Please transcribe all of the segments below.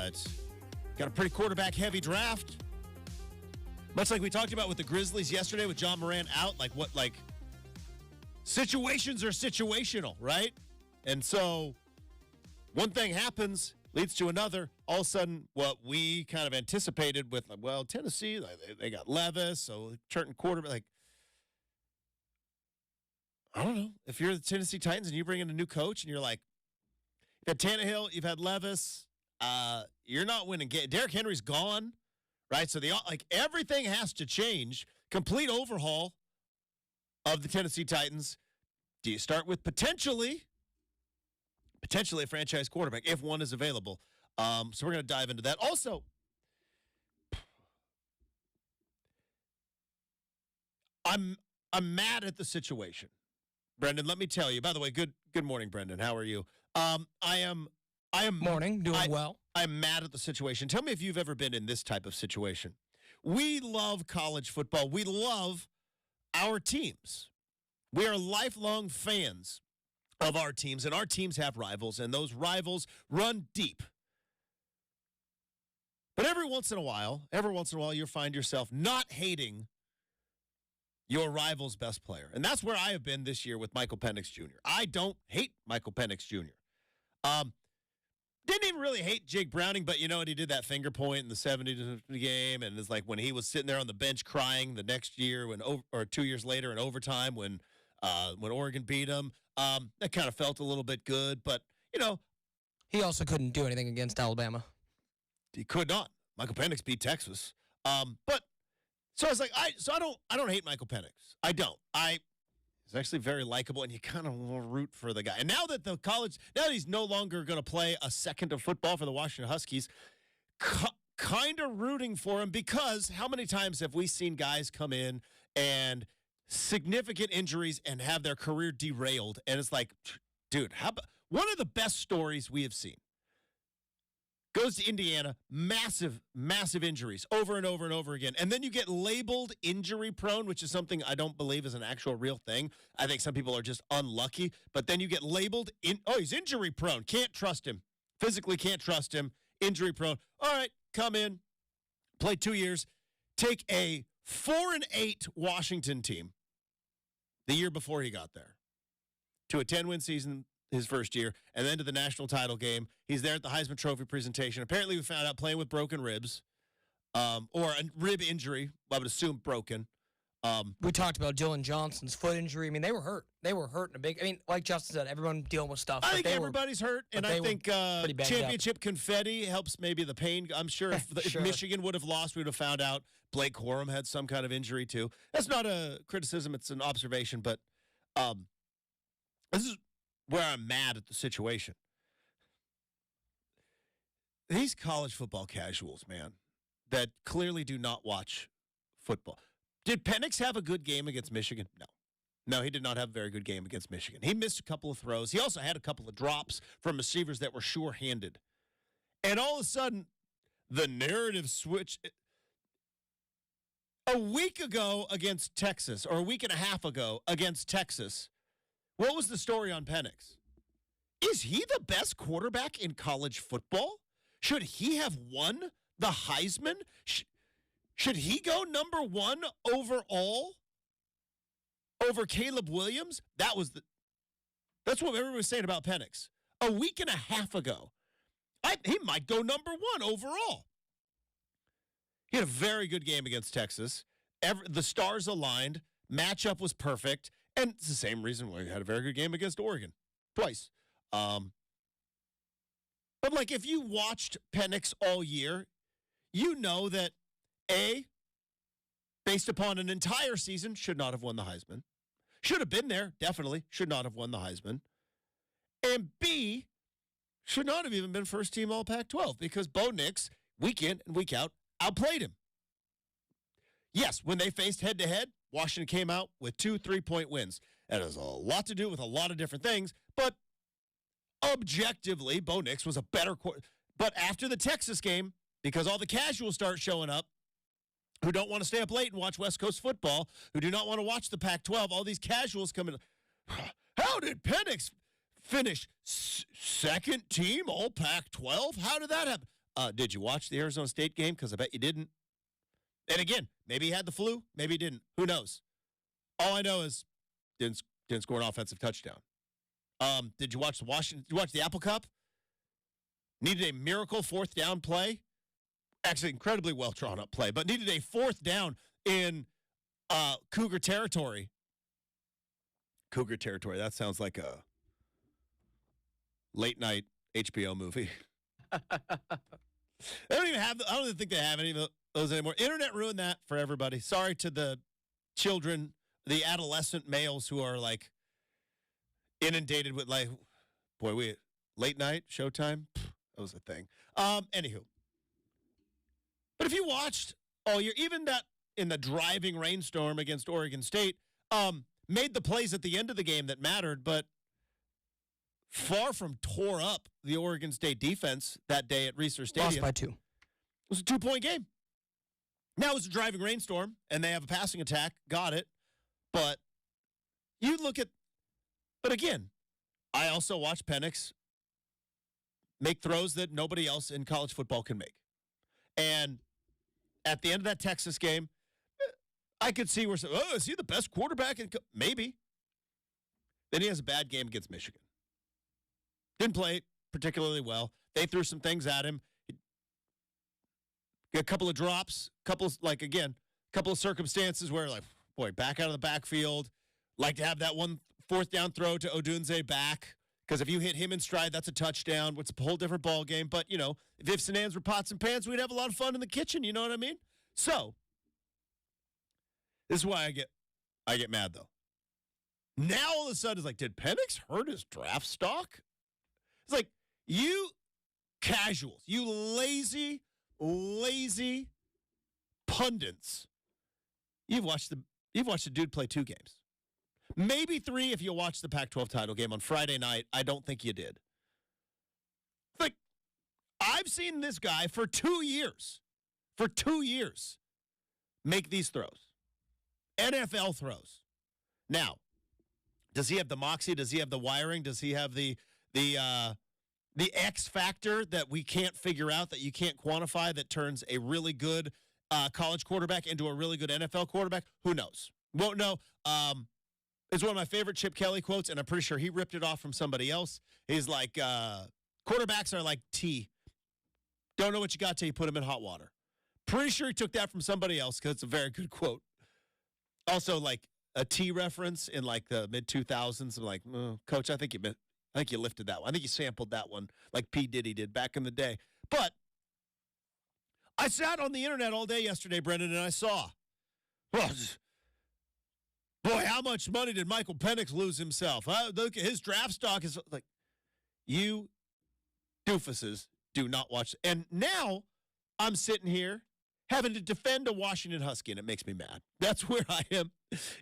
but got a pretty quarterback-heavy draft. Much like we talked about with the Grizzlies yesterday with John Moran out, situations are situational, right? And so one thing happens, leads to another. All of a sudden, what we kind of anticipated with, Tennessee, they got Levis, so certain quarterback, I don't know. If you're the Tennessee Titans and you bring in a new coach and you're like, you've had Tannehill, you've had Levis, you're not winning. Derrick Henry's gone, right? So everything has to change. Complete overhaul of the Tennessee Titans. Do you start with potentially a franchise quarterback if one is available? So we're going to dive into that. Also, I'm mad at the situation. Brendan, let me tell you. By the way, good morning, Brendan. How are you? I am Morning, doing well. I'm mad at the situation. Tell me if you've ever been in this type of situation. We love college football. We love our teams. We are lifelong fans of our teams, and our teams have rivals, and those rivals run deep. But every once in a while, you'll find yourself not hating your rival's best player. And that's where I have been this year with Michael Penix Jr. I don't hate Michael Penix Jr. Didn't even really hate Jake Browning, but you know what? He did that finger point in the 70 game, and it's like when he was sitting there on the bench crying the next year, or 2 years later in overtime when Oregon beat him. That kind of felt a little bit good, but, He also couldn't do anything against Alabama. He could not. Michael Penix beat Texas. So I was like, I don't hate Michael Penix. I don't. He's actually very likable, and you kind of root for the guy. And now that he's no longer going to play a second of football for the Washington Huskies, kind of rooting for him, because how many times have we seen guys come in and significant injuries and have their career derailed? And it's like, dude, one of the best stories we have seen. Goes to Indiana, massive, massive injuries over and over and over again. And then you get labeled injury prone, which is something I don't believe is an actual real thing. I think some people are just unlucky. But then you get labeled, he's injury prone. Can't trust him. Physically can't trust him. Injury prone. All right, come in, play 2 years, take a 4-8 Washington team the year before he got there to a 10-win season his first year, and then to the national title game. He's there at the Heisman Trophy presentation. Apparently, we found out playing with broken ribs, or a rib injury. I would assume broken. We talked about Dylan Johnson's foot injury. I mean, they were hurt. They were hurt in a big. I mean, like Justin said, everyone dealing with stuff. I think everybody's hurt, and I think championship confetti helps maybe the pain. I'm sure if Michigan would have lost, we would have found out Blake Corum had some kind of injury too. That's not a criticism; it's an observation. But this is where I'm mad at the situation. These college football casuals, man, that clearly do not watch football. Did Penix have a good game against Michigan? No, he did not have a very good game against Michigan. He missed a couple of throws. He also had a couple of drops from receivers that were sure-handed. And all of a sudden, the narrative switch. A week ago against Texas, or a week and a half ago against Texas, what was the story on Penix? Is he the best quarterback in college football? Should he have won the Heisman? Should he go number one overall over Caleb Williams? That's what everyone was saying about Penix. A week and a half ago, he might go number one overall. He had a very good game against Texas. The stars aligned. Matchup was perfect. And it's the same reason why he had a very good game against Oregon. Twice. But, if you watched Penix all year, you know that, A, based upon an entire season, should not have won the Heisman. Should have been there, definitely. Should not have won the Heisman. And B, should not have even been first team All Pac-12 because Bo Nix, week in and week out, outplayed him. Yes, when they faced head-to-head, Washington came out with 2 3-point wins. That has a lot to do with a lot of different things, but objectively, Bo Nix was a better quarterback. But after the Texas game, because all the casuals start showing up who don't want to stay up late and watch West Coast football, who do not want to watch the Pac-12, all these casuals come in. How did Penix finish second team All Pac-12? How did that happen? Did you watch the Arizona State game? Because I bet you didn't. And again, maybe he had the flu. Maybe he didn't. Who knows? All I know is didn't score an offensive touchdown. Did you watch Did you watch the Apple Cup? Needed a miracle fourth down play. Actually, incredibly well drawn up play, but needed a fourth down in Cougar territory. Cougar territory. That sounds like a late night HBO movie. I don't even think they have any of those anymore. Internet ruined that for everybody. Sorry to the children, the adolescent males who are like inundated with like, boy, late night Showtime. That was a thing. Anywho, but if you watched all year, even that in the driving rainstorm against Oregon State, made the plays at the end of the game that mattered, but far from tore up the Oregon State defense that day at Research Stadium. Lost by 2. It was a 2-point game. Now it's a driving rainstorm, and they have a passing attack. Got it. But you look at, but again, I also watch Penix make throws that nobody else in college football can make. And at the end of that Texas game, I could see where, is he the best quarterback? Maybe. Then he has a bad game against Michigan. Didn't play particularly well. They threw some things at him. A couple of drops, couple of circumstances where, like, boy, back out of the backfield. Like to have that one fourth down throw to Odunze back. Because if you hit him in stride, that's a touchdown. It's a whole different ball game. But, if ifs and ands were pots and pans, we'd have a lot of fun in the kitchen. You know what I mean? So, this is why I get mad, though. Now, all of a sudden, it's like, did Penix hurt his draft stock? It's like, you casuals, you lazy pundits. You've watched the dude play 2 games. Maybe 3 if you watch the Pac-12 title game on Friday night. I don't think you did. Like, I've seen this guy for 2 years. For 2 years. Make these throws. NFL throws. Now, does he have the moxie? Does he have the wiring? Does he have the X factor that we can't figure out, that you can't quantify, that turns a really good college quarterback into a really good NFL quarterback? Who knows? Won't know. It's one of my favorite Chip Kelly quotes, and I'm pretty sure he ripped it off from somebody else. He's like, quarterbacks are like tea. Don't know what you got till you put them in hot water. Pretty sure he took that from somebody else because it's a very good quote. Also, like a tea reference in like the mid-2000s. I'm like, Coach, I think you lifted that one. I think you sampled that one like P. Diddy did back in the day. But I sat on the internet all day yesterday, Brendan, and I saw, boy, how much money did Michael Penix lose himself? Look, his draft stock is like, you doofuses do not watch. And now I'm sitting here having to defend a Washington Husky, and it makes me mad. That's where I am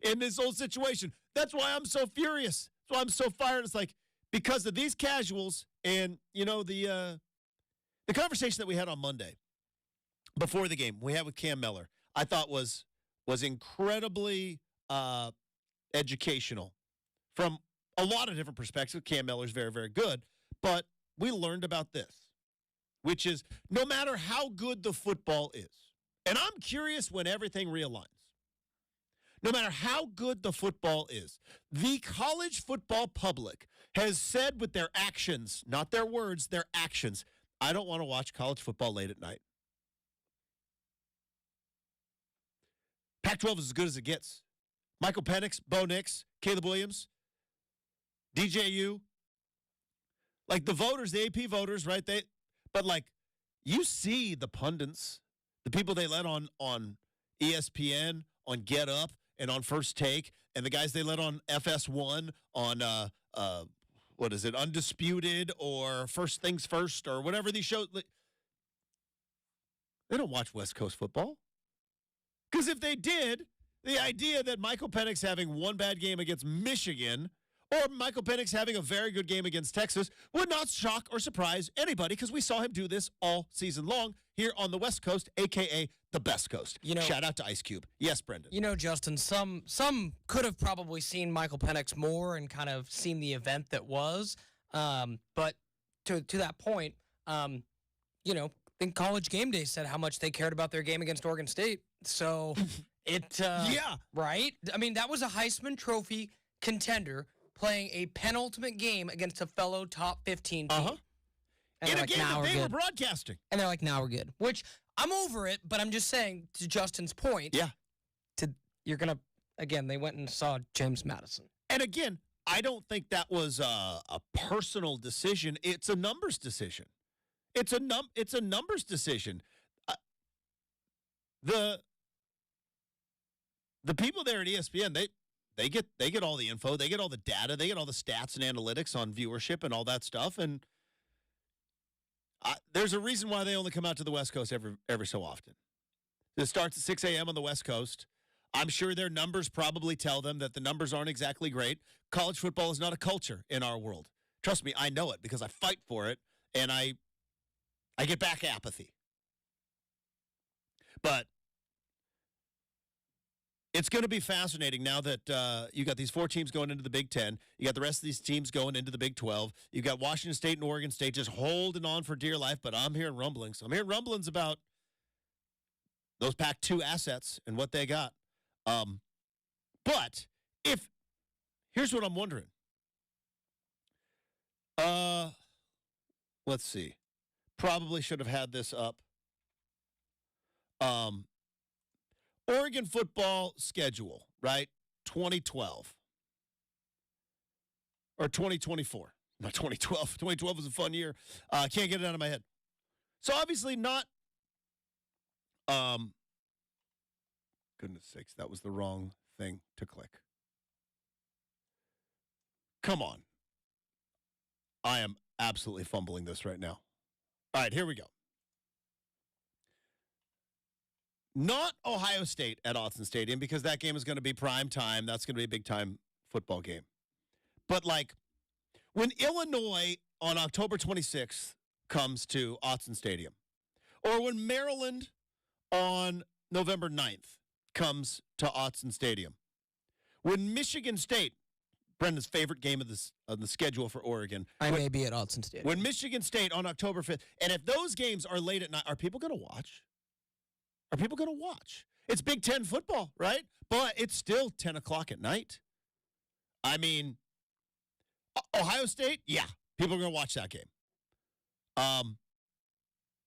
in this whole situation. That's why I'm so furious. That's why I'm so fired. It's like, because of these casuals and, the conversation that we had on Monday before the game we had with Cam Miller, I thought was incredibly educational from a lot of different perspectives. Cam Miller's very, very good, but we learned about this, which is no matter how good the football is, and I'm curious when everything realigns, no matter how good the football is, the college football public has said with their actions, not their words, their actions, I don't want to watch college football late at night. Pac-12 is as good as it gets. Michael Penix, Bo Nix, Caleb Williams, DJU, like the voters, the AP voters, right? But like, you see the pundits, the people they let on ESPN, on Get Up, and on First Take, and the guys they let on FS1, on what is it, Undisputed, or First Things First, or whatever these shows. They don't watch West Coast football. Because if they did, the idea that Michael Penix having one bad game against Michigan or Michael Penix having a very good game against Texas would not shock or surprise anybody, because we saw him do this all season long here on the West Coast, a.k.a. the best coast. Shout out to Ice Cube. Yes, Brendan. Justin, some could have probably seen Michael Penix more and kind of seen the event that was. But to that point, think College Game Day said how much they cared about their game against Oregon State. So Yeah. right? I mean, that was a Heisman Trophy contender playing a penultimate game against a fellow top 15 team. Uh-huh. And In they're a like, game "Nah, that we're they were good." broadcasting. And they're like, now we're good. Which, I'm over it, but I'm just saying, to Justin's point, Yeah. you're going to, again, they went and saw James Madison. And again, I don't think that was a personal decision. It's a numbers decision. It's a numbers decision. The people there at ESPN, they get all the info, they get all the data, they get all the stats and analytics on viewership and all that stuff. And there's a reason why they only come out to the West Coast every so often. It starts at 6 a.m. on the West Coast. I'm sure their numbers probably tell them that the numbers aren't exactly great. College football is not a culture in our world. Trust me, I know it because I fight for it, and I get back apathy. But it's going to be fascinating now that you got these 4 teams going into the Big Ten. You got the rest of these teams going into the Big 12. You got Washington State and Oregon State just holding on for dear life, but I'm hearing rumblings. I'm hearing rumblings about those Pac-2 assets and what they got. But here's what I'm wondering. Let's see. Probably should have had this up. Oregon football schedule, right? 2012. Or 2024. Not 2012. 2012 was a fun year. I can't get it out of my head. So obviously not goodness sakes, that was the wrong thing to click. Come on. I am absolutely fumbling this right now. All right, here we go. Not Ohio State at Autzen Stadium because that game is going to be prime time. That's going to be a big-time football game. But, like, when Illinois on October 26th comes to Autzen Stadium, or when Maryland on November 9th comes to Autzen Stadium, when Michigan State, Brendan's favorite game of the schedule for Oregon. I may be at Autzen Stadium. When Michigan State on October 5th, and if those games are late at night, are people going to watch? Are people going to watch? It's Big Ten football, right? But it's still 10 o'clock at night. I mean, Ohio State, yeah, people are going to watch that game.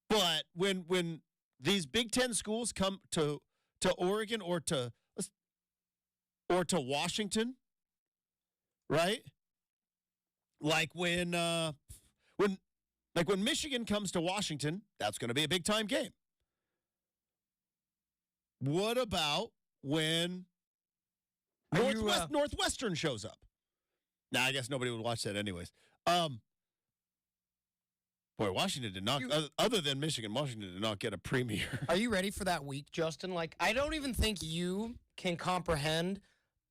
But when these Big Ten schools come to Oregon or to Washington, right? Like when Michigan comes to Washington, that's going to be a big time game. What about when Northwestern shows up? Now, I guess nobody would watch that anyways. Boy, Washington did not, other than Michigan, Washington did not get a premiere. Are you ready for that week, Justin? Like, I don't even think you can comprehend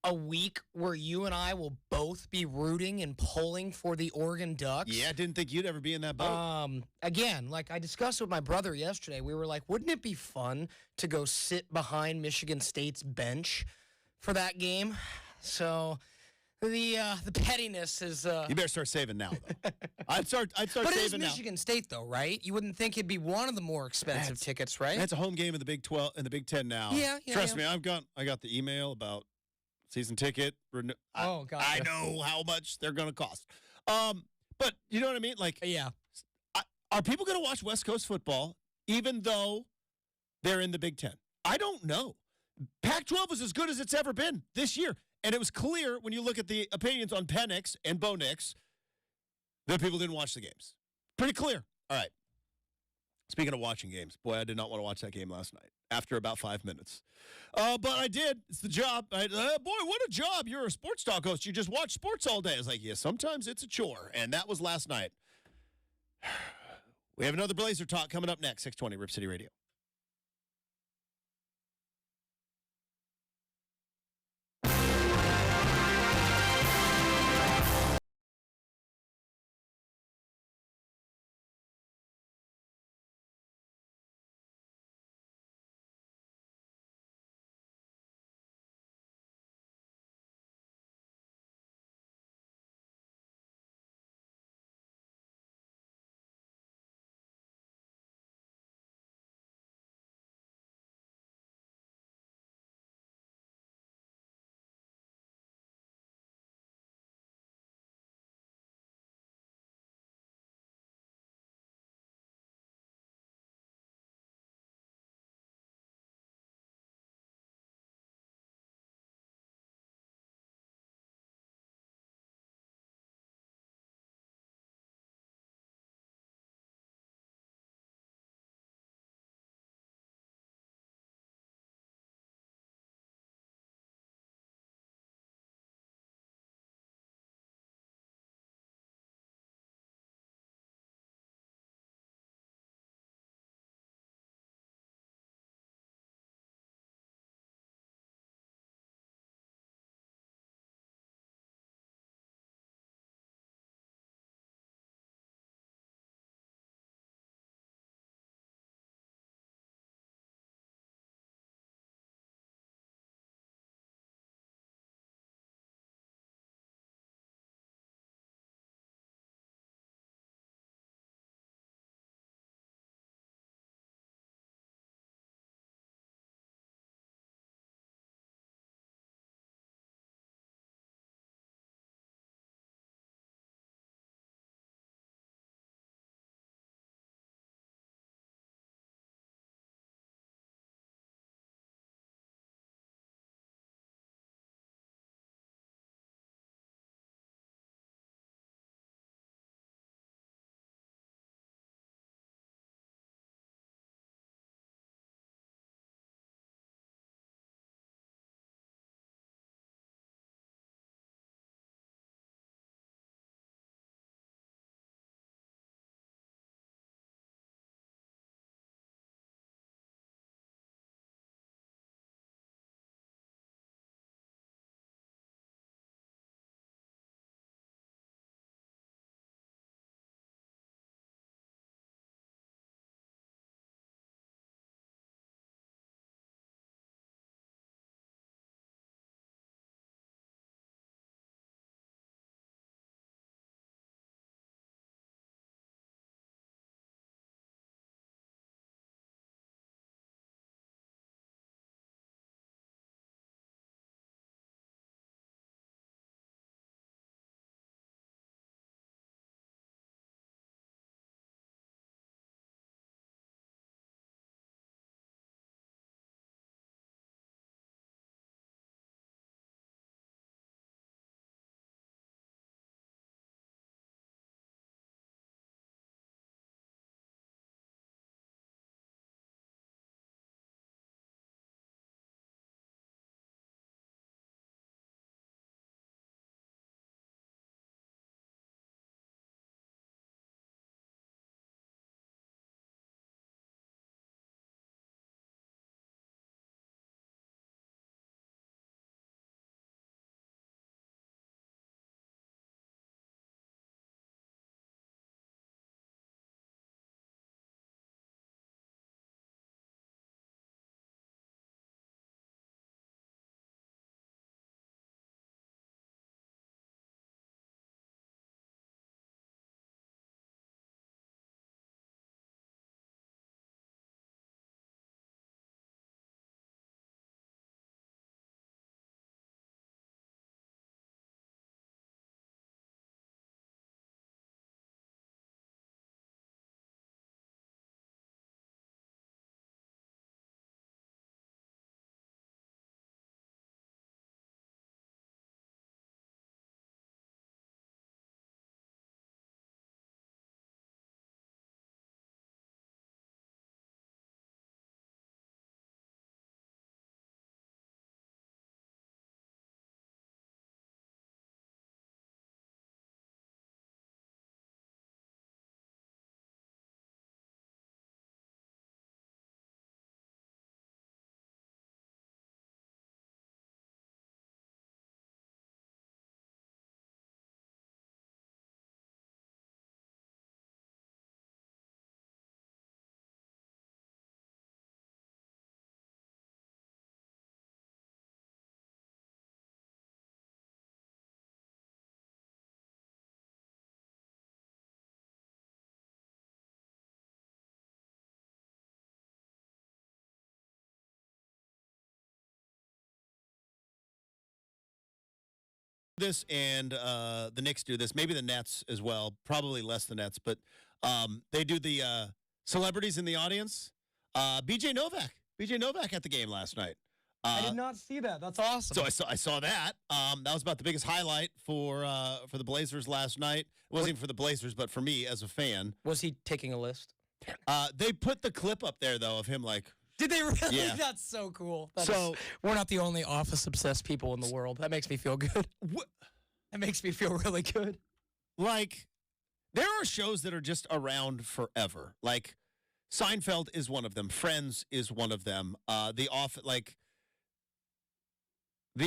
a week where you and I will both be rooting and pulling for the Oregon Ducks. Yeah, I didn't think you'd ever be in that boat. Again, like I discussed with my brother yesterday, we were like, wouldn't it be fun to go sit behind Michigan State's bench for that game? So the pettiness is. You better start saving now, though. I'd start but saving now. But it is Michigan State, though, right? You wouldn't think it'd be one of the more expensive tickets, right? That's a home game in the Big 12 and the Big 10 now. Yeah. Trust me, I got the email about season ticket. Gotcha. I know how much they're going to cost. But you know what I mean? Like, yeah. Are people going to watch West Coast football even though they're in the Big 10? I don't know. Pac-12 is as good as it's ever been this year. And it was clear when you look at the opinions on Penix and Bo Nix that people didn't watch the games. Pretty clear. All right. Speaking of watching games, boy, I did not want to watch that game last night after about 5 minutes. But I did. It's the job. Boy, what a job. You're a sports talk host. You just watch sports all day. I was like, yeah, sometimes it's a chore. And that was last night. We have another Blazer talk coming up next, 620 Rip City Radio. this, and the Knicks do this. Maybe the Nets as well. Probably less the Nets, but they do the celebrities in the audience. BJ Novak at the game last night. I did not see that. That's awesome. So I saw that. That was about the biggest highlight for the Blazers last night. It wasn't even for the Blazers, but for me as a fan. Was he taking a list? They put the clip up there though of him like. Did they really? Yeah. That's so cool. We're not the only office-obsessed people in the world. That makes me feel good. That makes me feel really good. Like, there are shows that are just around forever. Like, Seinfeld is one of them. Friends is one of them. The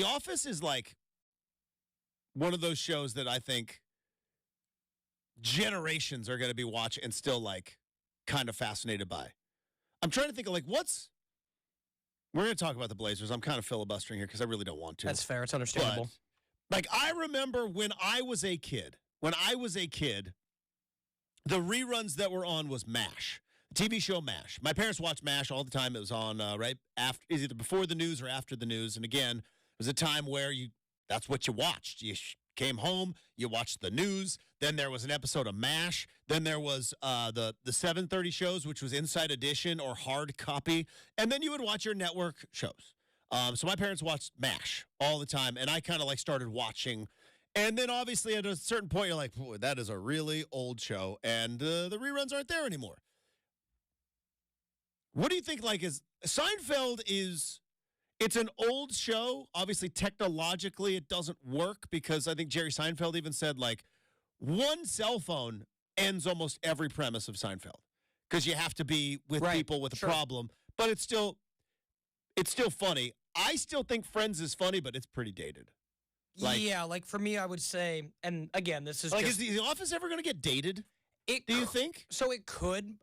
Office is like one of those shows that I think generations are going to be watching and still like kind of fascinated by. I'm trying to think of like we're going to talk about the Blazers. I'm kind of filibustering here because I really don't want to. That's fair. It's understandable. But, like, I remember when I was a kid, the reruns that were on was MASH, the TV show MASH. My parents watched MASH all the time. It was on right after, either before the news or after the news. And again, it was a time where that's what you watched. You came home, you watched the news. Then there was an episode of MASH. Then there was the 7:30 shows, which was Inside Edition or Hard Copy. And then you would watch your network shows. So my parents watched MASH all the time, and I kind of like started watching. And then obviously at a certain point, you're like, boy, that is a really old show, and the reruns aren't there anymore. What do you think? Like, Seinfeld it's an old show. Obviously, technologically, it doesn't work because I think Jerry Seinfeld even said like one cell phone ends almost every premise of Seinfeld because you have to be with people with a problem. But it's still funny. I still think Friends is funny, but it's pretty dated. Like for me, I would say, and again, this is like, just, is The Office ever going to get dated? Do you think? So it could.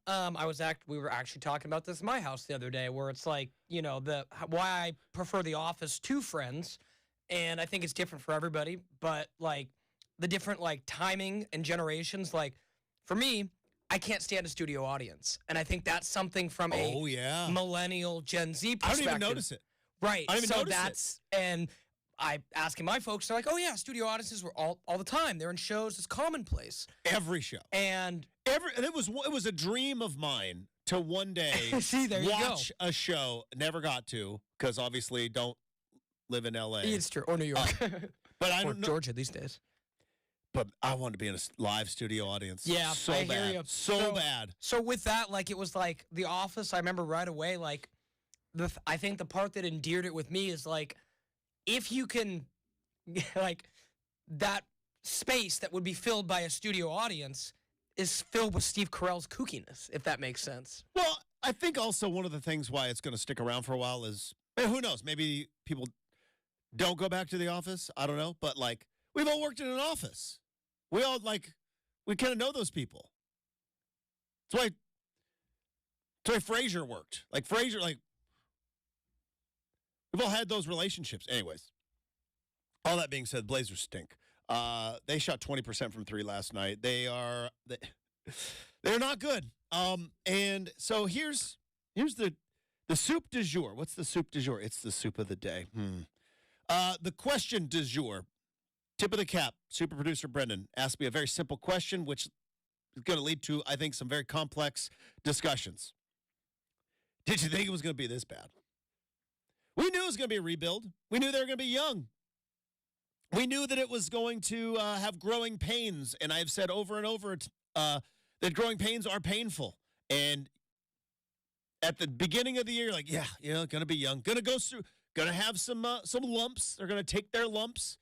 We were actually talking about this in my house the other day, where it's like, why I prefer The Office to Friends, and I think it's different for everybody. But like the different like timing and generations, like for me, I can't stand a studio audience, and I think that's something from a millennial Gen Z perspective. I don't even notice it. Right. I don't even notice it. And I asking my folks, they're like, oh yeah, studio audiences were all the time. They're in shows. It's commonplace. Every show. And it was a dream of mine to one day see, there watch you go. A show. Never got to because obviously don't live in L.A. It's true, or New York, but I or don't know. Georgia these days. But I wanted to be in a live studio audience. Yeah, so I bad, hear you. so bad. So with that, like it was like The Office. I remember right away, like I think the part that endeared it with me is like if you can. Like that space that would be filled by a studio audience is filled with Steve Carell's kookiness, if that makes sense. Well, I think also one of the things why it's going to stick around for a while is, who knows, maybe people don't go back to the office. I don't know. But like, we've all worked in an office. We all we kind of know those people. That's why Frasier worked. Like Frasier, we've all had those relationships. Anyways. All that being said, Blazers stink. They shot 20% from three last night. They're not good. And so here's the soup du jour. What's the soup du jour? It's the soup of the day. The question du jour. Tip of the cap. Super producer Brendan asked me a very simple question, which is going to lead to, I think, some very complex discussions. Did you think it was going to be this bad? We knew it was going to be a rebuild. We knew they were going to be young. We knew that it was going to have growing pains, and I've said over and over that growing pains are painful. And at the beginning of the year, going to be young, going to go through, going to have some lumps. They're going to take their lumps.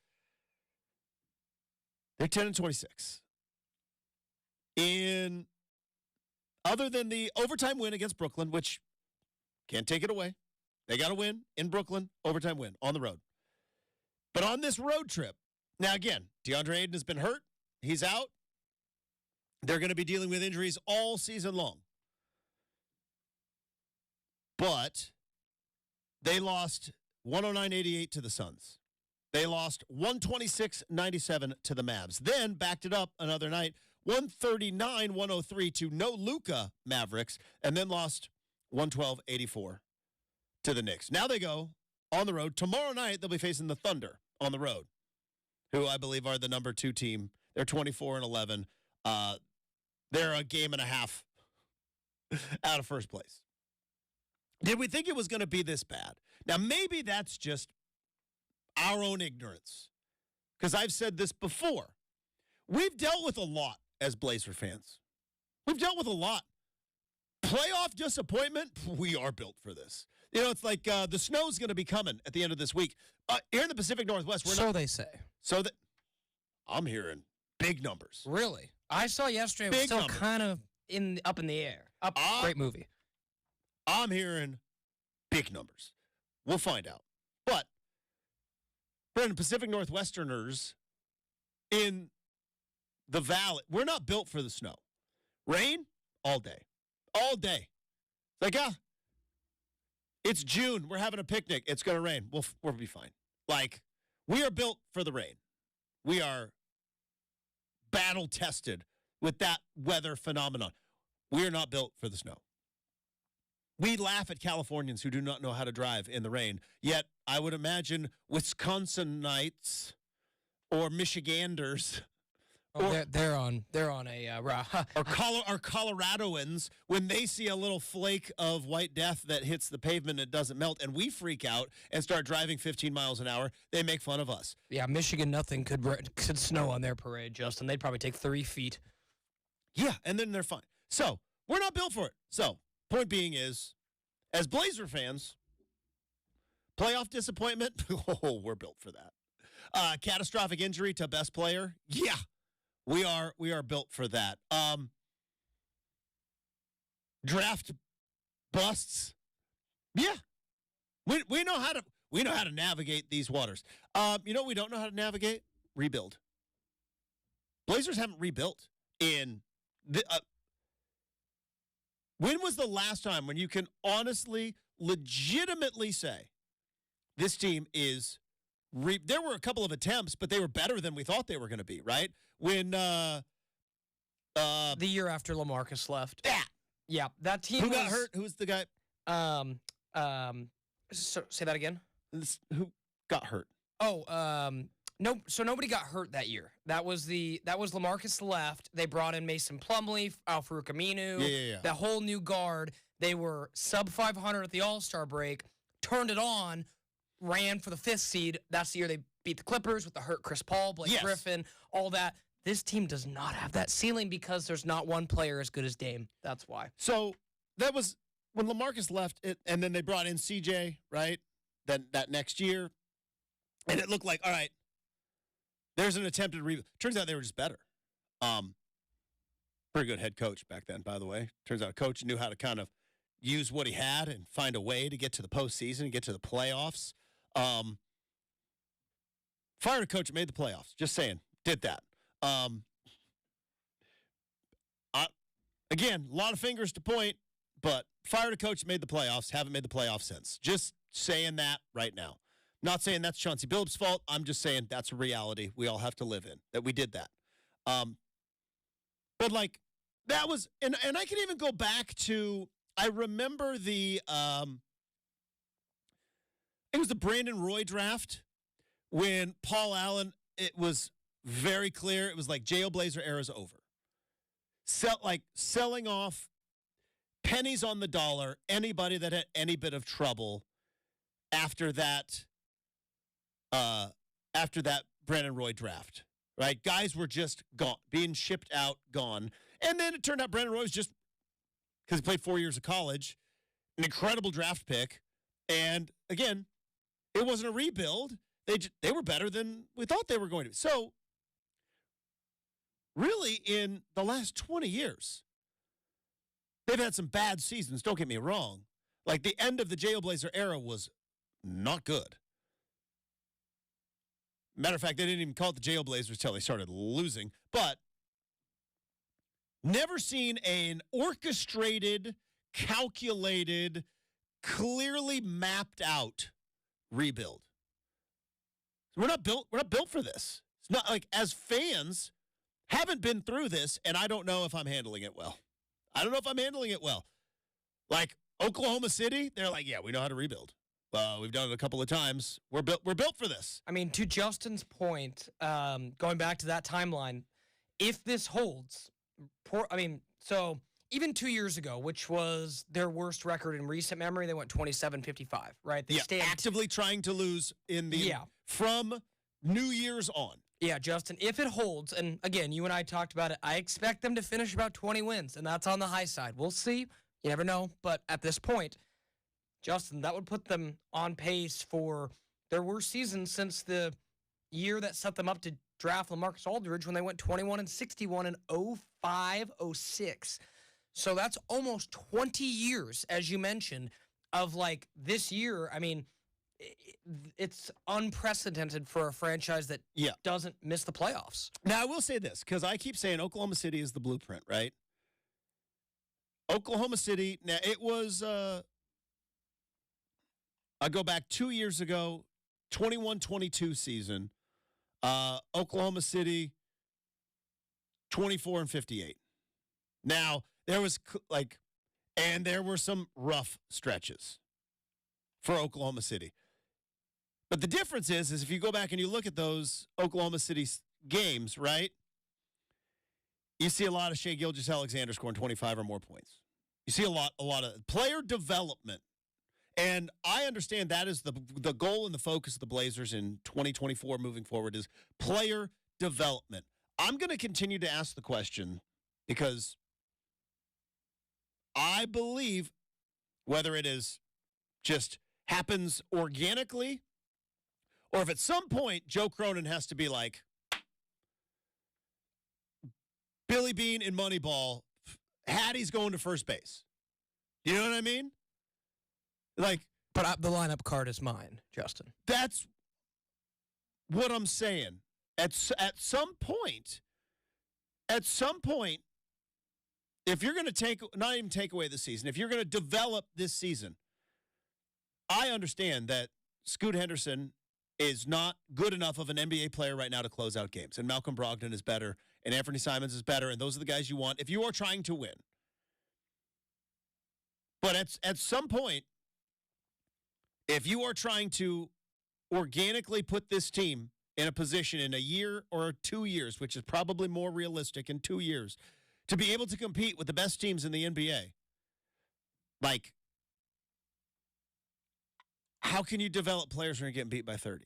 They're 10-26. Other than the overtime win against Brooklyn, which can't take it away, they got to win in Brooklyn, overtime win on the road. But on this road trip, now again, DeAndre Ayton has been hurt. He's out. They're going to be dealing with injuries all season long. But they lost 109-88 to the Suns. They lost 126-97 to the Mavs. Then backed it up another night, 139-103 to no Luka Mavericks, and then lost 112-84 to the Knicks. Now they go on the road. Tomorrow night, they'll be facing the Thunder on the road. who I believe are the number 2 team. They're 24-11. They're a game and a half out of first place. Did we think it was going to be this bad? Now, maybe that's just our own ignorance, because I've said this before. We've dealt with a lot as Blazer fans. We've dealt with a lot. Playoff disappointment, we are built for this. You know, it's like the snow's going to be coming at the end of this week. Here in the Pacific Northwest, They say. So that I'm hearing big numbers. Really? I saw yesterday. It was still kind of up in the air. Great movie. I'm hearing big numbers. We'll find out. But, Brendan, Pacific Northwesterners in the valley, we're not built for the snow. Rain, all day. All day. It's like, it's June. We're having a picnic. It's going to rain. We'll be fine. Like, we are built for the rain. We are battle-tested with that weather phenomenon. We are not built for the snow. We laugh at Californians who do not know how to drive in the rain. Yet, I would imagine Wisconsinites or Michiganders they're on a or Coloradoans, when they see a little flake of white death that hits the pavement and it doesn't melt, and we freak out and start driving 15 miles an hour, they make fun of us. Yeah, Michigan, nothing could snow on their parade, Justin. They'd probably take 3 feet. Yeah, and then they're fine. So, we're not built for it. So, point being is, as Blazer fans, playoff disappointment, we're built for that. Catastrophic injury to best player, yeah. We are built for that. Draft busts. Yeah. We know how to navigate these waters. You know what we don't know how to navigate? Rebuild. Blazers haven't rebuilt in when was the last time when you can honestly, legitimately say this team is there were a couple of attempts, but they were better than we thought they were going to be, right? When the year after LaMarcus left. Yeah, that team who got hurt? Who's the guy? Say that again. Who got hurt? No. So nobody got hurt that year. That was LaMarcus left. They brought in Mason Plumlee, Al-Farouq Aminu. Yeah. That whole new guard. They were sub 500 at the All-Star break. Turned it on. Ran for the 5th seed. That's the year they beat the Clippers with the hurt Chris Paul, Blake Griffin, all that. This team does not have that ceiling because there's not one player as good as Dame. That's why. So that was when LaMarcus left, and then they brought in CJ, right? Then that next year, and it looked like, all right, there's an attempted rebuild. Turns out they were just better. Pretty good head coach back then, by the way. Turns out a coach knew how to kind of use what he had and find a way to get to the postseason and get to the playoffs. Fired a coach, made the playoffs. Just saying, did that. Again, a lot of fingers to point, but fired a coach, made the playoffs, haven't made the playoffs since. Just saying that right now. Not saying that's Chauncey Billups' fault. I'm just saying that's a reality we all have to live in, that we did that. But, like, that was, and I can even go back to, I remember it was the Brandon Roy draft when Paul Allen, it was very clear. It was like J.O. Blazer era's over. Selling off pennies on the dollar, anybody that had any bit of trouble after that Brandon Roy draft, right? Guys were just gone, being shipped out, gone. And then it turned out Brandon Roy was just, because he played 4 years of college, an incredible draft pick. And again, it wasn't a rebuild. They were better than we thought they were going to be. So, really, in the last 20 years, they've had some bad seasons. Don't get me wrong. Like, the end of the J.O. Blazer era was not good. Matter of fact, they didn't even call it the J.O. Blazers until they started losing. But never seen an orchestrated, calculated, clearly mapped out rebuild. We're not built for this. It's not like, as fans, haven't been through this, and I don't know if I'm handling it well. Like Oklahoma City, they're like, yeah, we know how to rebuild. We've done it a couple of times. We're built for this. I mean, to Justin's point, going back to that timeline, if this holds, so even 2 years ago, which was their worst record in recent memory, they went 27-55, right? They actively trying to lose from New Year's on. Yeah, Justin, if it holds, and again, you and I talked about it, I expect them to finish about 20 wins, and that's on the high side. We'll see. You never know. But at this point, Justin, that would put them on pace for their worst season since the year that set them up to draft LaMarcus Aldridge when they went 21-61 in 05-06. So that's almost 20 years, as you mentioned, of like this year. I mean, it's unprecedented for a franchise that doesn't miss the playoffs. Now, I will say this, because I keep saying Oklahoma City is the blueprint, right? Oklahoma City, now it was, I go back 2 years ago, 21-22 season, Oklahoma City, 24-58. Now, there was and there were some rough stretches for Oklahoma City. But the difference is if you go back and you look at those Oklahoma City games, right? You see a lot of Shai Gilgeous-Alexander scoring 25 or more points. You see a lot of player development. And I understand that is the goal and the focus of the Blazers in 2024 moving forward is player development. I'm going to continue to ask the question because I believe whether it is just happens organically or if at some point Joe Cronin has to be like Billy Bean in Moneyball, Hattie's going to first base. You know what I mean? Like, but the lineup card is mine, Justin. That's what I'm saying. At some point, if you're going to not even take away the season, if you're going to develop this season, I understand that Scoot Henderson is not good enough of an NBA player right now to close out games. And Malcolm Brogdon is better, and Anthony Simons is better, and those are the guys you want if you are trying to win. But at some point, if you are trying to organically put this team in a position in a year or 2 years, which is probably more realistic in 2 years, to be able to compete with the best teams in the NBA, like, how can you develop players when you're getting beat by 30?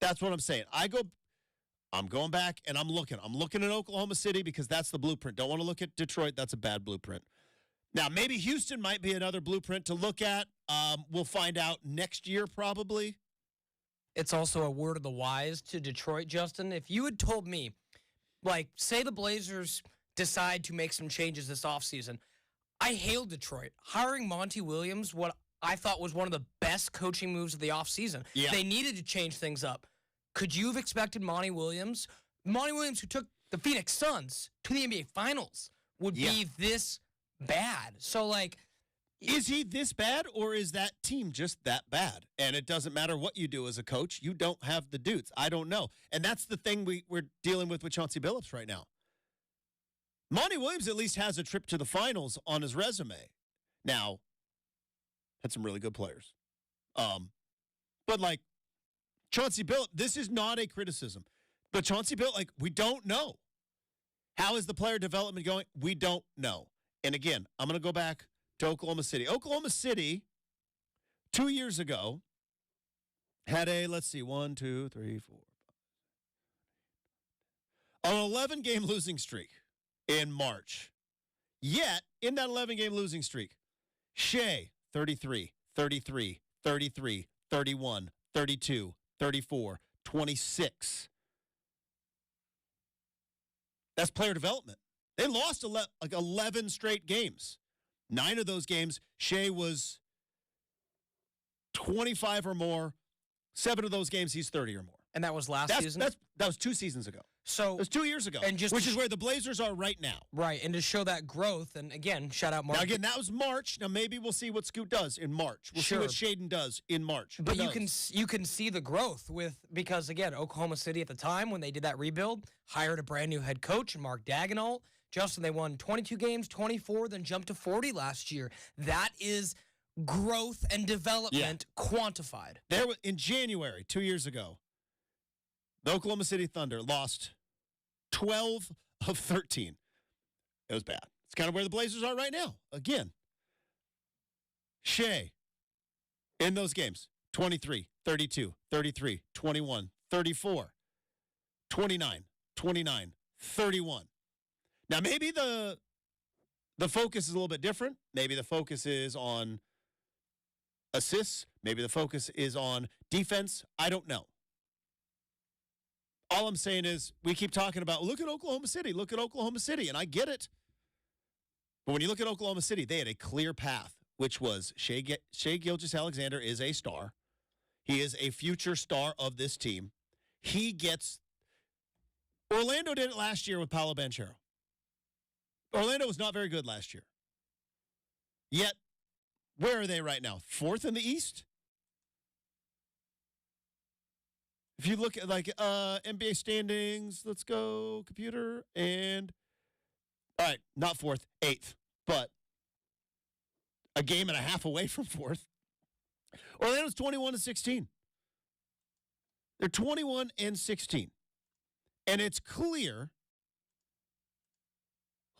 That's what I'm saying. I'm going back and I'm looking. I'm looking at Oklahoma City because that's the blueprint. Don't want to look at Detroit. That's a bad blueprint. Now, maybe Houston might be another blueprint to look at. We'll find out next year probably. It's also a word of the wise to Detroit, Justin. If you had told me, like, say the Blazers decide to make some changes this offseason, I hailed Detroit. Hiring Monty Williams, what I thought was one of the best coaching moves of the offseason. Yeah. They needed to change things up. Could you have expected Monty Williams, who took the Phoenix Suns to the NBA Finals, would be this bad? So, like, is he this bad, or is that team just that bad? And it doesn't matter what you do as a coach. You don't have the dudes. I don't know. And that's the thing we're dealing with Chauncey Billups right now. Monty Williams at least has a trip to the finals on his resume. Now, had some really good players. But, like, Chauncey Billups, this is not a criticism. But Chauncey Billups, like, we don't know. How is the player development going? We don't know. And, again, I'm going to go back to Oklahoma City. Oklahoma City, 2 years ago, had a, 1, 2, 3, 4, 5, an 11-game losing streak in March. Yet, in that 11-game losing streak, Shai, 33, 33, 33, 31, 32, 34, 26. That's player development. They lost 11 straight games. 9 of those games, Shai was 25 or more. 7 of those games, he's 30 or more. And that was last season? That was 2 seasons ago. So it was 2 years ago, which is where the Blazers are right now. Right, and to show that growth, and again, shout out Mark. Now, again, that was March. Now, maybe we'll see what Scoot does in March. We'll see what Shaedon does in March. But you can see the growth because, again, Oklahoma City at the time, when they did that rebuild, hired a brand new head coach, Mark Daigneault. Justin, they won 22 games, 24, then jumped to 40 last year. That is growth and development quantified. There was, in January 2 years ago, the Oklahoma City Thunder lost 12 of 13. It was bad. It's kind of where the Blazers are right now. Again, Shea in those games, 23, 32, 33, 21, 34, 29, 29, 31. Now, maybe the focus is a little bit different. Maybe the focus is on assists. Maybe the focus is on defense. I don't know. All I'm saying is we keep talking about, look at Oklahoma City, look at Oklahoma City, and I get it. But when you look at Oklahoma City, they had a clear path, which was Shea Gilgeous-Alexander is a star. He is a future star of this team. He gets – Orlando did it last year with Paolo Banchero. Orlando was not very good last year. Yet, where are they right now? 4th in the East? If you look at NBA standings, let's go computer, and all right, not 4th, 8th, but a game and a half away from 4th. Orlando's 21-16. They're 21-16. And it's clear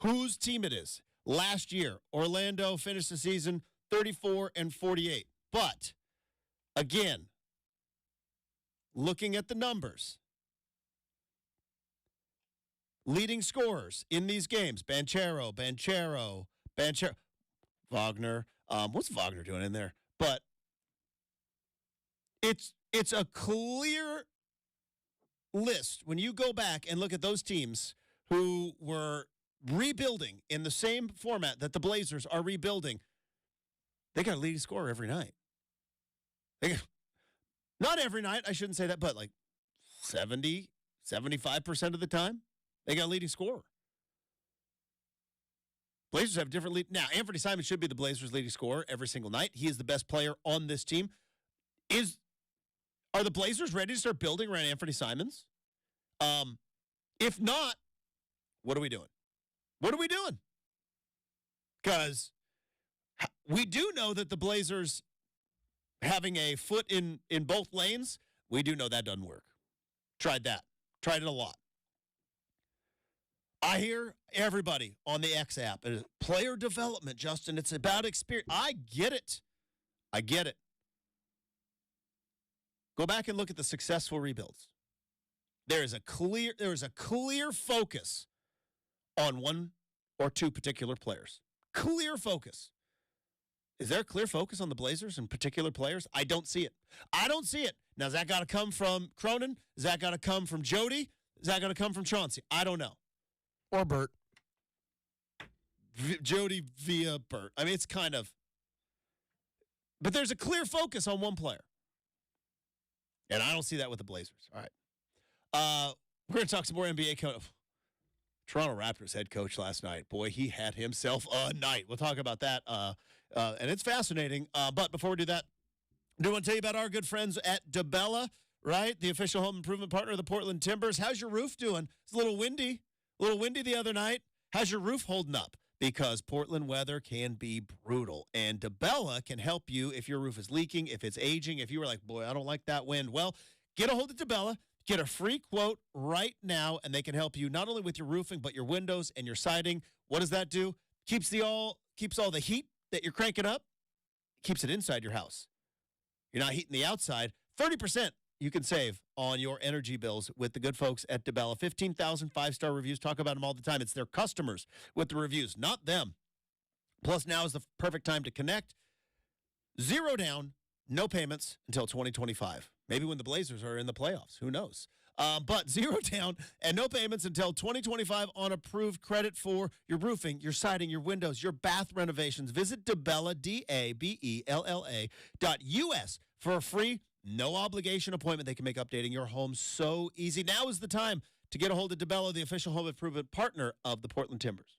whose team it is. Last year, Orlando finished the season 34-48. But again, looking at the numbers, leading scorers in these games, Banchero, Wagner. What's Wagner doing in there? But it's a clear list when you go back and look at those teams who were rebuilding in the same format that the Blazers are rebuilding. They got a leading scorer every night. Not every night, I shouldn't say that, but like 70, 75% of the time, they got a leading scorer. Blazers have different lead. Now, Anthony Simons should be the Blazers' leading scorer every single night. He is the best player on this team. Are the Blazers ready to start building around Anthony Simons? If not, what are we doing? What are we doing? Because we do know that the Blazers having a foot in both lanes, we do know that doesn't work. Tried that. Tried it a lot. I hear everybody on the X app. Player development, Justin. It's about experience. I get it. I get it. Go back and look at the successful rebuilds. There is a clear focus on one or two particular players. Clear focus. Is there a clear focus on the Blazers and particular players? I don't see it. I don't see it. Now, is that got to come from Cronin? Is that got to come from Jody? Is that going to come from Chauncey? I don't know. Or Bert. Jody via Bert. I mean, it's kind of. But there's a clear focus on one player. And I don't see that with the Blazers. All right. We're going to talk some more NBA coach. Toronto Raptors head coach last night. Boy, he had himself a night. We'll talk about that. And it's fascinating. But before we do that, I do want to tell you about our good friends at DeBella, right? The official home improvement partner of the Portland Timbers. How's your roof doing? It's a little windy. A little windy the other night. How's your roof holding up? Because Portland weather can be brutal. And DeBella can help you if your roof is leaking, if it's aging, if you were like, boy, I don't like that wind. Well, get a hold of DeBella. Get a free quote right now, and they can help you not only with your roofing, but your windows and your siding. What does that do? Keeps all the heat that you're cranking up, keeps it inside your house. You're not heating the outside. 30% you can save on your energy bills with the good folks at DeBella. 15,000 five-star reviews. Talk about them all the time. It's their customers with the reviews, not them. Plus, now is the perfect time to connect. 0 down, no payments until 2025. Maybe when the Blazers are in the playoffs. Who knows? But 0 down and no payments until 2025 on approved credit for your roofing, your siding, your windows, your bath renovations. Visit DeBella, DABELLA.us for a free, no obligation appointment. They can make updating your home so easy. Now is the time to get a hold of DeBella, the official home improvement partner of the Portland Timbers.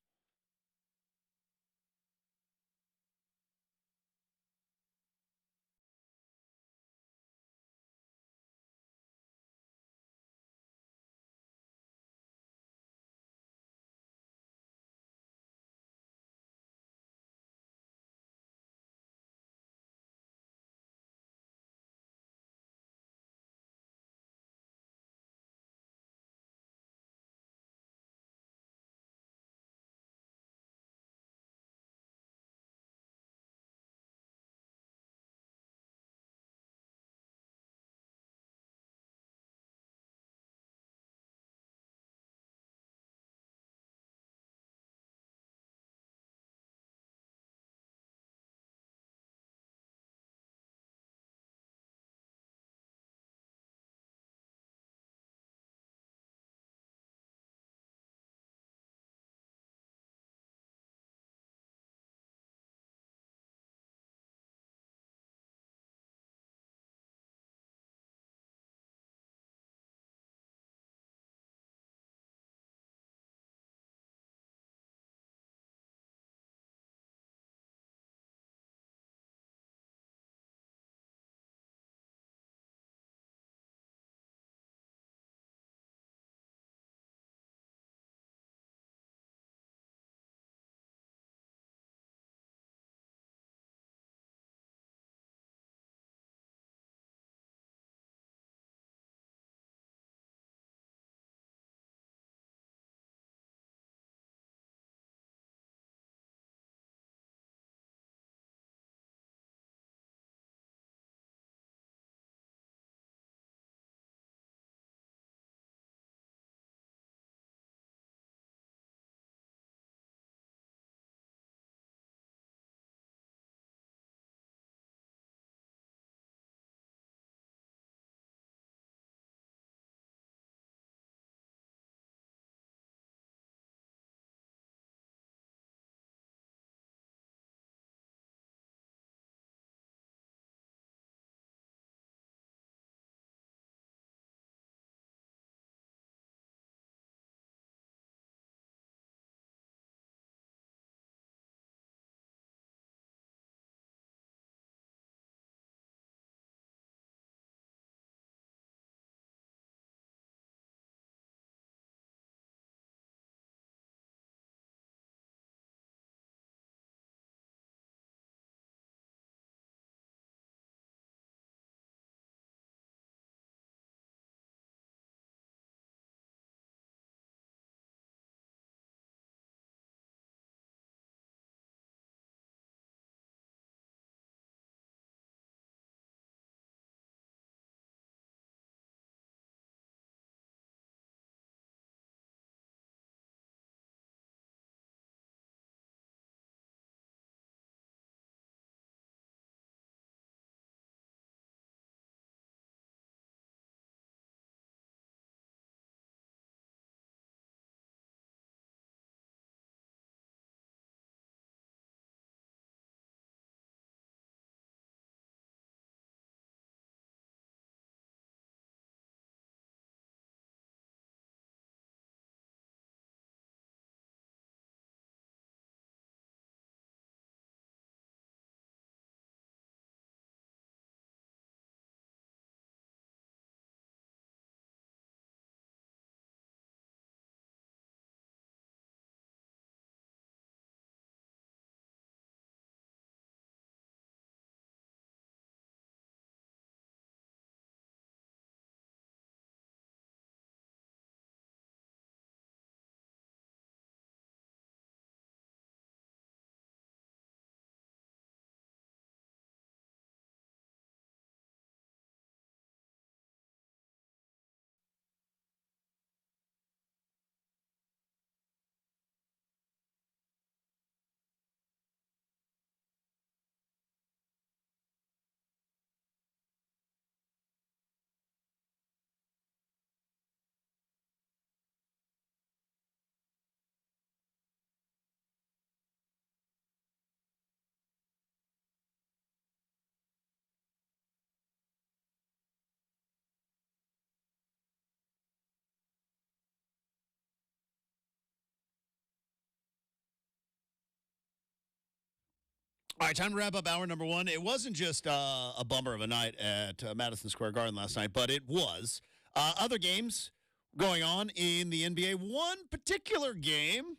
All right, time to wrap up hour number one. It wasn't just a bummer of a night at Madison Square Garden last night, but it was. Other games going on in the NBA. One particular game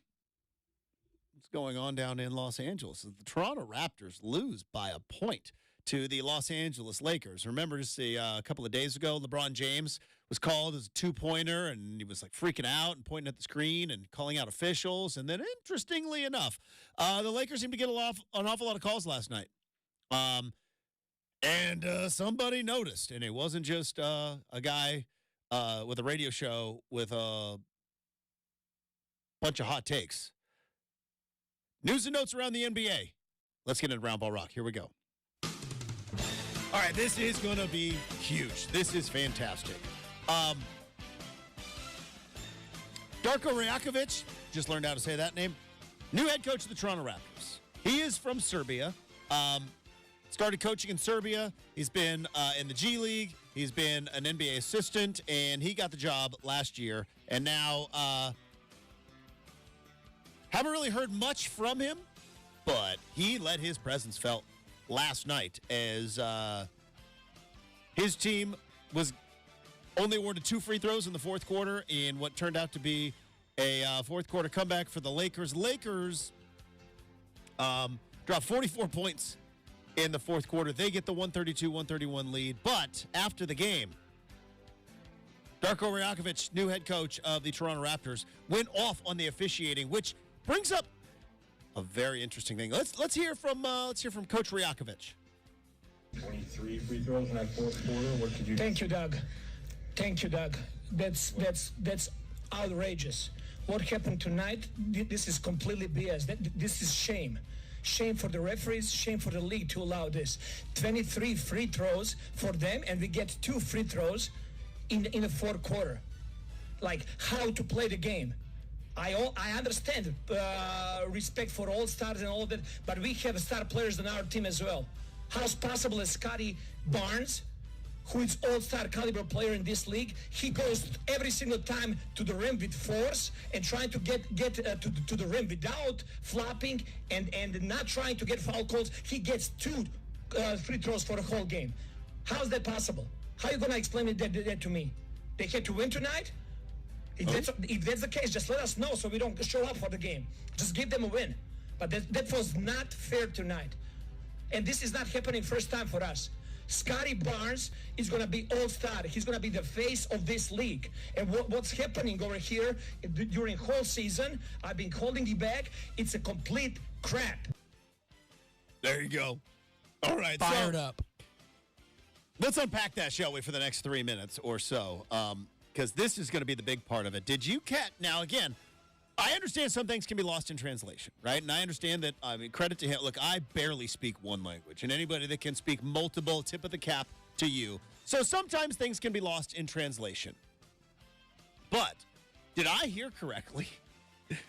is going on down in Los Angeles. The Toronto Raptors lose by a point to the Los Angeles Lakers. Remember, just a couple of days ago, LeBron James was called as a two-pointer, and he was like freaking out and pointing at the screen and calling out officials. And then, interestingly enough, the Lakers seemed to get an awful lot of calls last night. And somebody noticed, and it wasn't just a guy with a radio show with a bunch of hot takes. News and notes around the NBA. Let's get into Round Ball Rock. Here we go. All right, this is going to be huge. This is fantastic. Darko Rajakovic, just learned how to say that name, new head coach of the Toronto Raptors. He is from Serbia. Started coaching in Serbia. He's been in the G League. He's been an NBA assistant, and he got the job last year. And now, haven't really heard much from him, but he let his presence felt last night as his team was only awarded 2 free throws in the fourth quarter in what turned out to be a fourth quarter comeback for the Lakers. Lakers dropped 44 points in the fourth quarter. They get the 132-131 lead. But after the game, Darko Rajakovic, new head coach of the Toronto Raptors, went off on the officiating, which brings up a very interesting thing. Let's hear from Coach Rajakovic. 23 free throws in that fourth quarter. What could you? Thank you, Doug. That's outrageous. What happened tonight? This is completely BS. This is shame. Shame for the referees, shame for the league to allow this. 23 free throws for them, and we get 2 free throws in the fourth quarter. Like, how to play the game. I understand respect for all stars and all that, but we have star players on our team as well. How's possible that Scotty Barnes, who is all-star caliber player in this league, he goes every single time to the rim with force and trying to get to the rim without flopping and not trying to get foul calls. He gets 2 free throws for the whole game. How's that possible? How are you going to explain that to me? They had to win tonight? If that's the case, just let us know so we don't show up for the game. Just give them a win. But that was not fair tonight. And this is not happening first time for us. Scotty Barnes is going to be all-star. He's going to be the face of this league. And what's happening over here during whole season, I've been holding it back. It's a complete crap. There you go. All right. Fired up. Let's unpack that, shall we, for the next 3 minutes or so, because this is going to be the big part of it. Did you catch? Now, again, I understand some things can be lost in translation, right? And I understand that, credit to him. Look, I barely speak one language, and anybody that can speak multiple, tip of the cap to you. So sometimes things can be lost in translation. But did I hear correctly?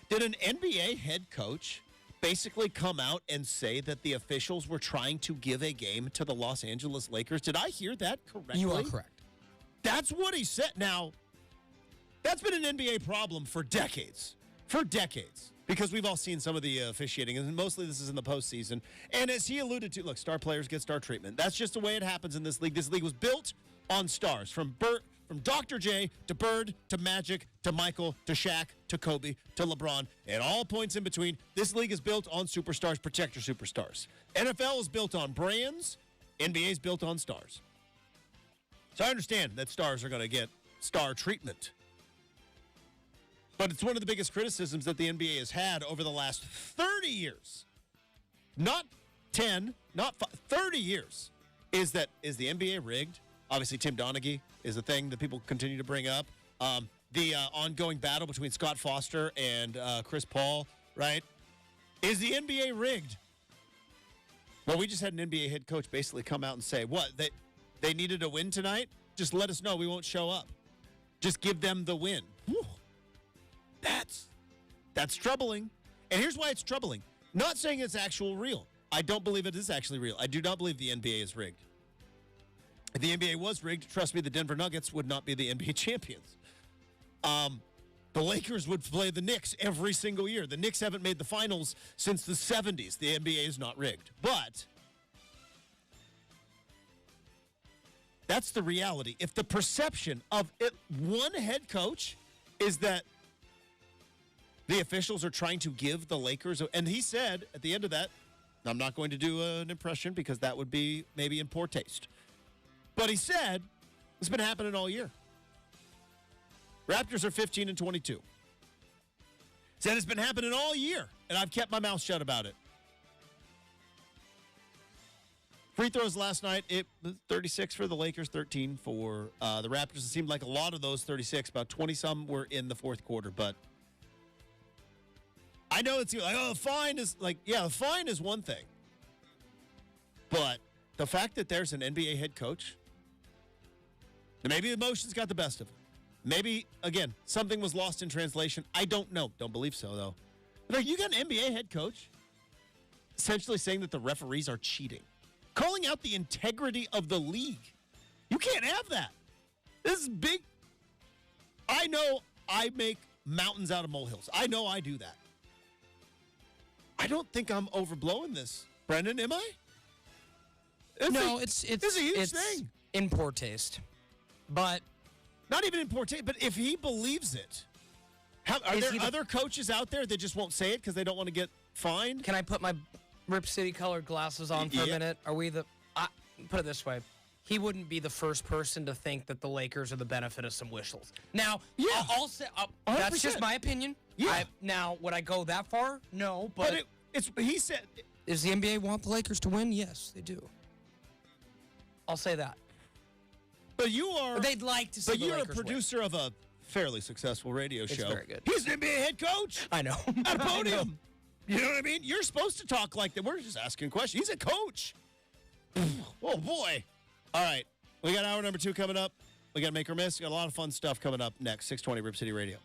Did an NBA head coach basically come out and say that the officials were trying to give a game to the Los Angeles Lakers? Did I hear that correctly? You are correct. That's what he said. Now, that's been an NBA problem for decades. Because we've all seen some of the officiating, and mostly this is in the postseason. And as he alluded to, look, star players get star treatment. That's just the way it happens in this league. This league was built on stars, from Dr. J to Bird to Magic to Michael to Shaq to Kobe to LeBron, and all points in between. This league is built on superstars. Protect your superstars. NFL is built on brands. NBA is built on stars. So I understand that stars are going to get star treatment. But it's one of the biggest criticisms that the NBA has had over the last 30 years. Not 10, not 30 years. Is the NBA rigged? Obviously, Tim Donaghy is a thing that people continue to bring up. The ongoing battle between Scott Foster and Chris Paul, right? Is the NBA rigged? Well, we just had an NBA head coach basically come out and say, what, they needed a win tonight? Just let us know. We won't show up. Just give them the win. Whew. That's troubling. And here's why it's troubling. Not saying it's actual real. I don't believe it is actually real. I do not believe the NBA is rigged. If the NBA was rigged, trust me, the Denver Nuggets would not be the NBA champions. the Lakers would play the Knicks every single year. The Knicks haven't made the finals since the 70s. The NBA is not rigged. But that's the reality. If the perception of one head coach is that the officials are trying to give the Lakers, and he said at the end of that, I'm not going to do an impression because that would be maybe in poor taste. But he said it's been happening all year. Raptors are 15-22. Said it's been happening all year, and I've kept my mouth shut about it. Free throws last night, it was 36 for the Lakers, 13 for the Raptors. It seemed like a lot of those 36, about 20-some were in the fourth quarter. But I know it's like, oh, the fine is like, yeah, the fine is one thing. But the fact that there's an NBA head coach, maybe emotions got the best of him. Maybe, again, something was lost in translation. I don't know. Don't believe so, though. But like, you got an NBA head coach essentially saying that the referees are cheating, calling out the integrity of the league. You can't have that. This is big. I know I make mountains out of molehills. I know I do that. I don't think I'm overblowing this, Brendan, am I? It's a huge thing. In poor taste. But not even in poor taste, but if he believes it, are there other coaches out there that just won't say it because they don't want to get fined? Can I put my Rip City colored glasses on for a minute? Are we put it this way. He wouldn't be the first person to think that the Lakers are the benefit of some whistles. Now, yeah, I'll say that's just my opinion. Yeah. Now, would I go that far? No, but he said. Does the NBA want the Lakers to win? Yes, they do. I'll say that. But you are. Or they'd like to see the Lakers win. But you're a producer of a fairly successful radio show. It's very good. He's an NBA head coach. I know. At a podium. You know what I mean? You're supposed to talk like that. We're just asking questions. He's a coach. Oh, boy. All right. We got hour number 2 coming up. We got Make or Miss. We got a lot of fun stuff coming up next. 620 Rip City Radio.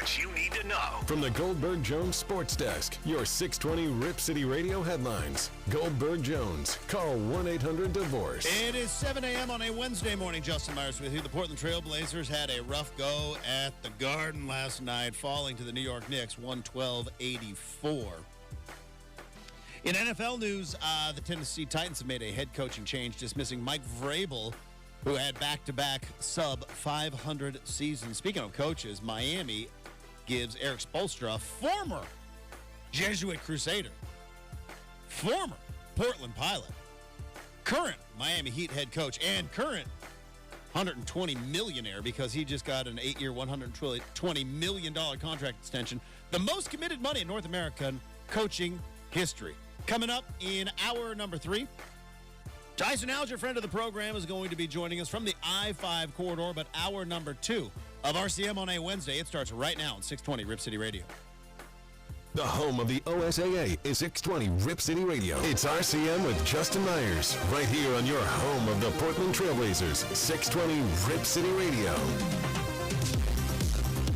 sports you need to know. From the Goldberg Jones Sports Desk, your 620 Rip City Radio headlines. Goldberg Jones. Call 1-800-DIVORCE. It is 7 a.m. on a Wednesday morning. Justin Myers with you. The Portland Trail Blazers had a rough go at the Garden last night, falling to the New York Knicks 112-84. In NFL news, the Tennessee Titans have made a head coaching change, dismissing Mike Vrabel, who had back-to-back sub-500 seasons. Speaking of coaches, Miami gives Eric Spoelstra, former Jesuit Crusader, former Portland Pilot, current Miami Heat head coach, and current 120 millionaire because he just got an 8-year, $120 million contract extension, the most committed money in North American coaching history. Coming up in hour number 3, Tyson Alger, friend of the program, is going to be joining us from the I-5 corridor, but hour number 2 of RCM on a Wednesday. It starts right now on 620 Rip City Radio. The home of the OSAA is 620 Rip City Radio. It's RCM with Justin Myers, right here on your home of the Portland Trailblazers, 620 Rip City Radio.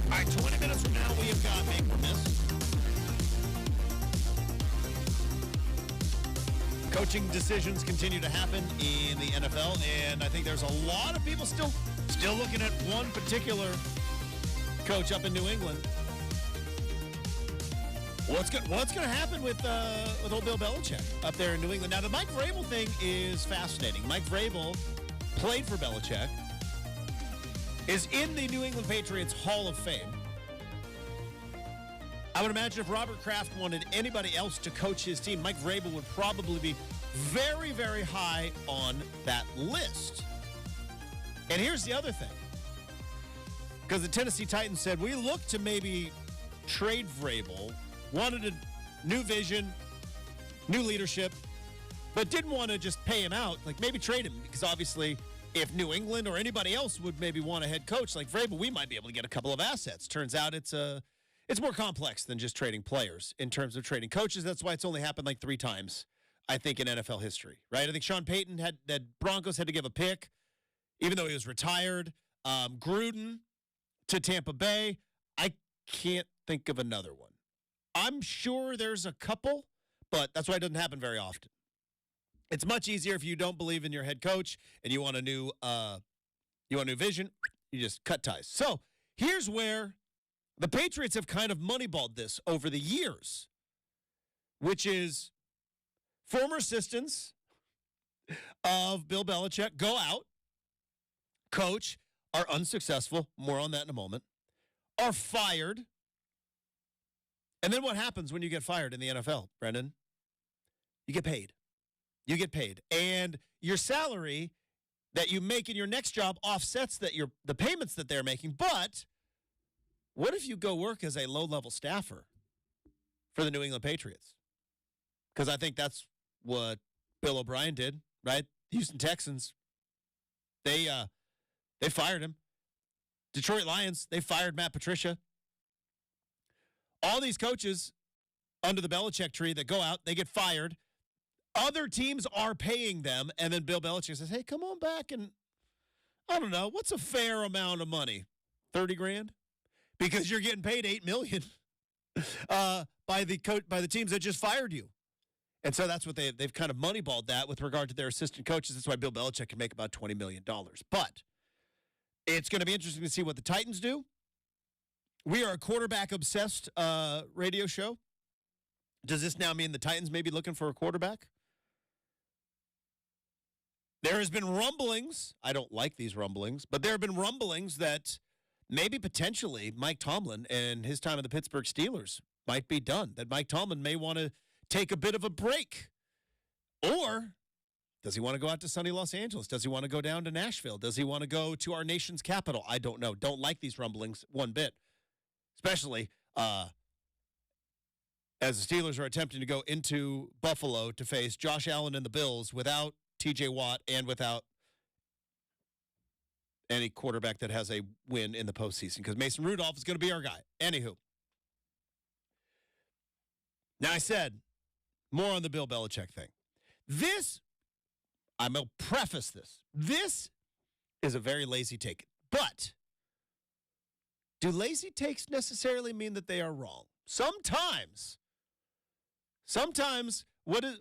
All right, 20 minutes from now, we have got Make or Miss. Coaching decisions continue to happen in the NFL, and I think there's a lot of people still looking at one particular coach up in New England. What's going to happen with old Bill Belichick up there in New England? Now, the Mike Vrabel thing is fascinating. Mike Vrabel played for Belichick, is in the New England Patriots Hall of Fame. I would imagine if Robert Kraft wanted anybody else to coach his team, Mike Vrabel would probably be very, very high on that list. And here's the other thing. Because the Tennessee Titans said, we look to maybe trade Vrabel, wanted a new vision, new leadership, but didn't want to just pay him out, like maybe trade him. Because obviously, if New England or anybody else would maybe want a head coach like Vrabel, we might be able to get a couple of assets. Turns out it's more complex than just trading players in terms of trading coaches. That's why it's only happened like 3 times, I think, in NFL history, right? I think Sean Payton that Broncos had to give a pick, even though he was retired. Gruden to Tampa Bay. I can't think of another one. I'm sure there's a couple, but that's why it doesn't happen very often. It's much easier if you don't believe in your head coach and you want a new vision, you just cut ties. So here's where the Patriots have kind of moneyballed this over the years, which is former assistants of Bill Belichick go out, coach, are unsuccessful, more on that in a moment, are fired. And then what happens when you get fired in the NFL, Brendan? You get paid. You get paid. And your salary that you make in your next job offsets the payments that they're making. But what if you go work as a low-level staffer for the New England Patriots? Because I think that's what Bill O'Brien did, right? Houston Texans, they fired him. Detroit Lions, they fired Matt Patricia. All these coaches under the Belichick tree that go out, they get fired. Other teams are paying them, and then Bill Belichick says, hey, come on back and, I don't know, what's a fair amount of money? 30 grand? Because you're getting paid $8 million by the teams that just fired you. And so that's what they've kind of moneyballed that with regard to their assistant coaches. That's why Bill Belichick can make about $20 million. But it's going to be interesting to see what the Titans do. We are a quarterback-obsessed radio show. Does this now mean the Titans may be looking for a quarterback? There has been rumblings. I don't like these rumblings, but there have been rumblings that maybe potentially Mike Tomlin and his time at the Pittsburgh Steelers might be done, that Mike Tomlin may want to take a bit of a break. Or does he want to go out to sunny Los Angeles? Does he want to go down to Nashville? Does he want to go to our nation's capital? I don't know. Don't like these rumblings one bit, especially as the Steelers are attempting to go into Buffalo to face Josh Allen and the Bills without T.J. Watt and without any quarterback that has a win in the postseason, because Mason Rudolph is going to be our guy. Anywho. Now, I said more on the Bill Belichick thing. I'm going to preface this. This is a very lazy take, but do lazy takes necessarily mean that they are wrong? Sometimes. Sometimes what is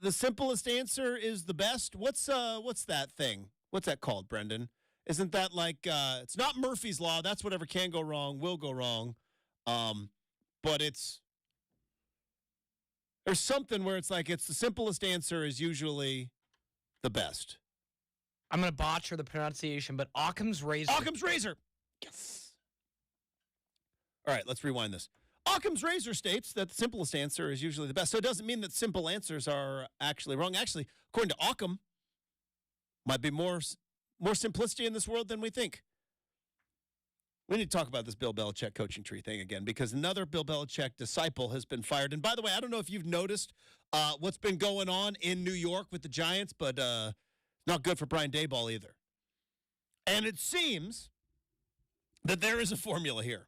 the simplest answer is the best. What's that thing? What's that called, Brendan? Isn't that like it's not Murphy's Law? That's whatever can go wrong will go wrong. But there's something where it's like it's the simplest answer is usually the best. I'm going to botcher the pronunciation, but Occam's razor. Occam's razor. Yes. All right, let's rewind this. Occam's razor states that the simplest answer is usually the best. So it doesn't mean that simple answers are actually wrong. Actually, according to Occam, might be more simplicity in this world than we think. We need to talk about this Bill Belichick coaching tree thing again because another Bill Belichick disciple has been fired. And by the way, I don't know if you've noticed what's been going on in New York with the Giants, but not good for Brian Daboll either. And it seems that there is a formula here.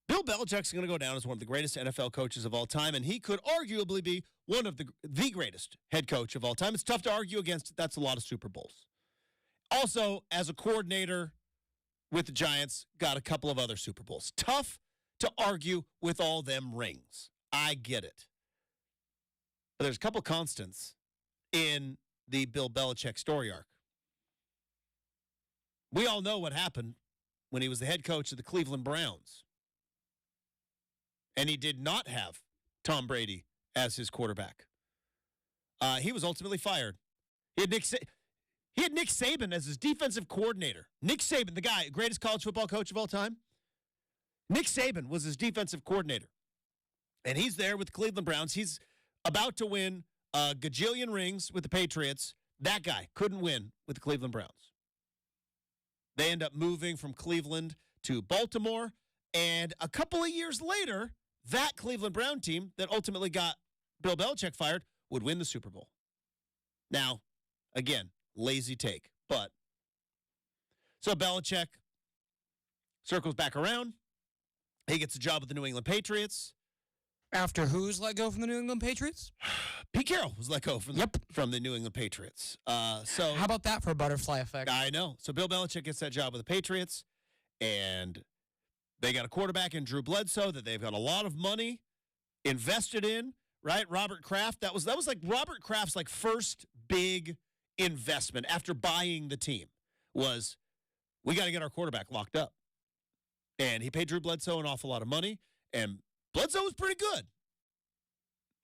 Bill Belichick's going to go down as one of the greatest NFL coaches of all time, and he could arguably be one of the greatest head coach of all time. It's tough to argue against. That's a lot of Super Bowls. Also, as a coordinator with the Giants, got a couple of other Super Bowls. Tough to argue with all them rings. I get it. But there's a couple constants in the Bill Belichick story arc. We all know what happened when he was the head coach of the Cleveland Browns. And he did not have Tom Brady as his quarterback. He was ultimately fired. He had Nick Saban as his defensive coordinator. Nick Saban, the guy, greatest college football coach of all time. Nick Saban was his defensive coordinator. And he's there with the Cleveland Browns. He's about to win a gajillion rings with the Patriots. That guy couldn't win with the Cleveland Browns. They end up moving from Cleveland to Baltimore. And a couple of years later, that Cleveland Brown team that ultimately got Bill Belichick fired would win the Super Bowl. Now, again, lazy take, but so Belichick circles back around. He gets a job with the New England Patriots. After who's let go from the New England Patriots? Pete Carroll was let go from the New England Patriots. So how about that for a butterfly effect? I know. So Bill Belichick gets that job with the Patriots, and they got a quarterback in Drew Bledsoe that they've got a lot of money invested in, right? Robert Kraft. That was like Robert Kraft's like first big investment after buying the team was we got to get our quarterback locked up. And he paid Drew Bledsoe an awful lot of money, and Bledsoe was pretty good.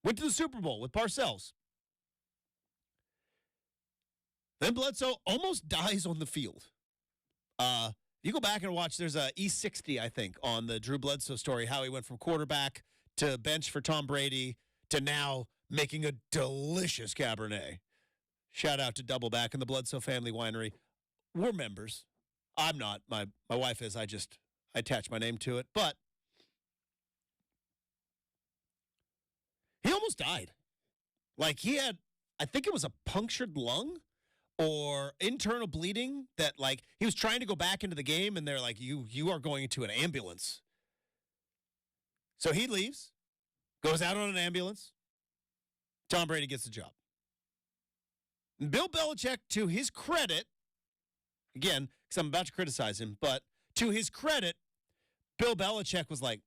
Went to the Super Bowl with Parcells. Then Bledsoe almost dies on the field. You go back and watch, there's a E60, I think, on the Drew Bledsoe story, how he went from quarterback to bench for Tom Brady to now making a delicious Cabernet. Shout out to Doubleback and the Bledsoe Family Winery. We're members. I'm not. My wife is. I attach my name to it. But he almost died. Like he had, I think it was a punctured lung or internal bleeding that like he was trying to go back into the game and they're like, you are going into an ambulance. So he leaves, goes out on an ambulance. Tom Brady gets the job. And Bill Belichick, to his credit, again, because I'm about to criticize him, but to his credit, Bill Belichick was like,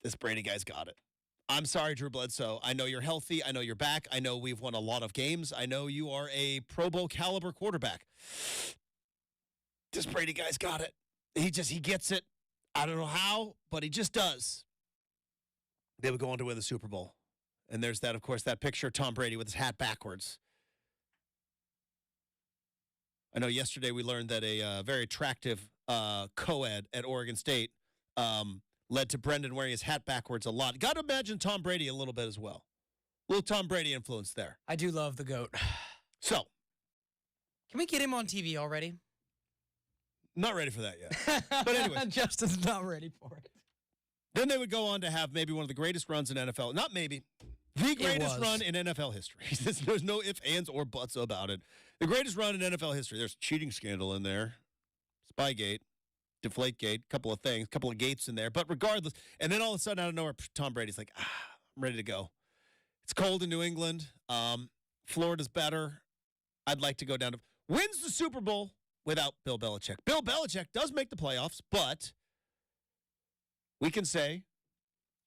this Brady guy's got it. I'm sorry, Drew Bledsoe. I know you're healthy. I know you're back. I know we've won a lot of games. I know you are a Pro Bowl caliber quarterback. This Brady guy's got it. He gets it. I don't know how, but he just does. They would go on to win the Super Bowl. And there's that, of course, that picture of Tom Brady with his hat backwards. I know yesterday we learned that a very attractive co-ed at Oregon State led to Brendan wearing his hat backwards a lot. Got to imagine Tom Brady a little bit as well. A little Tom Brady influence there. I do love the GOAT. So. Can we get him on TV already? Not ready for that yet. But anyway. Justin's not ready for it. Then they would go on to have maybe one of the greatest runs in NFL. Not maybe. The greatest run in NFL history. There's no ifs, ands, or buts about it. The greatest run in NFL history. There's a cheating scandal in there. Spygate. Deflategate, couple of things, couple of gates in there. But regardless, and then all of a sudden out of nowhere, Tom Brady's like, I'm ready to go. It's cold in New England. Florida's better. I'd like to go down to wins the Super Bowl without Bill Belichick. Bill Belichick does make the playoffs, but we can say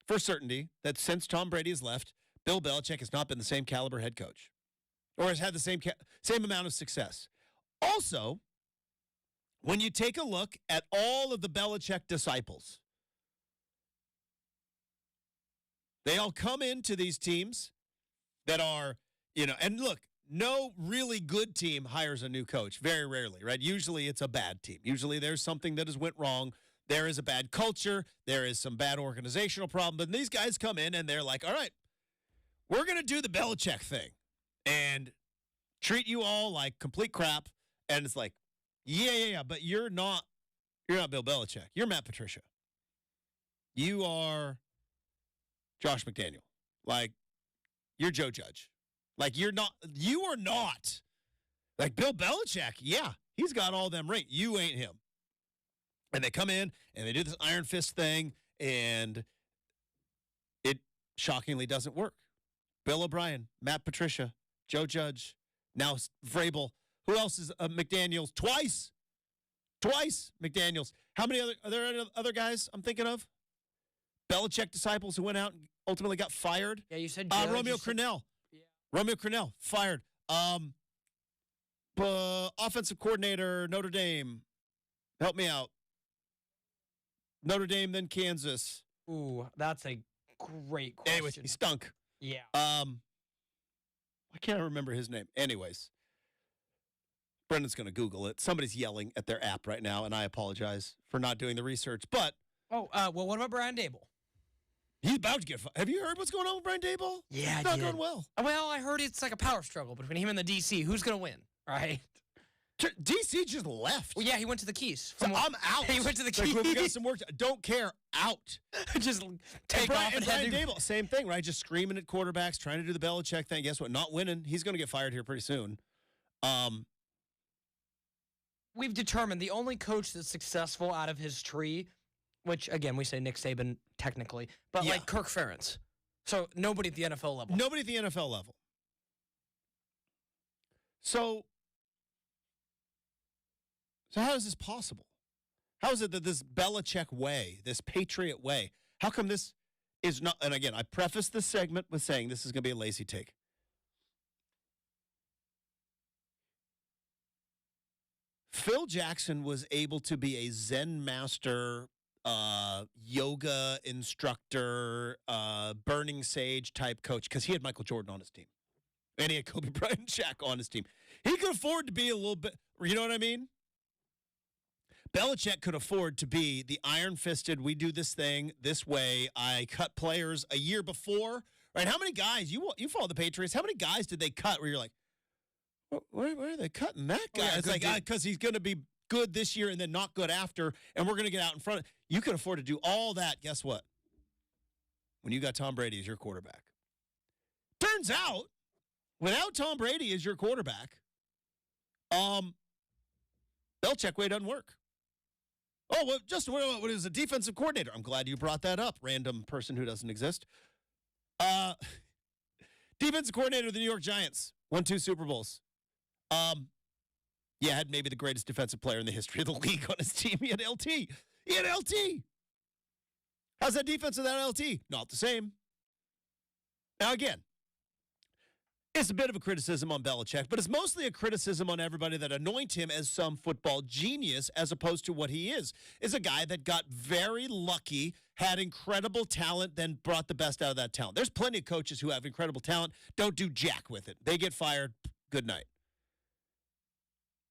for certainty that since Tom Brady has left, Bill Belichick has not been the same caliber head coach or has had the same amount of success. Also, when you take a look at all of the Belichick disciples, they all come into these teams that are, and look, no really good team hires a new coach. Very rarely, right? Usually it's a bad team. Usually there's something that has went wrong. There is a bad culture. There is some bad organizational problem. But these guys come in and they're like, all right, we're going to do the Belichick thing and treat you all like complete crap. And it's like, yeah, but you're not Bill Belichick. You're Matt Patricia. You are Josh McDaniel. Like, you're Joe Judge. Like, you are not. Like, Bill Belichick, yeah, he's got all them rings. You ain't him. And they come in, and they do this iron fist thing, and it shockingly doesn't work. Bill O'Brien, Matt Patricia, Joe Judge, now Vrabel. Who else is McDaniels? Twice McDaniels. How many are there any other guys I'm thinking of? Belichick disciples who went out and ultimately got fired. Yeah, you said Judge, Romeo Crennel. Yeah. Romeo Crennel, fired. Offensive coordinator, Notre Dame. Help me out. Notre Dame, then Kansas. Ooh, that's a great question. Anyways, he stunk. Yeah. I can't remember his name. Anyways, Brendan's going to Google it. Somebody's yelling at their app right now, and I apologize for not doing the research. But well, what about Brian Daboll? He's about to get fired. Have you heard what's going on with Brian Daboll? Yeah, it's not going well. Well, I heard it's like a power struggle between him and the DC. Who's going to win, right? DC just left. Well, yeah, he went to the Keys. So I'm out. He went to the Keys. Like, we got some work. Don't care. Out. Just take off and Brian Daboll, same thing, right? Just screaming at quarterbacks, trying to do the Belichick thing. Guess what? Not winning. He's going to get fired here pretty soon. We've determined the only coach that's successful out of his tree, which, again, we say Nick Saban technically, but like Kirk Ferentz. So nobody at the NFL level. Nobody at the NFL level. So how is this possible? How is it that this Belichick way, this Patriot way, how come this is not, and again, I preface this segment with saying this is going to be a lazy take. Phil Jackson was able to be a Zen master, yoga instructor, burning sage type coach because he had Michael Jordan on his team. And he had Kobe Bryant and Shaq on his team. He could afford to be a little bit, you know what I mean? Belichick could afford to be the iron-fisted, we do this thing this way. I cut players a year before. Right? How many guys, you follow the Patriots, how many guys did they cut where you're like, where are they cutting that guy? Yeah, it's like, because he's going to be good this year and then not good after, and we're going to get out in front. You could afford to do all that. Guess what? When you got Tom Brady as your quarterback. Turns out, without Tom Brady as your quarterback, Belichick way doesn't work. Oh, well, just what is a defensive coordinator? I'm glad you brought that up, random person who doesn't exist. Defensive coordinator of the New York Giants. Won 2 Super Bowls. Had maybe the greatest defensive player in the history of the league on his team. He had LT. How's that defense without LT? Not the same. Now, again, it's a bit of a criticism on Belichick, but it's mostly a criticism on everybody that anoint him as some football genius as opposed to what he is a guy that got very lucky, had incredible talent, then brought the best out of that talent. There's plenty of coaches who have incredible talent, don't do jack with it. They get fired, good night.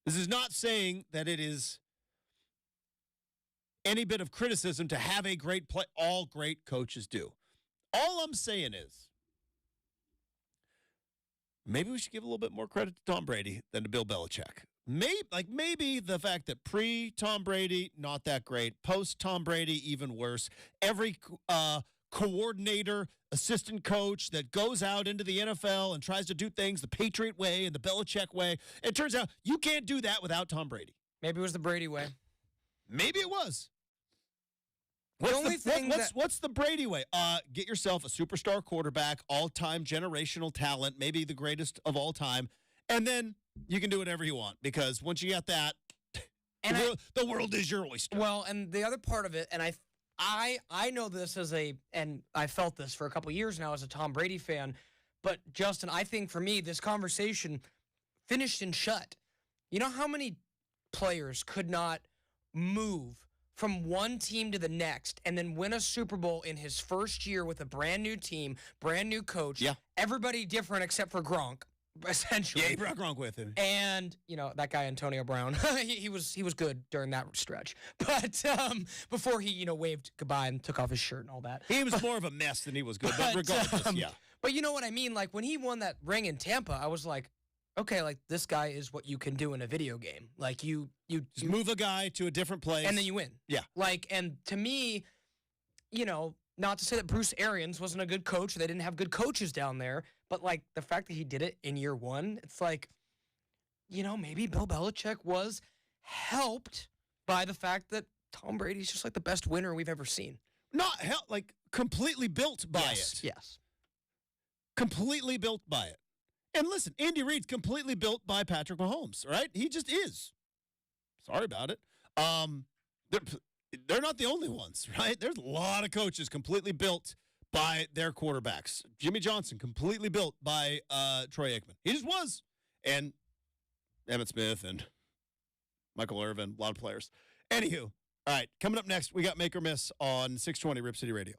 This is not saying that it is any bit of criticism to have a great play. All great coaches do. All I'm saying is, maybe we should give a little bit more credit to Tom Brady than to Bill Belichick. Maybe the fact that pre-Tom Brady, not that great. Post-Tom Brady, even worse. Every coordinator, assistant coach that goes out into the NFL and tries to do things the Patriot way and the Belichick way. It turns out you can't do that without Tom Brady. Maybe it was the Brady way. Maybe it was. What's the Brady way? Get yourself a superstar quarterback, all-time generational talent, maybe the greatest of all time, and then you can do whatever you want because once you got that, And The world is your oyster. Well, and the other part of it, and I know this and I felt this for a couple years now as a Tom Brady fan, but Justin, I think for me, this conversation finished and shut. You know how many players could not move from one team to the next and then win a Super Bowl in his first year with a brand new team, brand new coach, everybody different except for Gronk, essentially. Yeah, he brought Gronk with him. And, that guy Antonio Brown, he was good during that stretch. But before he, waved goodbye and took off his shirt and all that. He was more of a mess than he was good, but regardless, yeah. But you know what I mean? Like, when he won that ring in Tampa, I was like, okay, like, this guy is what you can do in a video game. Like, you just move a guy to a different place. And then you win. Yeah. Like, and to me, not to say that Bruce Arians wasn't a good coach. They didn't have good coaches down there. But, like, the fact that he did it in year one, it's like, maybe Bill Belichick was helped by the fact that Tom Brady's just, like, the best winner we've ever seen. Not helped, like, completely built by it. Yes. Completely built by it. And listen, Andy Reid's completely built by Patrick Mahomes, right? He just is. Sorry about it. They're not the only ones, right? There's a lot of coaches completely built by their quarterbacks. Jimmy Johnson, completely built by Troy Aikman. He just was. And Emmitt Smith and Michael Irvin, a lot of players. Anywho, all right, coming up next, we got Make or Miss on 620 Rip City Radio.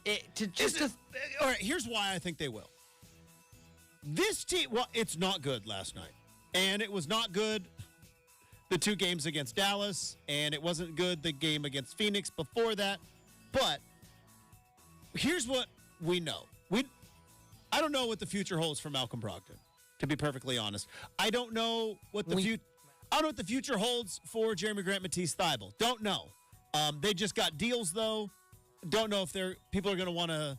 All right, here's why I think they will. This team, well, it's not good last night. And it was not good the 2 games against Dallas, and it wasn't good the game against Phoenix before that. But here's what we know. I don't know what the future holds for Malcolm Brogdon, to be perfectly honest. I don't know what the future holds for Jeremy Grant Matisse Thybulle. Don't know. They just got deals, though. Don't know if people are going to want to,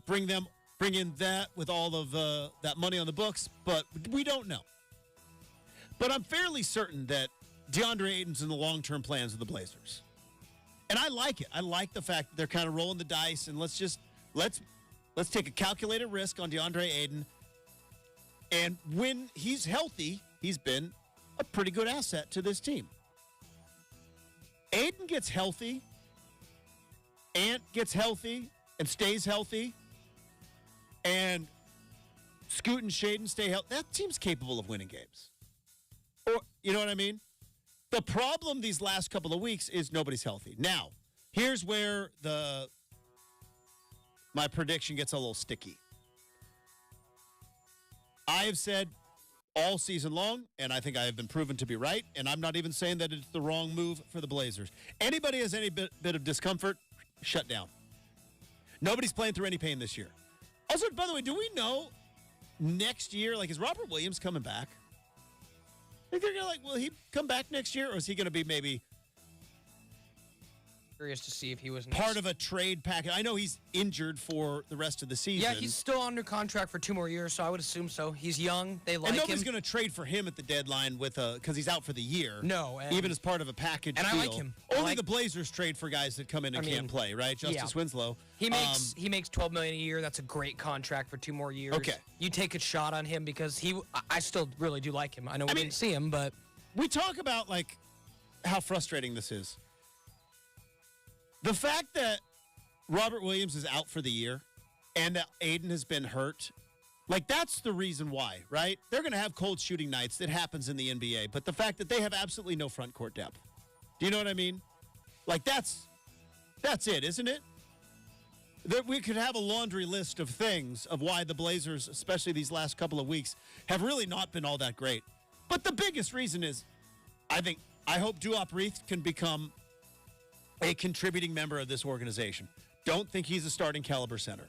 bring in that with all of that money on the books, but we don't know. But I'm fairly certain that DeAndre Ayton's in the long-term plans of the Blazers. And I like it. I like the fact that they're kind of rolling the dice, and let's take a calculated risk on DeAndre Ayton. And when he's healthy, he's been a pretty good asset to this team. Ayton gets healthy, Ant gets healthy and stays healthy, and Scoot and Shaden stay healthy. That team's capable of winning games. Or, you know what I mean? The problem these last couple of weeks is nobody's healthy. Now, here's where my prediction gets a little sticky. I have said all season long, and I think I have been proven to be right, and I'm not even saying that it's the wrong move for the Blazers. Anybody has any bit of discomfort, shut down. Nobody's playing through any pain this year. Also, by the way, do we know next year, is Robert Williams coming back? I think they're going to will he come back next year, or is he going to be maybe Curious to see if he was part of a trade package? I know he's injured for the rest of the season. Yeah, he's still under contract for 2 more years, so I would assume so. He's young. They like him. And nobody's going to trade for him at the deadline because he's out for the year. No. Even as part of a package and deal. I like him. Only the Blazers trade for guys that come in and can't play, right? Justice Winslow. He makes $12 million a year. That's a great contract for 2 more years. Okay. You take a shot on him because I still really do like him. I know we didn't see him, but we talk about how frustrating this is. The fact that Robert Williams is out for the year and that Ayton has been hurt, that's the reason why, right? They're going to have cold shooting nights. That happens in the NBA. But the fact that they have absolutely no front court depth. Do you know what I mean? That's it, isn't it? That we could have a laundry list of things of why the Blazers, especially these last couple of weeks, have really not been all that great. But the biggest reason is, I hope Duop Reith can become a contributing member of this organization. Don't think he's a starting caliber center.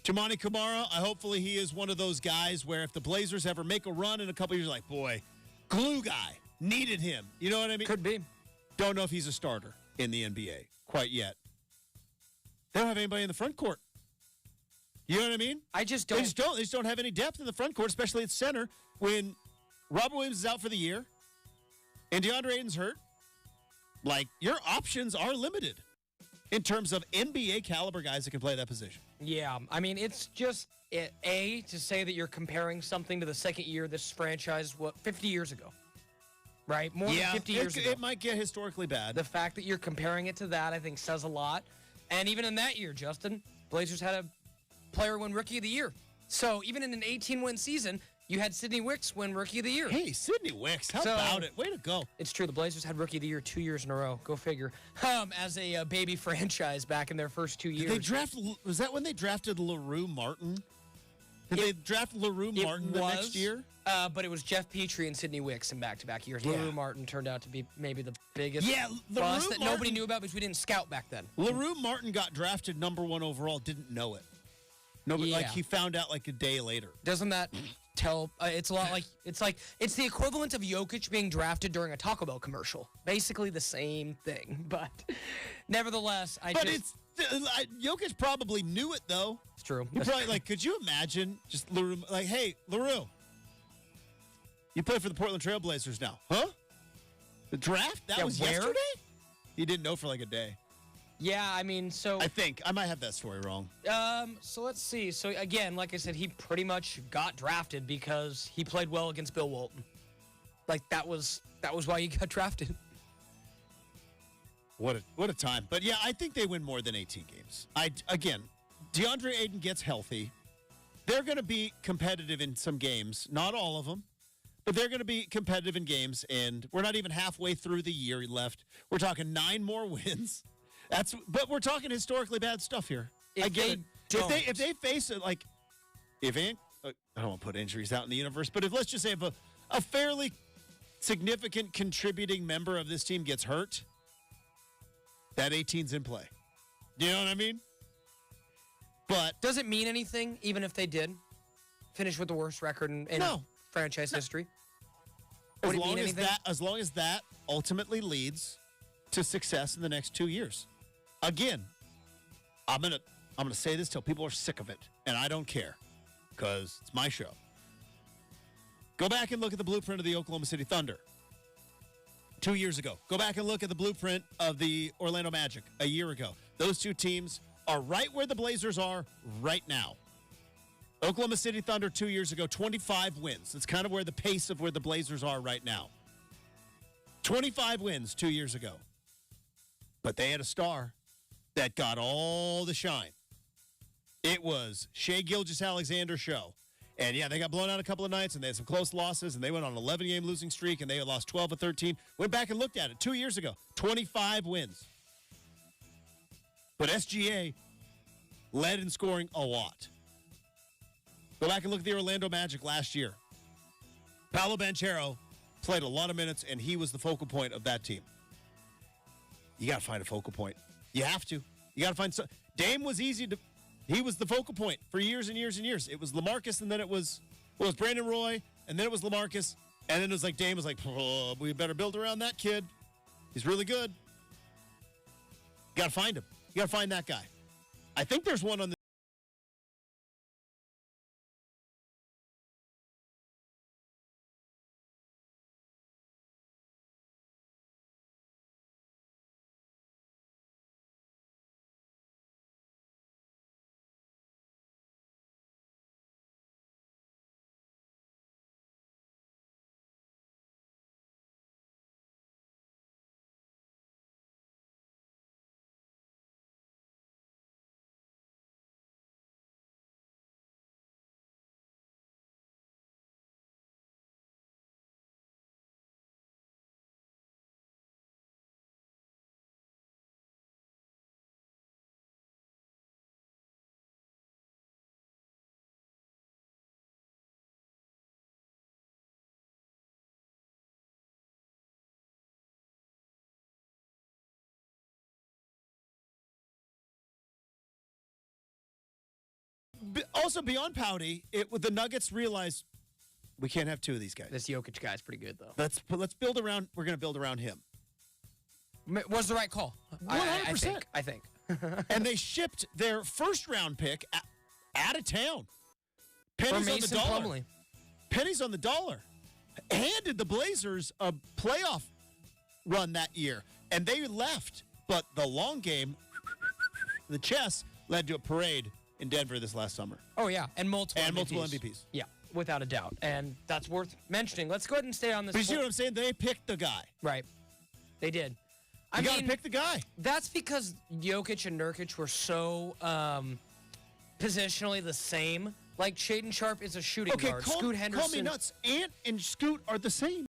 Toumani Camara, hopefully he is one of those guys where if the Blazers ever make a run in a couple years, boy, glue guy, needed him. You know what I mean? Could be. Don't know if he's a starter in the NBA quite yet. They don't have anybody in the front court. You know what I mean? I just don't. They just don't have any depth in the front court, especially at center when Robert Williams is out for the year and DeAndre Ayton's hurt. Your options are limited in terms of NBA caliber guys that can play that position. Yeah, it's just, to say that you're comparing something to the second year of this franchise, 50 years ago, right? More than 50 years ago. It might get historically bad. The fact that you're comparing it to that, I think, says a lot. And even in that year, Justin, Blazers had a player win Rookie of the Year. So even in an 18-win season, you had Sidney Wicks win Rookie of the Year. Hey, Sidney Wicks, how about it? Way to go. It's true. The Blazers had Rookie of the Year 2 years in a row. Go figure. As a baby franchise back in their first 2 years. Was that when they drafted LaRue Martin? Did they draft LaRue Martin the next year? But it was Jeff Petrie and Sidney Wicks in back-to-back years. Yeah. LaRue Martin turned out to be maybe the biggest bust that nobody knew about because we didn't scout back then. LaRue Martin got drafted number 1 overall, didn't know it. Nobody, he found out a day later. Doesn't that tell? It's a lot it's the equivalent of Jokic being drafted during a Taco Bell commercial. Basically the same thing, but nevertheless, Jokic probably knew it though. It's true. He probably could you imagine just LaRue hey LaRue, you play for the Portland Trail Blazers now, huh? The draft that was yesterday. He didn't know for a day. Yeah, so I think I might have that story wrong. So let's see. So again, like I said, he pretty much got drafted because he played well against Bill Walton. That was why he got drafted. What a time. But yeah, I think they win more than 18 games. DeAndre Ayton gets healthy. They're going to be competitive in some games, not all of them, but they're going to be competitive in games, and we're not even halfway through the year left. We're talking 9 more wins. But we're talking historically bad stuff here. If I get they it. don't- If they face it, like, I don't want to put injuries out in the universe, but let's just say if a fairly significant contributing member of this team gets hurt, that 18's in play. Do you know what I mean? But Does it mean anything, even if they did finish with the worst record in No. franchise history? as Would it long mean as anything? that ultimately leads to success in the next 2 years. Again, I'm gonna say this till people are sick of it, and I don't care, because it's my show. Go back and look at the blueprint of the Oklahoma City Thunder 2 years ago. Go back and look at the blueprint of the Orlando Magic a year ago. Those two teams are right where the Blazers are right now. Oklahoma City Thunder 2 years ago, 25 wins. That's kind of where the pace of where the Blazers are right now. 25 wins 2 years ago. But they had a star that got all the shine. It was Shai Gilgeous-Alexander's show. And, yeah, they got blown out a couple of nights, and they had some close losses, and they went on an 11-game losing streak, and they had lost 12 of 13. Went back and looked at it 2 years ago. 25 wins. But SGA led in scoring a lot. Go back and look at the Orlando Magic last year. Paolo Banchero played a lot of minutes, and he was the focal point of that team. You got to find a focal point. You have to. You got to find some. Dame was easy to. He was the focal point for years and years and years. It was LaMarcus, and then it was Brandon Roy, and then it was LaMarcus, and then it was like Dame was like, oh, we better build around that kid. He's really good. You got to find him. You got to find that guy. I think there's one on the. Also, beyond Pouty, the Nuggets realized we can't have two of these guys. This Jokic guy's pretty good, though. Let's build around. We're going to build around him. Was the right call. 100%. I think. And they shipped their first-round pick out of town. For Pennies on the Mason dollar. Plumlee. Pennies on the dollar. Handed the Blazers a playoff run that year, and they left. But the long game, the chess, led to a parade in Denver this last summer. Oh, yeah. And multiple MVPs. Yeah, without a doubt. And that's worth mentioning. Let's go ahead and stay on this. But you see what I'm saying? They picked the guy. Right. They did. You got to pick the guy. That's because Jokic and Nurkic were so positionally the same. Like, Shaedon Sharpe is a shooting guard. Scoot Henderson. Call me nuts. Ant and Scoot are the same.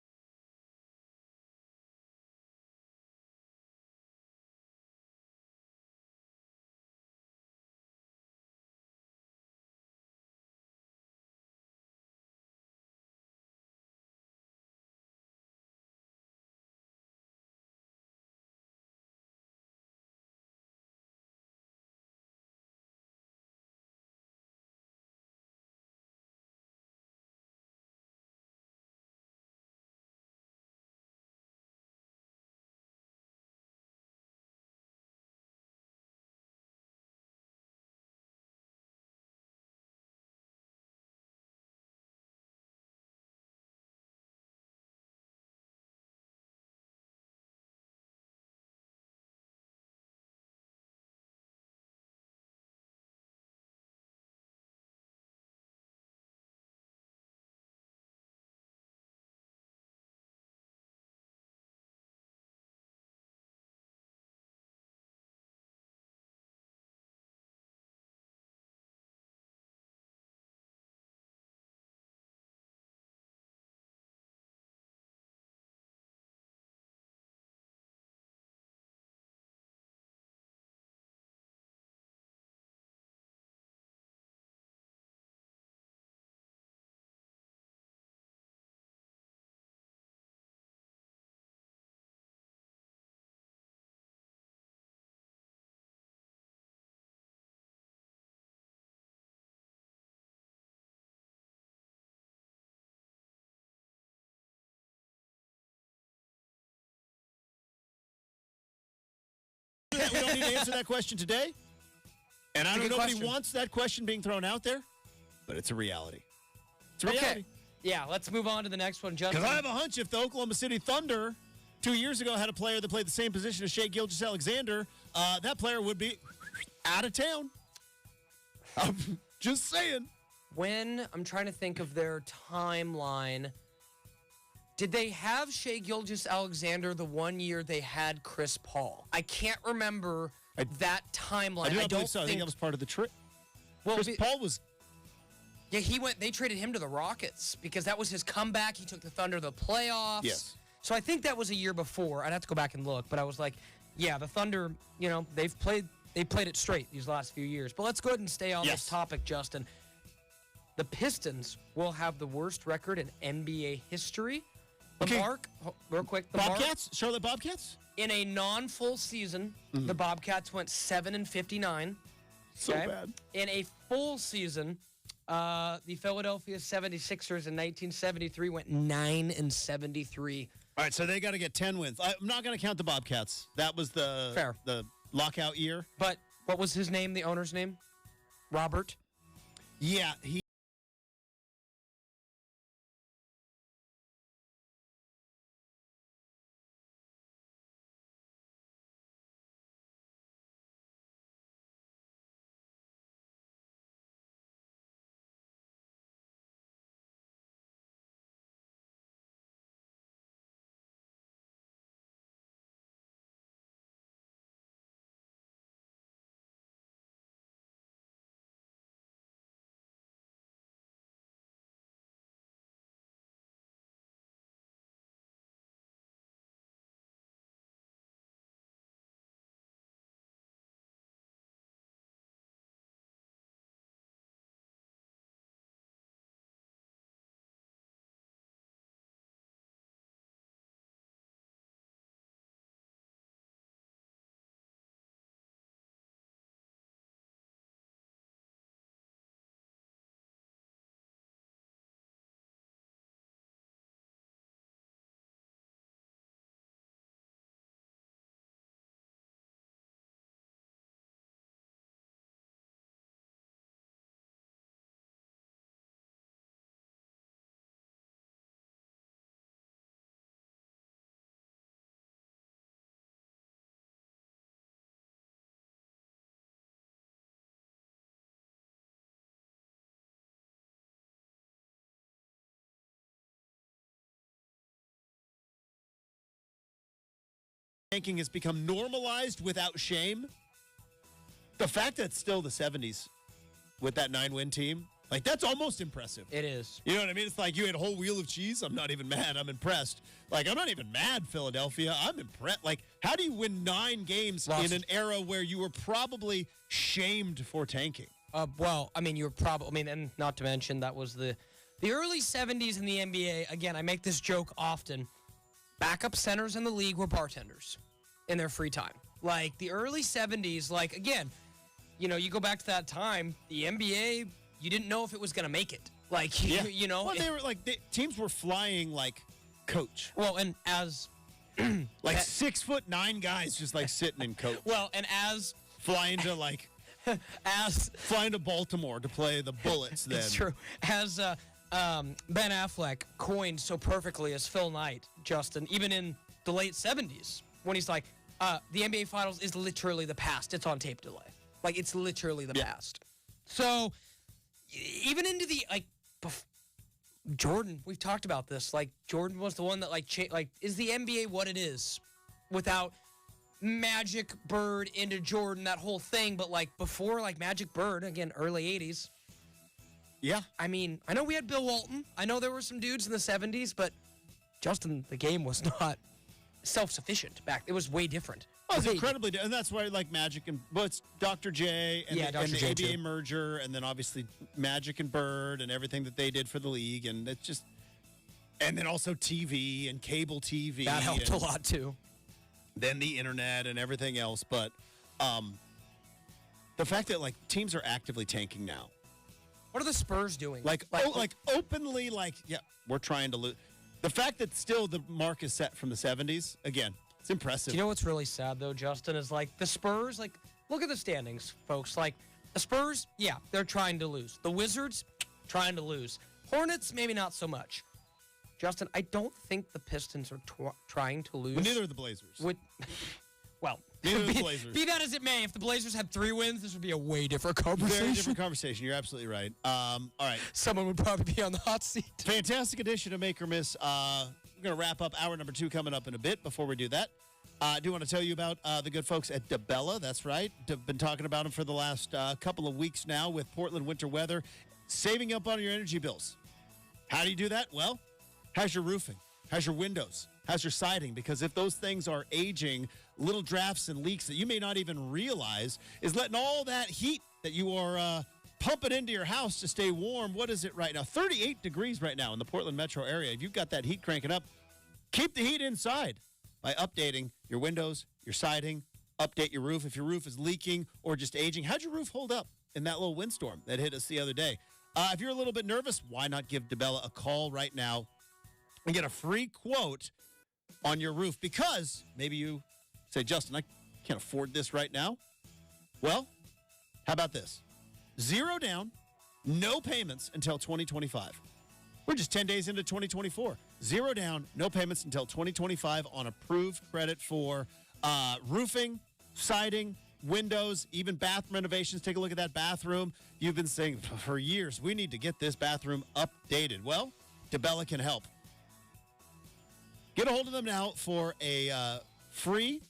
don't need to answer that question today. And I It's a don't good know if he question. wants that question being thrown out there, but it's a reality. It's a reality. Okay. Yeah, let's move on to the next one, Justin. Because I have a hunch if the Oklahoma City Thunder 2 years ago had a player that played the same position as Shai Gilgeous-Alexander, that player would be out of town. I'm just saying. I'm trying to think of their timeline. Did they have Shai Gilgeous-Alexander the 1 year they had Chris Paul? I can't remember that timeline. I do not don't believe so. I think that was part of the trip. Well, Chris Paul was... Yeah, they traded him to the Rockets because that was his comeback. He took the Thunder to the playoffs. Yes. So I think that was a year before. I'd have to go back and look, but I was like, yeah, the Thunder, they've played it straight these last few years. But let's go ahead and stay on this topic, Justin. The Pistons will have the worst record in NBA history. Real quick. Charlotte Bobcats? In a non-full season, the Bobcats went 7-59. So bad. In a full season, the Philadelphia 76ers in 1973 went 9-73. All right, so they got to get 10 wins. I'm not going to count the Bobcats. That was the lockout year. But what was his name, the owner's name? Robert? Yeah, he... Ranking has become normalized without shame. The fact that it's still the 70s with that 9-win team, like, that's almost impressive. It is. You know what I mean? It's like you had a whole wheel of cheese. I'm not even mad. I'm impressed. Like, I'm not even mad, Philadelphia. I'm impressed. Like, how do you win 9 games in an era where you were probably shamed for tanking? And not to mention that was the early 70s in the NBA. Again, I make this joke often. Backup centers in the league were bartenders in their free time. Like, the early 70s, like, again, you go back to that time, the NBA, you didn't know if it was going to make it. Like, Well, they were like, teams were flying like Coach. Well, and as... like 6'9" guys just like sitting in Coach. Well, and as... Flying to like... flying to Baltimore to play the Bullets then. It's true. As Ben Affleck coined so perfectly as Phil Knight, Justin, even in the late 70s, when he's like, the NBA Finals is literally the past. It's on tape delay. Like, it's literally the past. So, even into the, Jordan, we've talked about this. Like, Jordan was the one that, is the NBA what it is without Magic, Bird, into Jordan, that whole thing. But, before, Magic, Bird, again, early 80s. Yeah. I mean, I know we had Bill Walton. I know there were some dudes in the 70s, but, Justin, the game was not self-sufficient back. It was way different. Oh, it's incredibly different. And that's why, Magic it's Dr. J and the ABA merger, and then obviously Magic and Bird and everything that they did for the league. And it's just, and then also TV and cable TV. That helped a lot, too. Then the internet and everything else. But the fact that, teams are actively tanking now. What are the Spurs doing? Openly, we're trying to lose. The fact that still the mark is set from the 70s, again, It's impressive. Do you know what's really sad, though, Justin, is like the Spurs, like, look at the standings, folks. Like, the Spurs, yeah, they're trying to lose. The Wizards, trying to lose. Hornets, maybe not so much. Justin, I don't think the Pistons are trying to lose. But neither are the Blazers. Well, Neither are the Blazers. Be that as it may, if the Blazers had 3 wins, this would be a way different conversation. Very different conversation. You're absolutely right. All right. Someone would probably be on the hot seat. Fantastic edition of Make or Miss. We're going to wrap up hour number 2 coming up in a bit. Before we do that, I do want to tell you about the good folks at DeBella. That's right. Been talking about them for the last couple of weeks now with Portland winter weather. Saving up on your energy bills. How do you do that? Well, how's your roofing? How's your windows? How's your siding? Because if those things are aging, little drafts and leaks that you may not even realize is letting all that heat that you are pumping into your house to stay warm. What is it right now? 38 degrees right now in the Portland metro area. If you've got that heat cranking up, keep the heat inside by updating your windows, your siding, update your roof. If your roof is leaking or just aging, how'd your roof hold up in that little windstorm that hit us the other day? If you're a little bit nervous, why not give DeBella a call right now and get a free quote on your roof? Because maybe you say, Justin, I can't afford this right now. Well, how about this? 0 down, no payments until 2025. We're just 10 days into 2024. 0 down, no payments until 2025 on approved credit for roofing, siding, windows, even bathroom renovations. Take a look at that bathroom. You've been saying for years, we need to get this bathroom updated. Well, DeBella can help. Get a hold of them now for a free,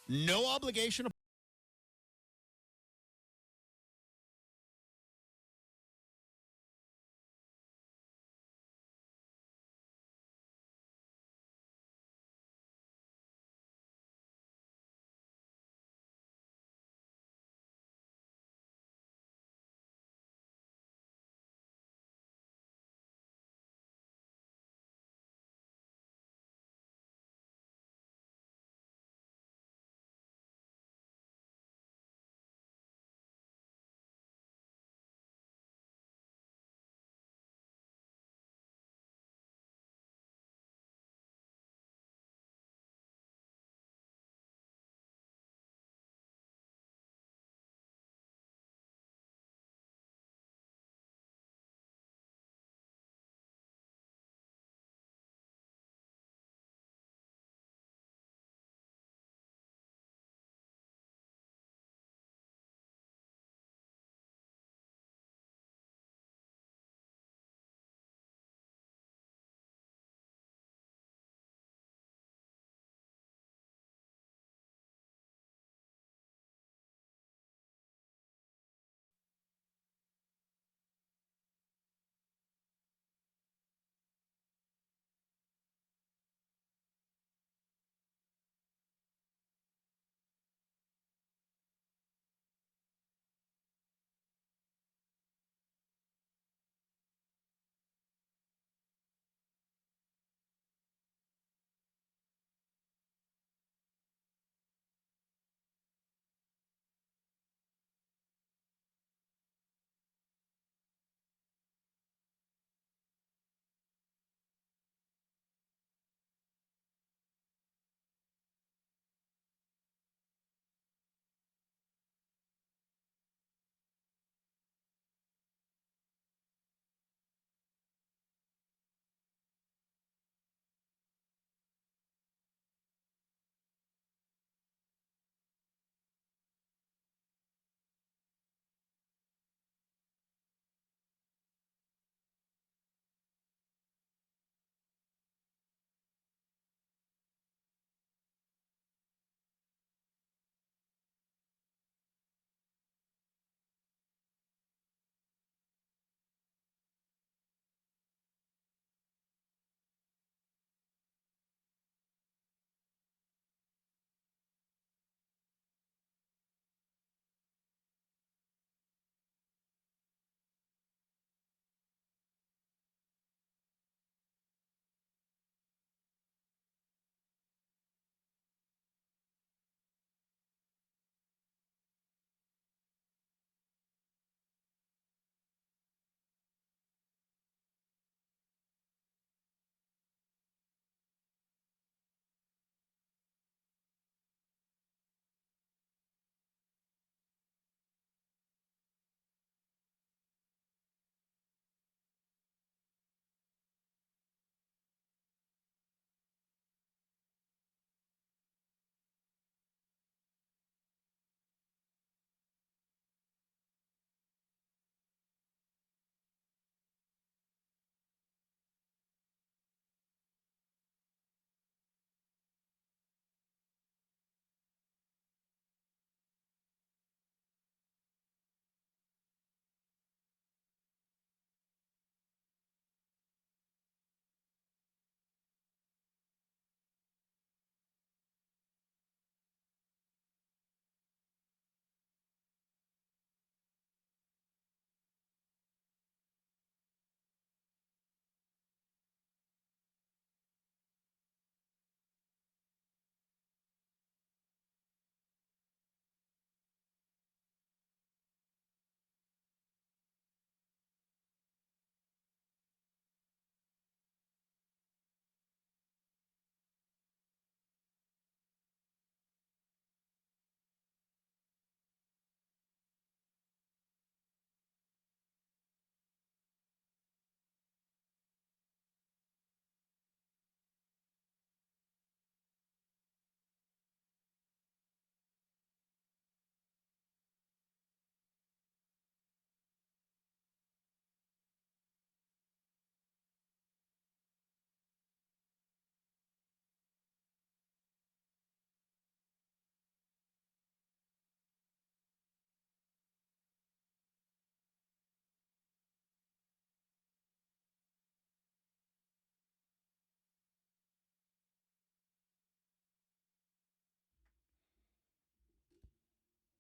no obligation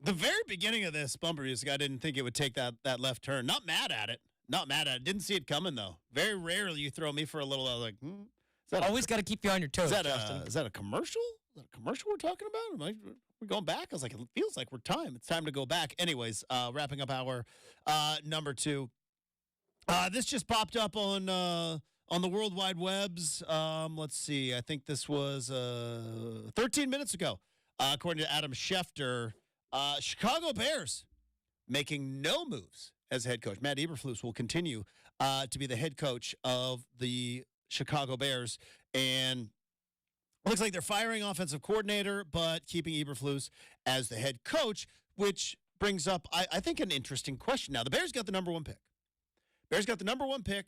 The very beginning of this bumper music, I didn't think it would take that left turn. Not mad at it. Not mad at it. Didn't see it coming, though. Very rarely you throw me for a little, like, is that Always got to keep you on your toes, Justin. Is that a commercial? Is that a commercial we're talking about? Are we going back? I was like, it feels like we're time. It's time to go back. Anyways, wrapping up hour number 2. This just popped up on the World Wide Webs. Let's see. I think this was 13 minutes ago, according to Adam Schefter. Chicago Bears making no moves as head coach. Matt Eberflus will continue to be the head coach of the Chicago Bears. And it looks like they're firing offensive coordinator, but keeping Eberflus as the head coach, which brings up, I think, an interesting question. Now, the Bears got the number 1 pick. Bears got the number 1 pick,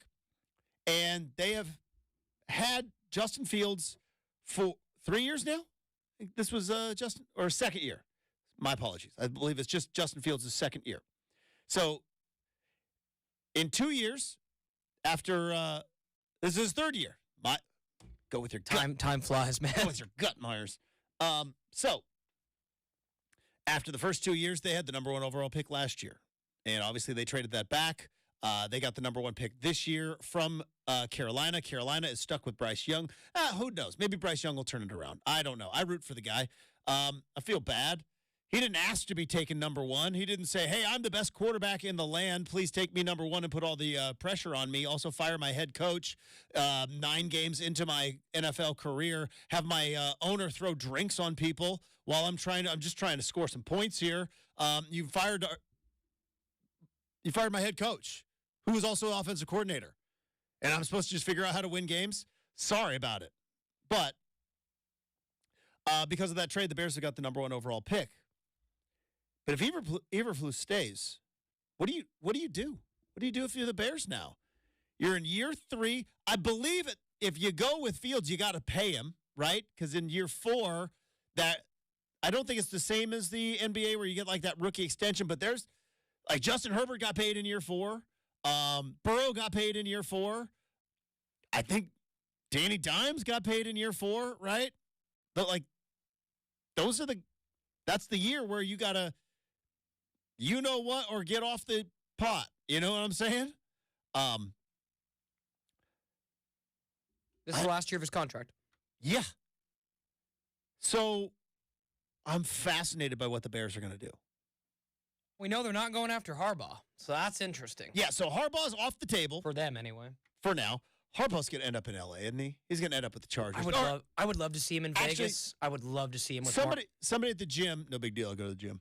and they have had Justin Fields for 3 years now. I think this was second year. My apologies. I believe it's just Justin Fields' second year. So, in 2 years, after this is his third year. Go with your gut. Time flies, man. Go with your gut, Myers. So, after the first 2 years, they had the number 1 overall pick last year. And obviously, they traded that back. They got the number 1 pick this year from Carolina. Carolina is stuck with Bryce Young. Who knows? Maybe Bryce Young will turn it around. I don't know. I root for the guy. I feel bad. He didn't ask to be taken number 1. He didn't say, hey, I'm the best quarterback in the land. Please take me number 1 and put all the pressure on me. Also fire my head coach 9 games into my NFL career. Have my owner throw drinks on people while I'm just trying to score some points here. You fired my head coach, who was also offensive coordinator. And I'm supposed to just figure out how to win games? Sorry about it. But because of that trade, the Bears have got the number 1 overall pick. But if Eberflus stays, what do you do? What do you do if you're the Bears now? You're in year 3. I believe it. If you go with Fields, you got to pay him, right? Because in year 4, I don't think it's the same as the NBA where you get like that rookie extension. But there's like Justin Herbert got paid in year 4. Burrow got paid in year 4. I think Danny Dimes got paid in year 4, right? But like that's the year where you gotta. You know what, or get off the pot. You know what I'm saying? This is the last year of his contract. Yeah. So I'm fascinated by what the Bears are going to do. We know they're not going after Harbaugh, so that's interesting. Yeah, so Harbaugh's off the table. For them, anyway. For now. Harbaugh's going to end up in L.A., isn't he? He's going to end up with the Chargers. I would love to see him in Vegas. I would love to see him with somebody at the gym. No big deal. I'll go to the gym.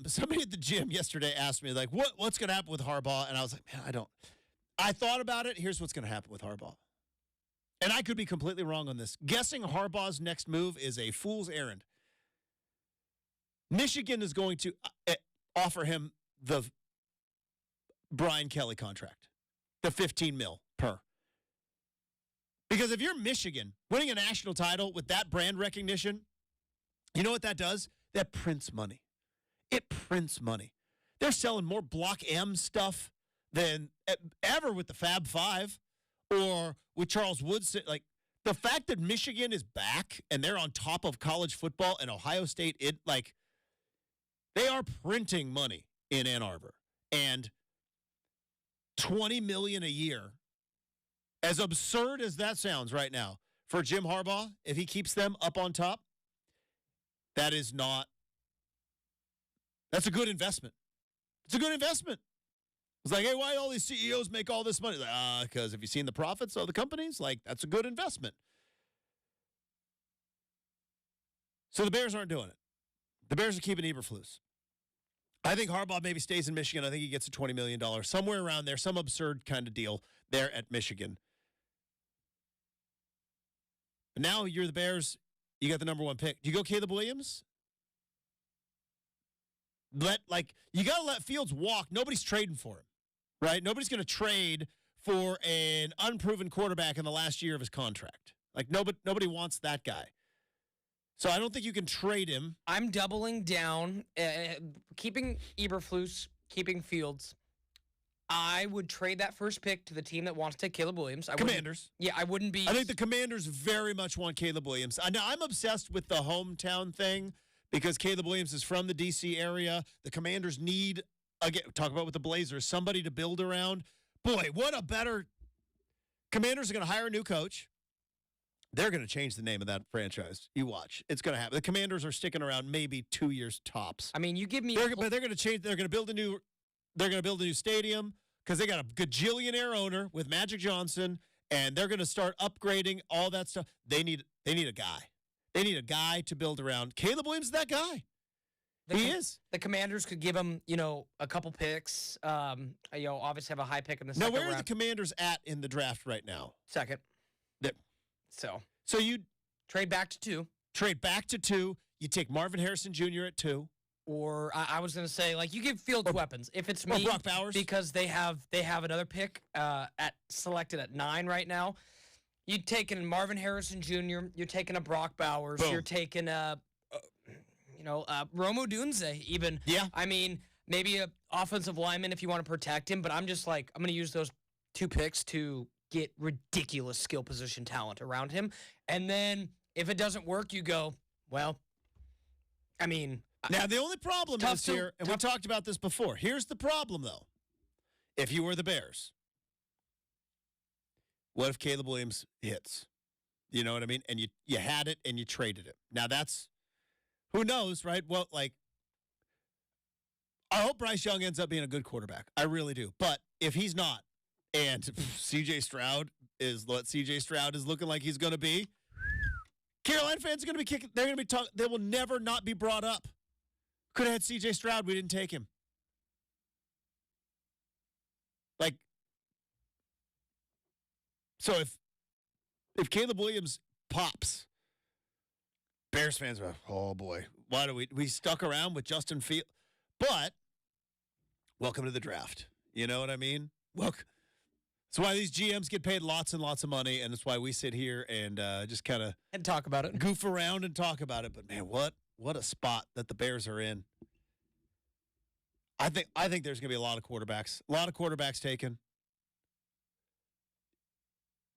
Somebody at the gym yesterday asked me, like, what's going to happen with Harbaugh? And I was like, man, I thought about it. Here's what's going to happen with Harbaugh. And I could be completely wrong on this. Guessing Harbaugh's next move is a fool's errand. Michigan is going to offer him the Brian Kelly contract, the $15 million per. Because if you're Michigan, winning a national title with that brand recognition, you know what that does? That prints money. It prints money. They're selling more Block M stuff than ever with the Fab Five or with Charles Woods. Like, the fact that Michigan is back and they're on top of college football and Ohio State, they are printing money in Ann Arbor. And $20 million a year, as absurd as that sounds right now, for Jim Harbaugh, if he keeps them up on top, that's a good investment. It's a good investment. It's like, hey, why do all these CEOs make all this money? Like, because have you seen the profits of the companies? Like, that's a good investment. So the Bears aren't doing it. The Bears are keeping Eberflus. I think Harbaugh maybe stays in Michigan. I think he gets a $20 million, somewhere around there, some absurd kind of deal there at Michigan. But now you're the Bears. You got the number 1 pick. Do you go Caleb Williams? You got to let Fields walk. Nobody's trading for him, right? Nobody's going to trade for an unproven quarterback in the last year of his contract. Like, nobody wants that guy. So I don't think you can trade him. I'm doubling down, keeping Eberflus, keeping Fields. I would trade that first pick to the team that wants to take Caleb Williams. Commanders. Yeah, I wouldn't be. I think the Commanders very much want Caleb Williams. Now, I'm obsessed with the hometown thing because Caleb Williams is from the D.C. area. The Commanders need, again, talk about with the Blazers, somebody to build around. Boy, what a better – Commanders are going to hire a new coach. They're going to change the name of that franchise. You watch. It's going to happen. The Commanders are sticking around maybe 2 years tops. I mean, you give me. But they're going to change. They're going to build a new. They're going to build a new stadium because they got a gajillionaire owner with Magic Johnson, and they're going to start upgrading all that stuff. They need a guy. They need a guy to build around. Caleb Williams is that guy. He is. The Commanders could give him, a couple picks. Obviously have a high pick in the Now, second where are round. the Commanders at in the draft right now? Second. They're- So you trade back to 2. trade back to 2. You take Marvin Harrison Jr. at 2. Or I was going to say, you give Fields weapons. If it's me, Brock Bowers. because they have another pick selected at 9 right now. You're taking Marvin Harrison Jr. You're taking a Brock Bowers. Boom. You're taking Rome Odunze even. Yeah. I mean, maybe a offensive lineman if you want to protect him. But I'm just I'm going to use those 2 picks to get ridiculous skill position talent around him. And then if it doesn't work, you go, well, I mean. Now, the only problem is here, and we talked about this before. Here's the problem, though. If you were the Bears, what if Caleb Williams hits? You know what I mean? And you had it and you traded it. Now, that's, who knows, right? Well, I hope Bryce Young ends up being a good quarterback. I really do. But if he's not, and C.J. Stroud is what C.J. Stroud is looking like he's going to be, Carolina fans are going to be kicking. They're going to be talking. They will never not be brought up. Could have had C.J. Stroud. We didn't take him. So if Caleb Williams pops, Bears fans are, oh boy, why do we stuck around with Justin Fields? But welcome to the draft. You know what I mean? Look, that's why these GMs get paid lots and lots of money, and it's why we sit here and just kind of talk about it, goof around and talk about it. But man, what a spot that the Bears are in. I think there's going to be a lot of quarterbacks taken.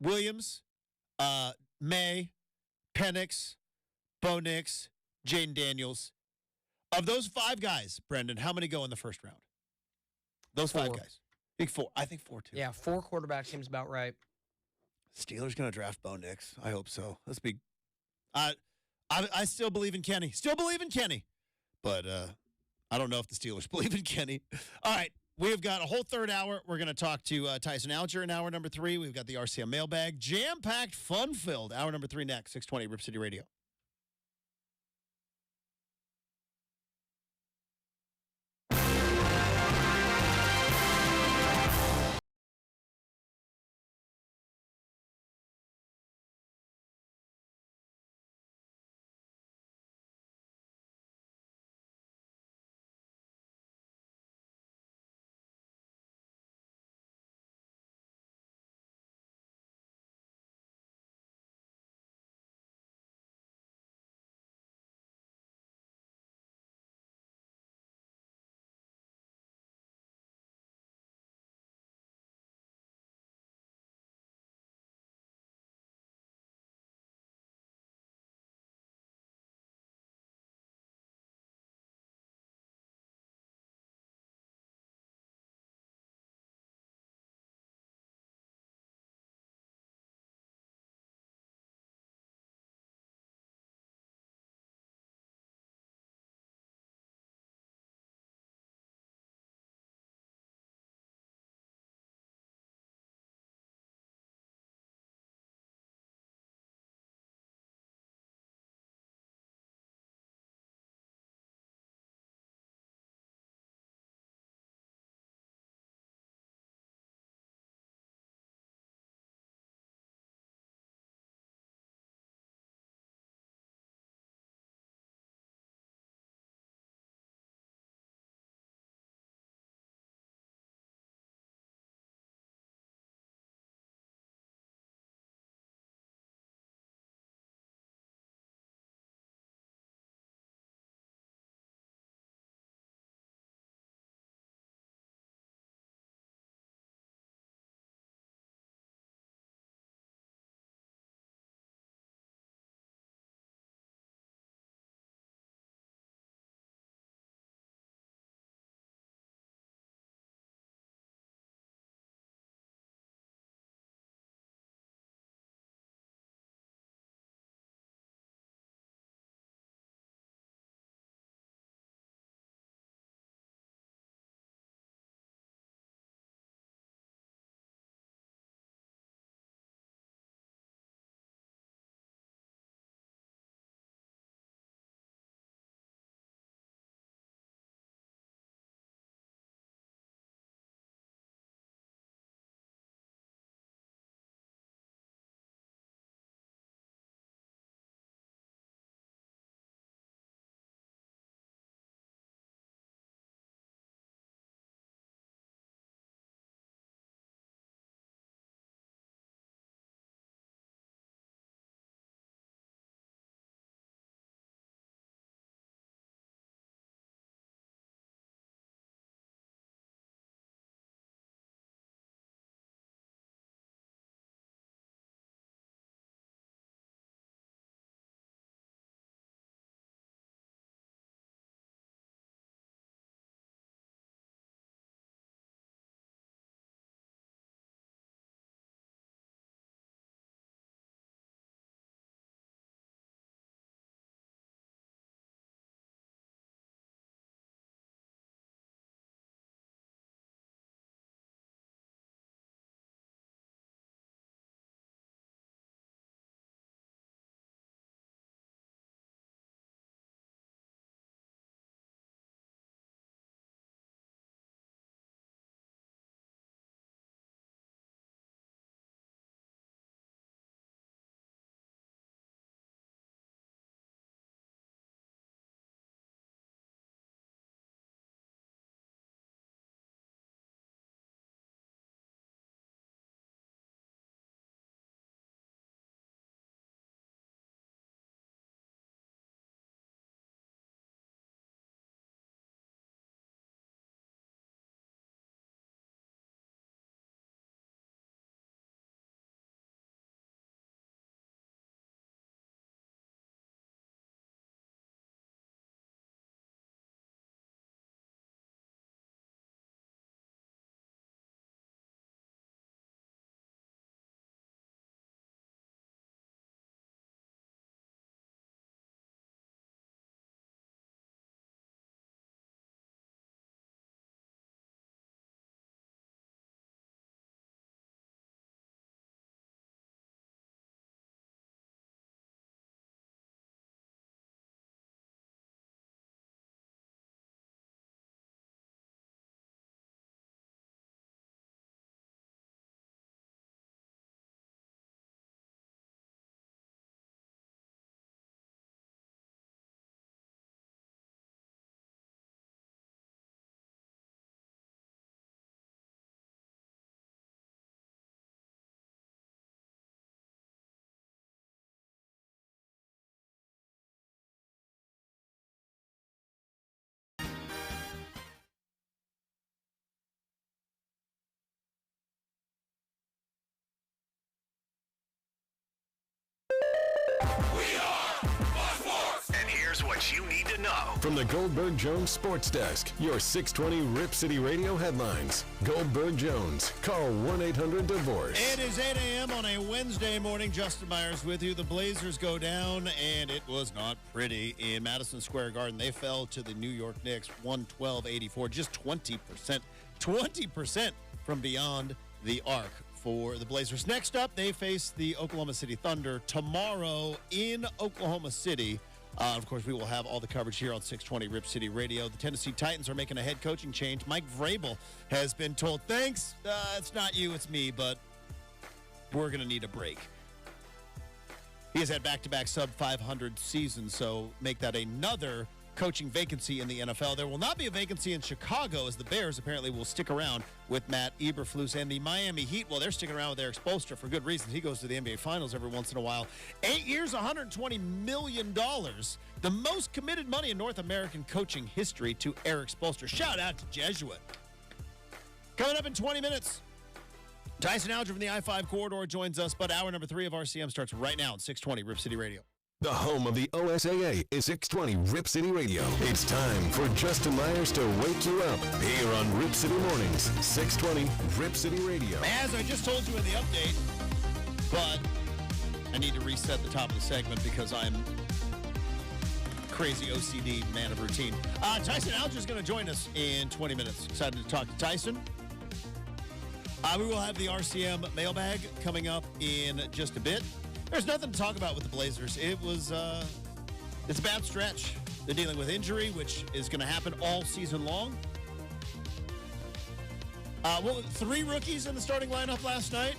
Williams, May, Penix, Bo Nix, Jaden Daniels. Of those 5 guys, Brendan, how many go in the first round? Those 5 guys. I think 4. I think 4 too. Yeah, 4 quarterbacks seems about right. Steelers going to draft Bo Nix. I hope so. Let's be. I still believe in Kenny. But I don't know if the Steelers believe in Kenny. All right. We've got a whole third hour. We're going to talk to Tyson Alger in hour number 3. We've got the RCM mailbag. Jam-packed, fun-filled. Hour number 3 next. 620 Rip City Radio. news you need to know. From the Goldberg-Jones Sports Desk, your 620 Rip City Radio headlines. Goldberg-Jones. Call 1-800-DIVORCE. It is 8 a.m. on a Wednesday morning. Justin Myers with you. The Blazers go down, and it was not pretty in Madison Square Garden. They fell to the New York Knicks 112-84, just 20% from beyond the arc for the Blazers. Next up, they face the Oklahoma City Thunder tomorrow in Oklahoma City. Of course, we will have all the coverage here on 620 Rip City Radio. The Tennessee Titans are making a head coaching change. Mike Vrabel has been told, thanks, it's not you, it's me, but we're going to need a break. He has had back-to-back sub-500 seasons, so make that another coaching vacancy in the NFL. There will not be a vacancy in Chicago, as the Bears apparently will stick around with Matt Eberflus, and the Miami Heat, well, they're sticking around with Eric Spoelstra for good reasons. He goes to the NBA Finals every once in a while. 8 years, $120 million, the most committed money in North American coaching history to Eric Spoelstra. Shout out to Jesuit. Coming up in 20 minutes, Tyson Alger from the I-5 corridor joins us, but hour number 3 of RCM starts right now on 620 Rip City Radio. The home of the OSAA is 620 Rip City Radio. It's time for Justin Myers to wake you up here on Rip City Mornings, 620 Rip City Radio. As I just told you in the update, but I need to reset the top of the segment because I'm crazy OCD man of routine. Tyson Alger is going to join us in 20 minutes. Excited to talk to Tyson. We will have the RCM mailbag coming up in just a bit. There's nothing to talk about with the Blazers. It's a bad stretch. They're dealing with injury, which is going to happen all season long. 3 rookies in the starting lineup last night.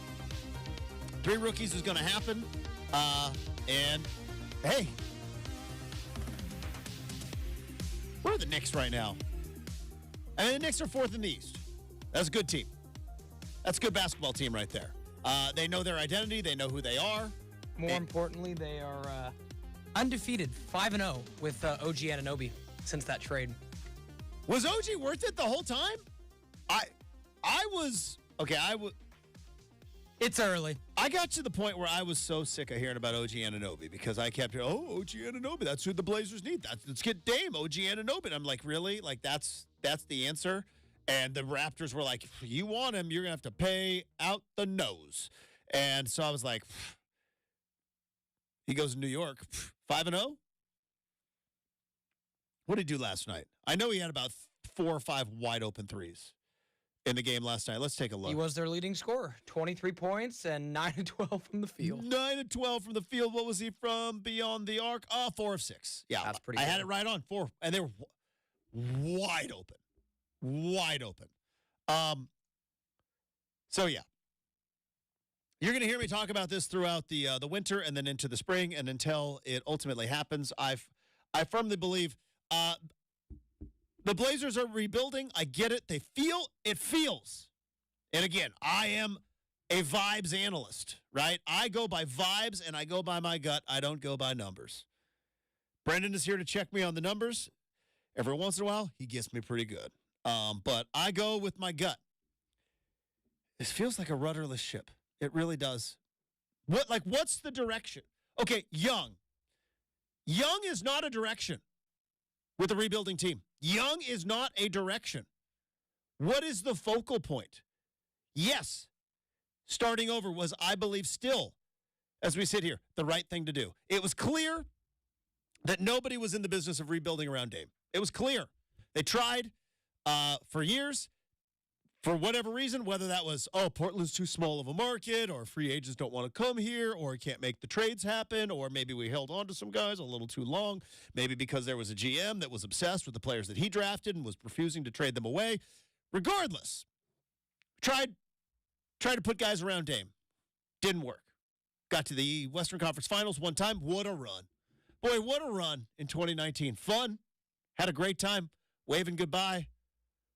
3 rookies is going to happen. And, hey, where are the Knicks right now? I mean, the Knicks are 4th in the East. That's a good team. That's a good basketball team right there. They know their identity. They know who they are. More importantly, they are undefeated, 5-0 with OG Anunoby since that trade. Was OG worth it the whole time? I was okay. It's early. I got to the point where I was so sick of hearing about OG Anunoby because I kept hearing, OG Anunoby, that's who the Blazers need. Let's get Dame, OG Anunoby. And I'm like, really? Like, that's the answer? And the Raptors were like, you want him, you're going to have to pay out the nose. And so I was like, he goes to New York, 5-0? What did he do last night? I know he had about 4 or 5 wide open threes in the game last night. Let's take a look. He was their leading scorer, 23 points and 9 of 12 from the field. 9 of 12 from the field. What was he from beyond the arc? 4 of 6. Yeah, that's pretty I good. had it right on 4, and they were wide open. Wide open. So, yeah. You're going to hear me talk about this throughout the winter and then into the spring and until it ultimately happens. I firmly believe the Blazers are rebuilding. I get it. It feels. And again, I am a vibes analyst, right? I go by vibes and I go by my gut. I don't go by numbers. Brendan is here to check me on the numbers. Every once in a while, he gets me pretty good. But I go with my gut. This feels like a rudderless ship. It really does. What's the direction? Okay, young. Young is not a direction with a rebuilding team. Young is not a direction. What is the focal point? Yes, starting over was, I believe, still, as we sit here, the right thing to do. It was clear that nobody was in the business of rebuilding around Dame. It was clear. They tried for years. For whatever reason, whether that was, Portland's too small of a market, or free agents don't want to come here, or can't make the trades happen, or maybe we held on to some guys a little too long, maybe because there was a GM that was obsessed with the players that he drafted and was refusing to trade them away. Regardless, tried to put guys around Dame. Didn't work. Got to the Western Conference Finals one time. What a run. Boy, what a run in 2019. Fun. Had a great time. Waving goodbye.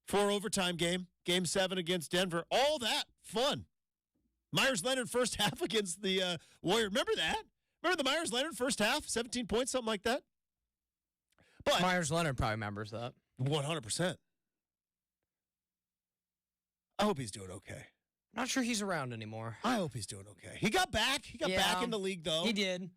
4 overtime game. Game 7 against Denver. All that. Fun. Myers-Leonard first half against the Warriors. Remember that? Remember the Myers-Leonard first half? 17 points, something like that? But Myers-Leonard probably remembers that. 100%. I hope he's doing okay. Not sure he's around anymore. I hope he's doing okay. He got back. He got back in the league, though. He did.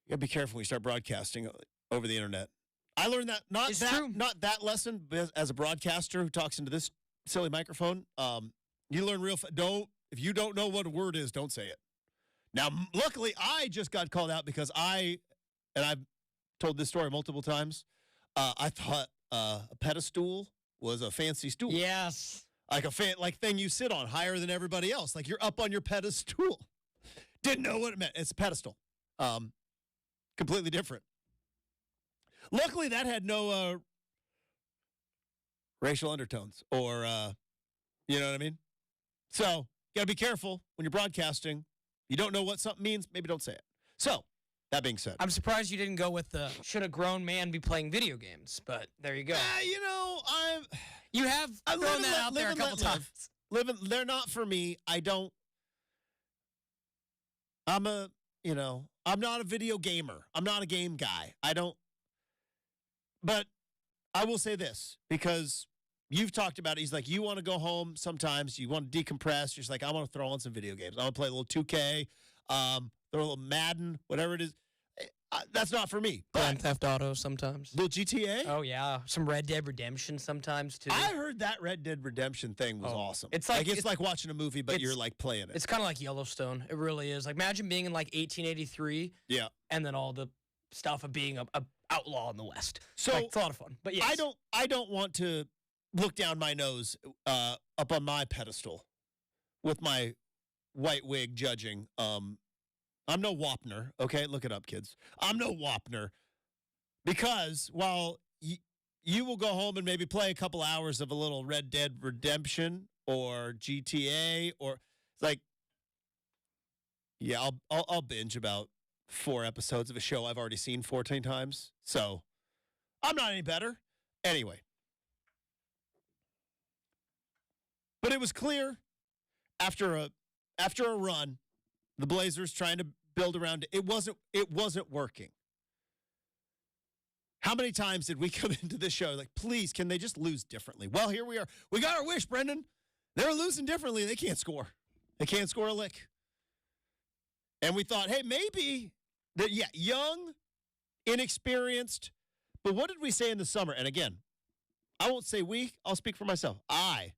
You gotta be careful when you start broadcasting over the internet. I learned that It's true. not that lesson, but as a broadcaster who talks into this silly microphone. You learn if you don't know what a word is, don't say it. Now, luckily, I just got called out because I've told this story multiple times. I thought a pedestal was a fancy stool. Yes. Like thing you sit on higher than everybody else. Like you're up on your pedestal. Didn't know what it meant. It's a pedestal. Completely different. Luckily, that had no racial undertones or, you know what I mean? So, got to be careful when you're broadcasting. You don't know what something means, maybe don't say it. So, that being said. I'm surprised you didn't go with the should a grown man be playing video games, but there you go. You have thrown that out there a couple times. They're not for me. I'm not a video gamer. I'm not a game guy. But I will say this, because you've talked about it. He's like, you want to go home sometimes. You want to decompress. You're just like, I want to throw on some video games. I want to play a little 2K, throw a little Madden, whatever it is. That's not for me. Grand Theft Auto sometimes. Little GTA? Oh, yeah. Some Red Dead Redemption sometimes, too. I heard that Red Dead Redemption thing was awesome. It's like watching a movie, but you're like playing it. It's kind of like Yellowstone. It really is. Like, imagine being in like 1883. Yeah. And then all the stuff of being a outlaw in the West. So like, it's a lot of fun. But yes. I don't want to look down my nose up on my pedestal with my white wig judging. I'm no Wapner, okay? Look it up, kids. I'm no Wapner, because while you will go home and maybe play a couple hours of a little Red Dead Redemption or GTA, or it's like, yeah, I'll binge about 4 episodes of a show I've already seen 14 times. So I'm not any better. Anyway. But it was clear after a run, the Blazers trying to build around it. It wasn't working. How many times did we come into this show like, please, can they just lose differently? Well, here we are. We got our wish, Brendan. They're losing differently. They can't score. They can't score a lick. And we thought, hey, maybe young, inexperienced. But what did we say in the summer? And again, I won't say we. I'll speak for myself. I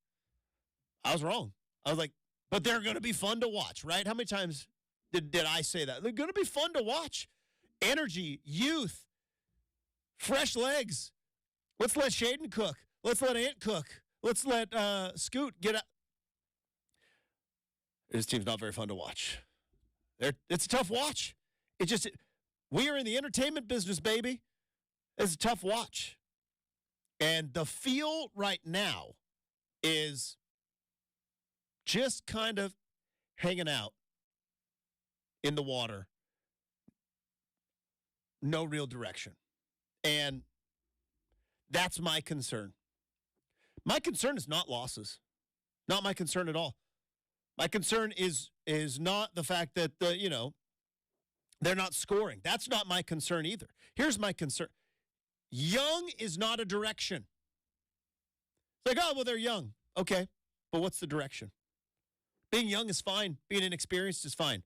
was wrong. I was like, but they're going to be fun to watch, right? How many times did I say that? They're going to be fun to watch. Energy, youth, fresh legs. Let's let Shaden cook. Let's let Ant cook. Let's let Scoot get up. This team's not very fun to watch. It's a tough watch. We are in the entertainment business, baby. It's a tough watch. And the feel right now is just kind of hanging out in the water. No real direction. And that's my concern. My concern is not losses. Not my concern at all. My concern is not the fact that they're not scoring. That's not my concern either. Here's my concern. Young is not a direction. It's like, oh, well, they're young. Okay, but what's the direction? Being young is fine. Being inexperienced is fine.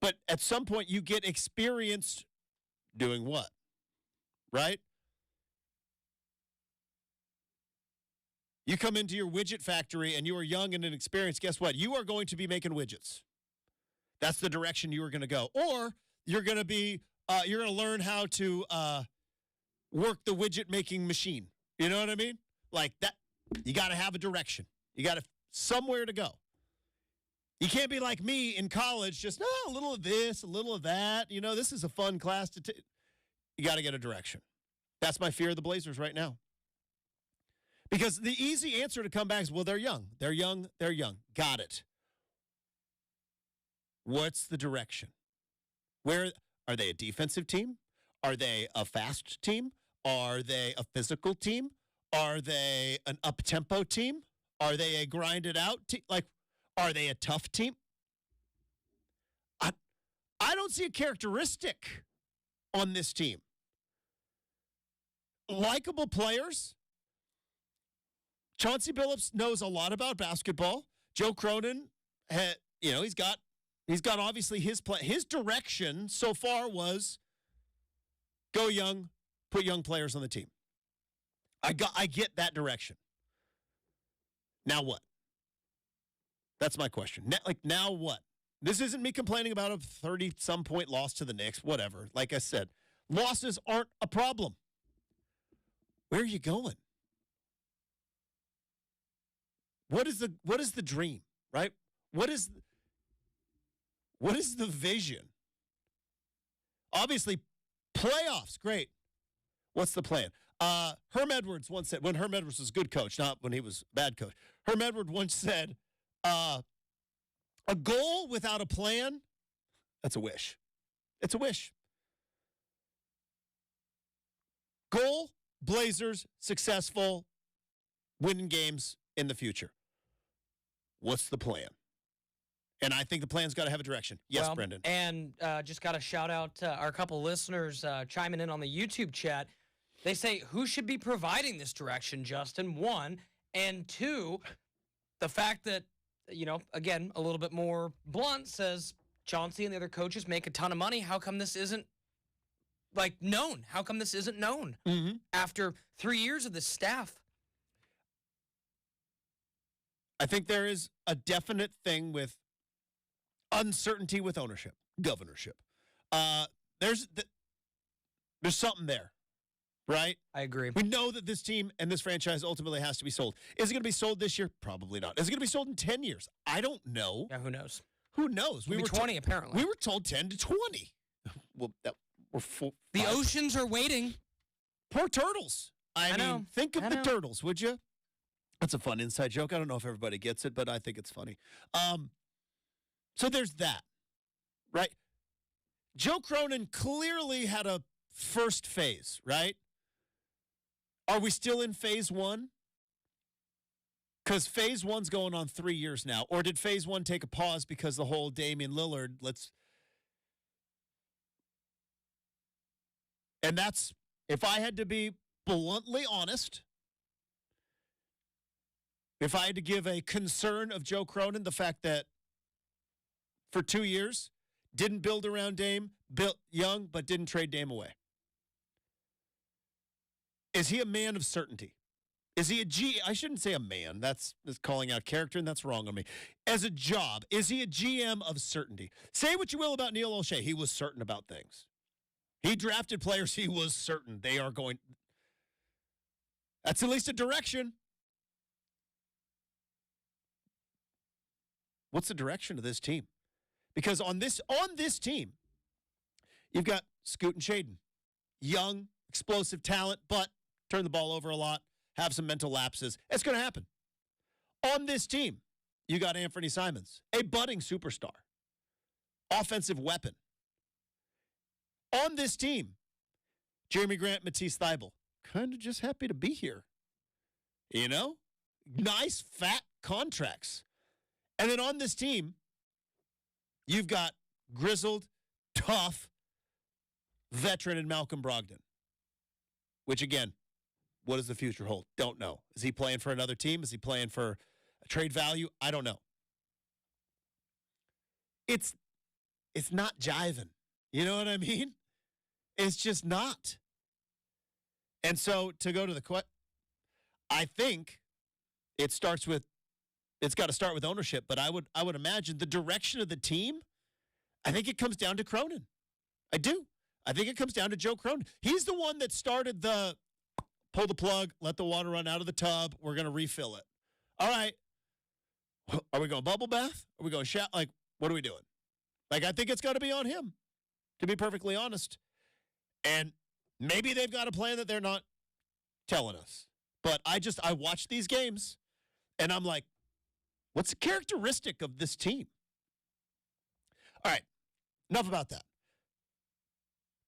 But at some point, you get experienced doing what? Right? You come into your widget factory and you are young and inexperienced. Guess what? You are going to be making widgets. That's the direction you are going to go. Or you're going to learn how to work the widget making machine. You know what I mean? Like that. You got to have a direction. You got to somewhere to go. You can't be like me in college, just a little of this, a little of that. This is a fun class to take. You got to get a direction. That's my fear of the Blazers right now. Because the easy answer to come back is, well, they're young. They're young. They're young. Got it. What's the direction? Where are they? A defensive team? Are they a fast team? Are they a physical team? Are they an up-tempo team? Are they a grinded-out team? Are they a tough team? I don't see a characteristic on this team. Likeable players. Chauncey Billups knows a lot about basketball. Joe Cronin, he's got He's got obviously his plan. His direction so far was go young, put young players on the team. I get that direction. Now what? That's my question. Now what? This isn't me complaining about a 30-some point loss to the Knicks, whatever. Like I said, losses aren't a problem. Where are you going? What is the dream, right? What is the vision? Obviously, playoffs, great. What's the plan? Herm Edwards once said, when Herm Edwards was a good coach, not when he was a bad coach. Herm Edwards once said, a goal without a plan, that's a wish. It's a wish. Goal, Blazers, successful, winning games in the future. What's the plan? And I think the plan's got to have a direction. Yes, well, Brendan. And just got to shout out our couple listeners chiming in on the YouTube chat. They say, who should be providing this direction, Justin? One. And two, the fact that, again, a little bit more blunt, says Chauncey and the other coaches make a ton of money. How come this isn't, known? How come this isn't known after 3 years of this staff? I think there is a definite thing with uncertainty with ownership, governorship. There's something there, right? I agree. We know that this team and this franchise ultimately has to be sold. Is it going to be sold this year? Probably not. Is it going to be sold in 10 years? I don't know. Yeah, who knows? Who knows? We were 20, apparently. We were told 10 to 20. Well, we're full. The oceans are waiting. Poor turtles. I mean, know. think of I the know. turtles, would you? That's a fun inside joke. I don't know if everybody gets it, but I think it's funny. So there's that, right? Joe Cronin clearly had a first phase, right? Are we still in phase one? Because phase one's going on 3 years now. Or did phase one take a pause because the whole Damian Lillard, and that's, if I had to be bluntly honest, if I had to give a concern of Joe Cronin, the fact that for 2 years, didn't build around Dame, built young, but didn't trade Dame away. Is he a man of certainty? Is he I shouldn't say a man. That's calling out character, and that's wrong on me. As a job, is he a GM of certainty? Say what you will about Neil O'Shea. He was certain about things. He drafted players he was certain they are going. That's at least a direction. What's the direction of this team? Because on this team, you've got Scoot and Shaden. Young, explosive talent, but turn the ball over a lot, have some mental lapses. It's going to happen. On this team, you got Anthony Simons, a budding superstar, offensive weapon. On this team, Jeremy Grant, Matisse Thybulle, kind of just happy to be here. Nice, fat contracts. And then on this team, you've got grizzled, tough veteran in Malcolm Brogdon. Which, again, what does the future hold? Don't know. Is he playing for another team? Is he playing for a trade value? I don't know. It's not jiving. You know what I mean? It's just not. And so to go to the question, I think it's got to start with ownership, but I would imagine the direction of the team, I think it comes down to Cronin. I do. I think it comes down to Joe Cronin. He's the one that started the pull the plug, let the water run out of the tub, we're going to refill it. All right. Are we going bubble bath? Are we going shout? What are we doing? I think it's got to be on him, to be perfectly honest. And maybe they've got a plan that they're not telling us. But I watch these games, and I'm like, what's the characteristic of this team? All right, enough about that.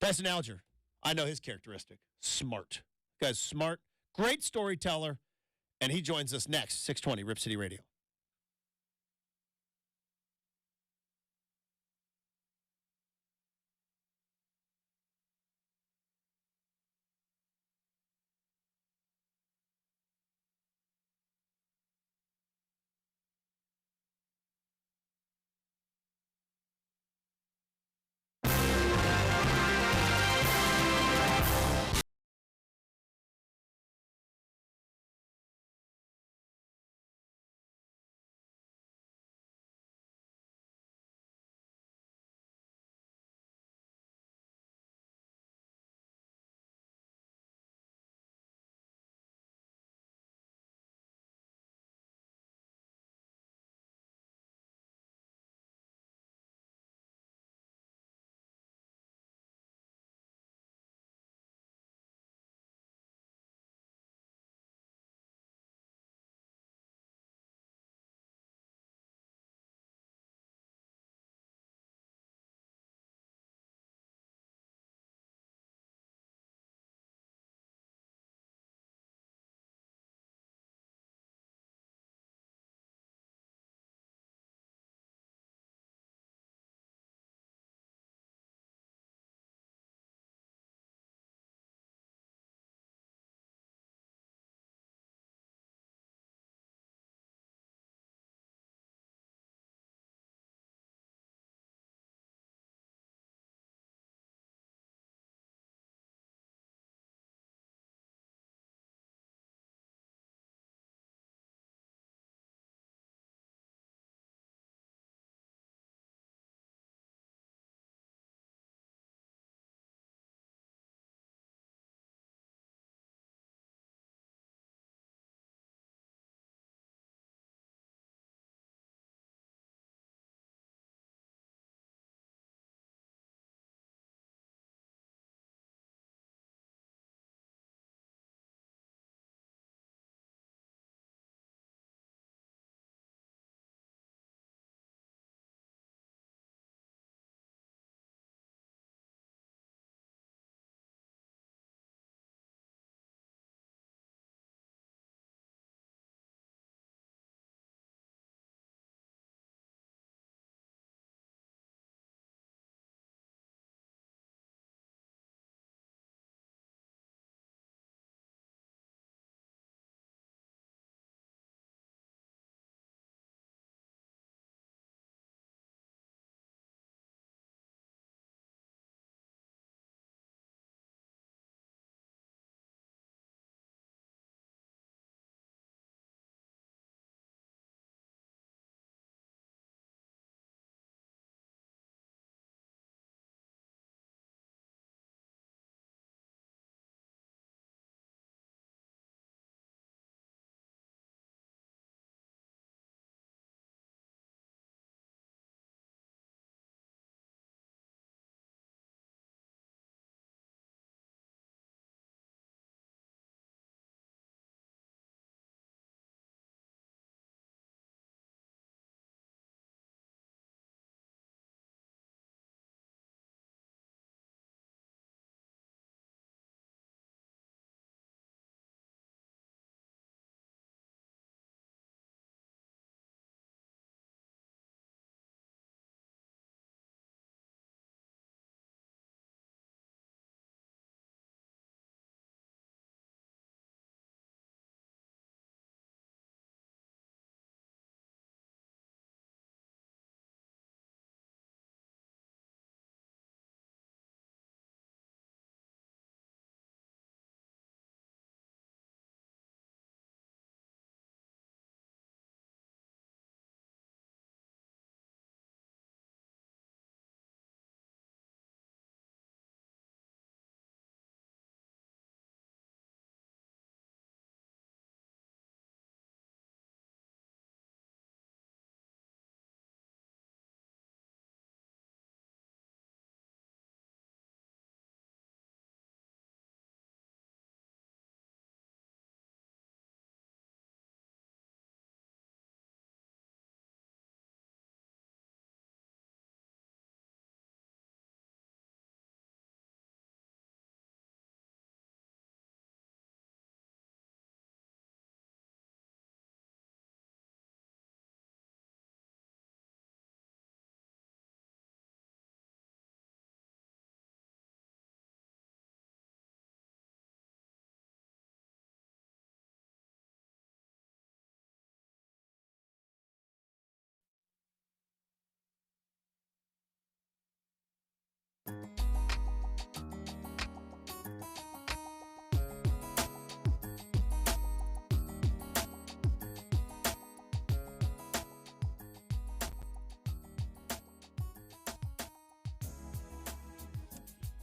Tyson Alger, I know his characteristic. Smart. Guy's smart, great storyteller, and he joins us next, 620 Rip City Radio.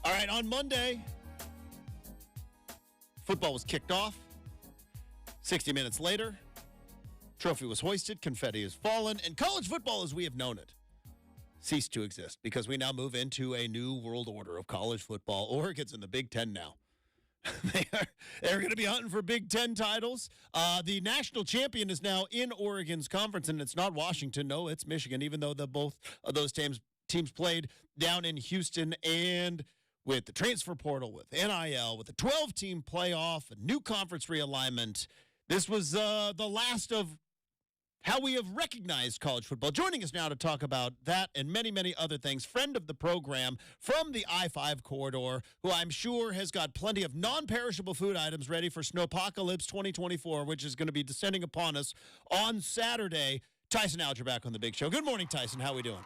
All right, on Monday, football was kicked off. 60 minutes later, trophy was hoisted, confetti has fallen, and college football as we have known it ceased to exist because we now move into a new world order of college football. Oregon's in the Big Ten now. They're going to be hunting for Big Ten titles. The national champion is now in Oregon's conference, and it's not Washington. No, it's Michigan, even though both of those teams played down in Houston. And with the transfer portal, with NIL, with the 12-team playoff, a new conference realignment, this was the last of how we have recognized college football. Joining us now to talk about that and many, many other things, friend of the program from the I-5 corridor, who I'm sure has got plenty of non-perishable food items ready for Snowpocalypse 2024, which is going to be descending upon us on Saturday. Tyson Alger back on the Big Show. Good morning, Tyson. How are we doing?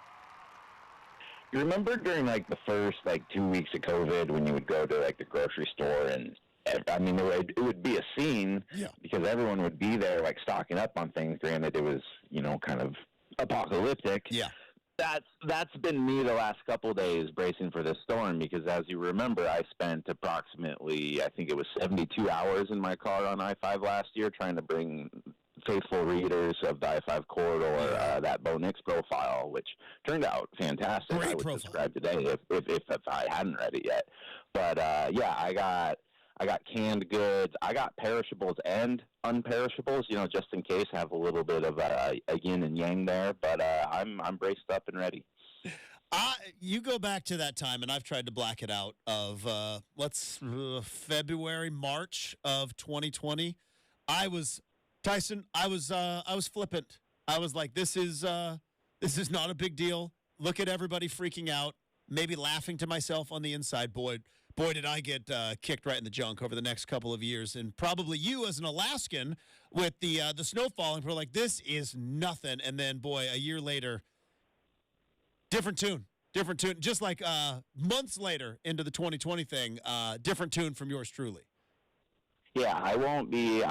You remember during the first 2 weeks of COVID when you would go to the grocery store and it would be a scene because everyone would be there stocking up on things. Granted, it was kind of apocalyptic. Yeah, that's been me the last couple of days bracing for this storm because as you remember, I spent approximately 72 hours in my car on I-5 last year trying to bring faithful readers of the I-5 corridor that Bo Nix profile, which turned out fantastic. Great I would profile. subscribe today if I hadn't read it yet. But I got canned goods. I got perishables and unperishables, just in case. Have a little bit of a yin and yang there. But I'm braced up and ready. You go back to that time, and I've tried to black it out of February, March of 2020. I was flippant. I was like, this is not a big deal. Look at everybody freaking out, maybe laughing to myself on the inside. Boy, did I get kicked right in the junk over the next couple of years. And probably you as an Alaskan with the snow falling, we're like, this is nothing. And then, boy, a year later, different tune. Just like months later into the 2020 thing, different tune from yours truly. Yeah, I won't be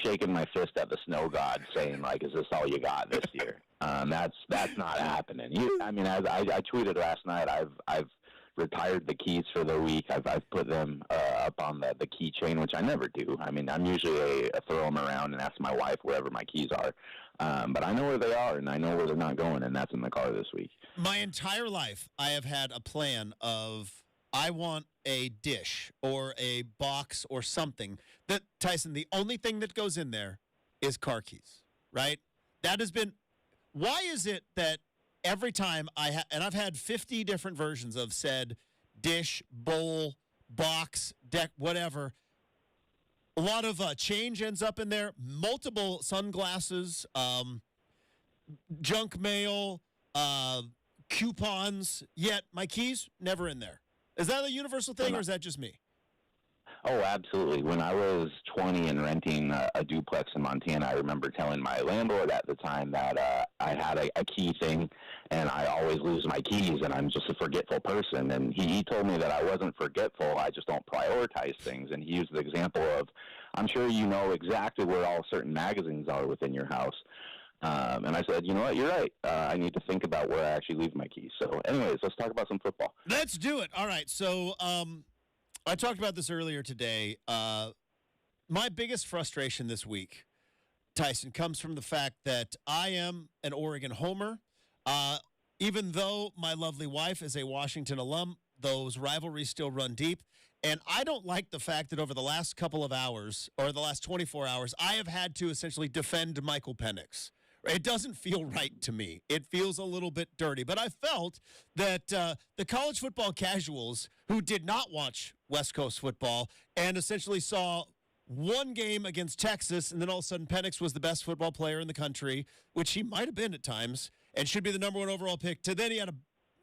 shaking my fist at the snow god saying is this all you got this year? That's not happening. As I tweeted last night, I've retired the keys for the week. I've put them up on the keychain, which I never do. I'm usually a throw them around and ask my wife wherever my keys are. But I know where they are and I know where they're not going, and that's in the car this week. My entire life, I have had a plan of I want a dish or a box or something that, Tyson, the only thing that goes in there is car keys, right? That has been, why is it that every time and I've had 50 different versions of said dish, bowl, box, deck, whatever. A lot of change ends up in there, multiple sunglasses, junk mail, coupons, yet my keys never in there. Is that a universal thing, or is that just me? Oh, absolutely. When I was 20 and renting a duplex in Montana, I remember telling my landlord at the time that I had a key thing, and I always lose my keys, and I'm just a forgetful person. And he told me that I wasn't forgetful, I just don't prioritize things. And he used the example of, I'm sure you know exactly where all certain magazines are within your house. And I said, you know what, you're right. I need to think about where I actually leave my keys. So anyways, let's talk about some football. Let's do it. All right. So I talked about this earlier today. My biggest frustration this week, Tyson, comes from the fact that I am an Oregon homer. Even though my lovely wife is a Washington alum, those rivalries still run deep. And I don't like the fact that over the last couple of hours, or the last 24 hours, I have had to essentially defend Michael Penix. It doesn't feel right to me. It feels a little bit dirty. But I felt that the college football casuals who did not watch West Coast football and essentially saw one game against Texas, and then all of a sudden Penix was the best football player in the country, which he might have been at times, and should be the number one overall pick, to then he had a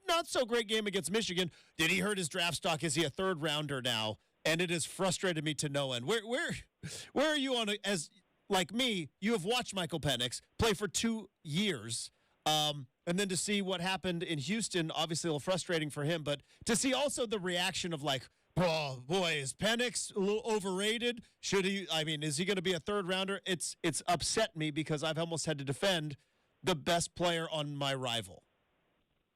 not-so-great game against Michigan. Did he hurt his draft stock? Is he a third-rounder now? And it has frustrated me to no end. Where are you on as... Like me, you have watched Michael Penix play for 2 years, and then to see what happened in Houston, obviously a little frustrating for him, but to see also the reaction of oh, boy, is Penix a little overrated? Is he going to be a third rounder? It's upset me because I've almost had to defend the best player on my rival.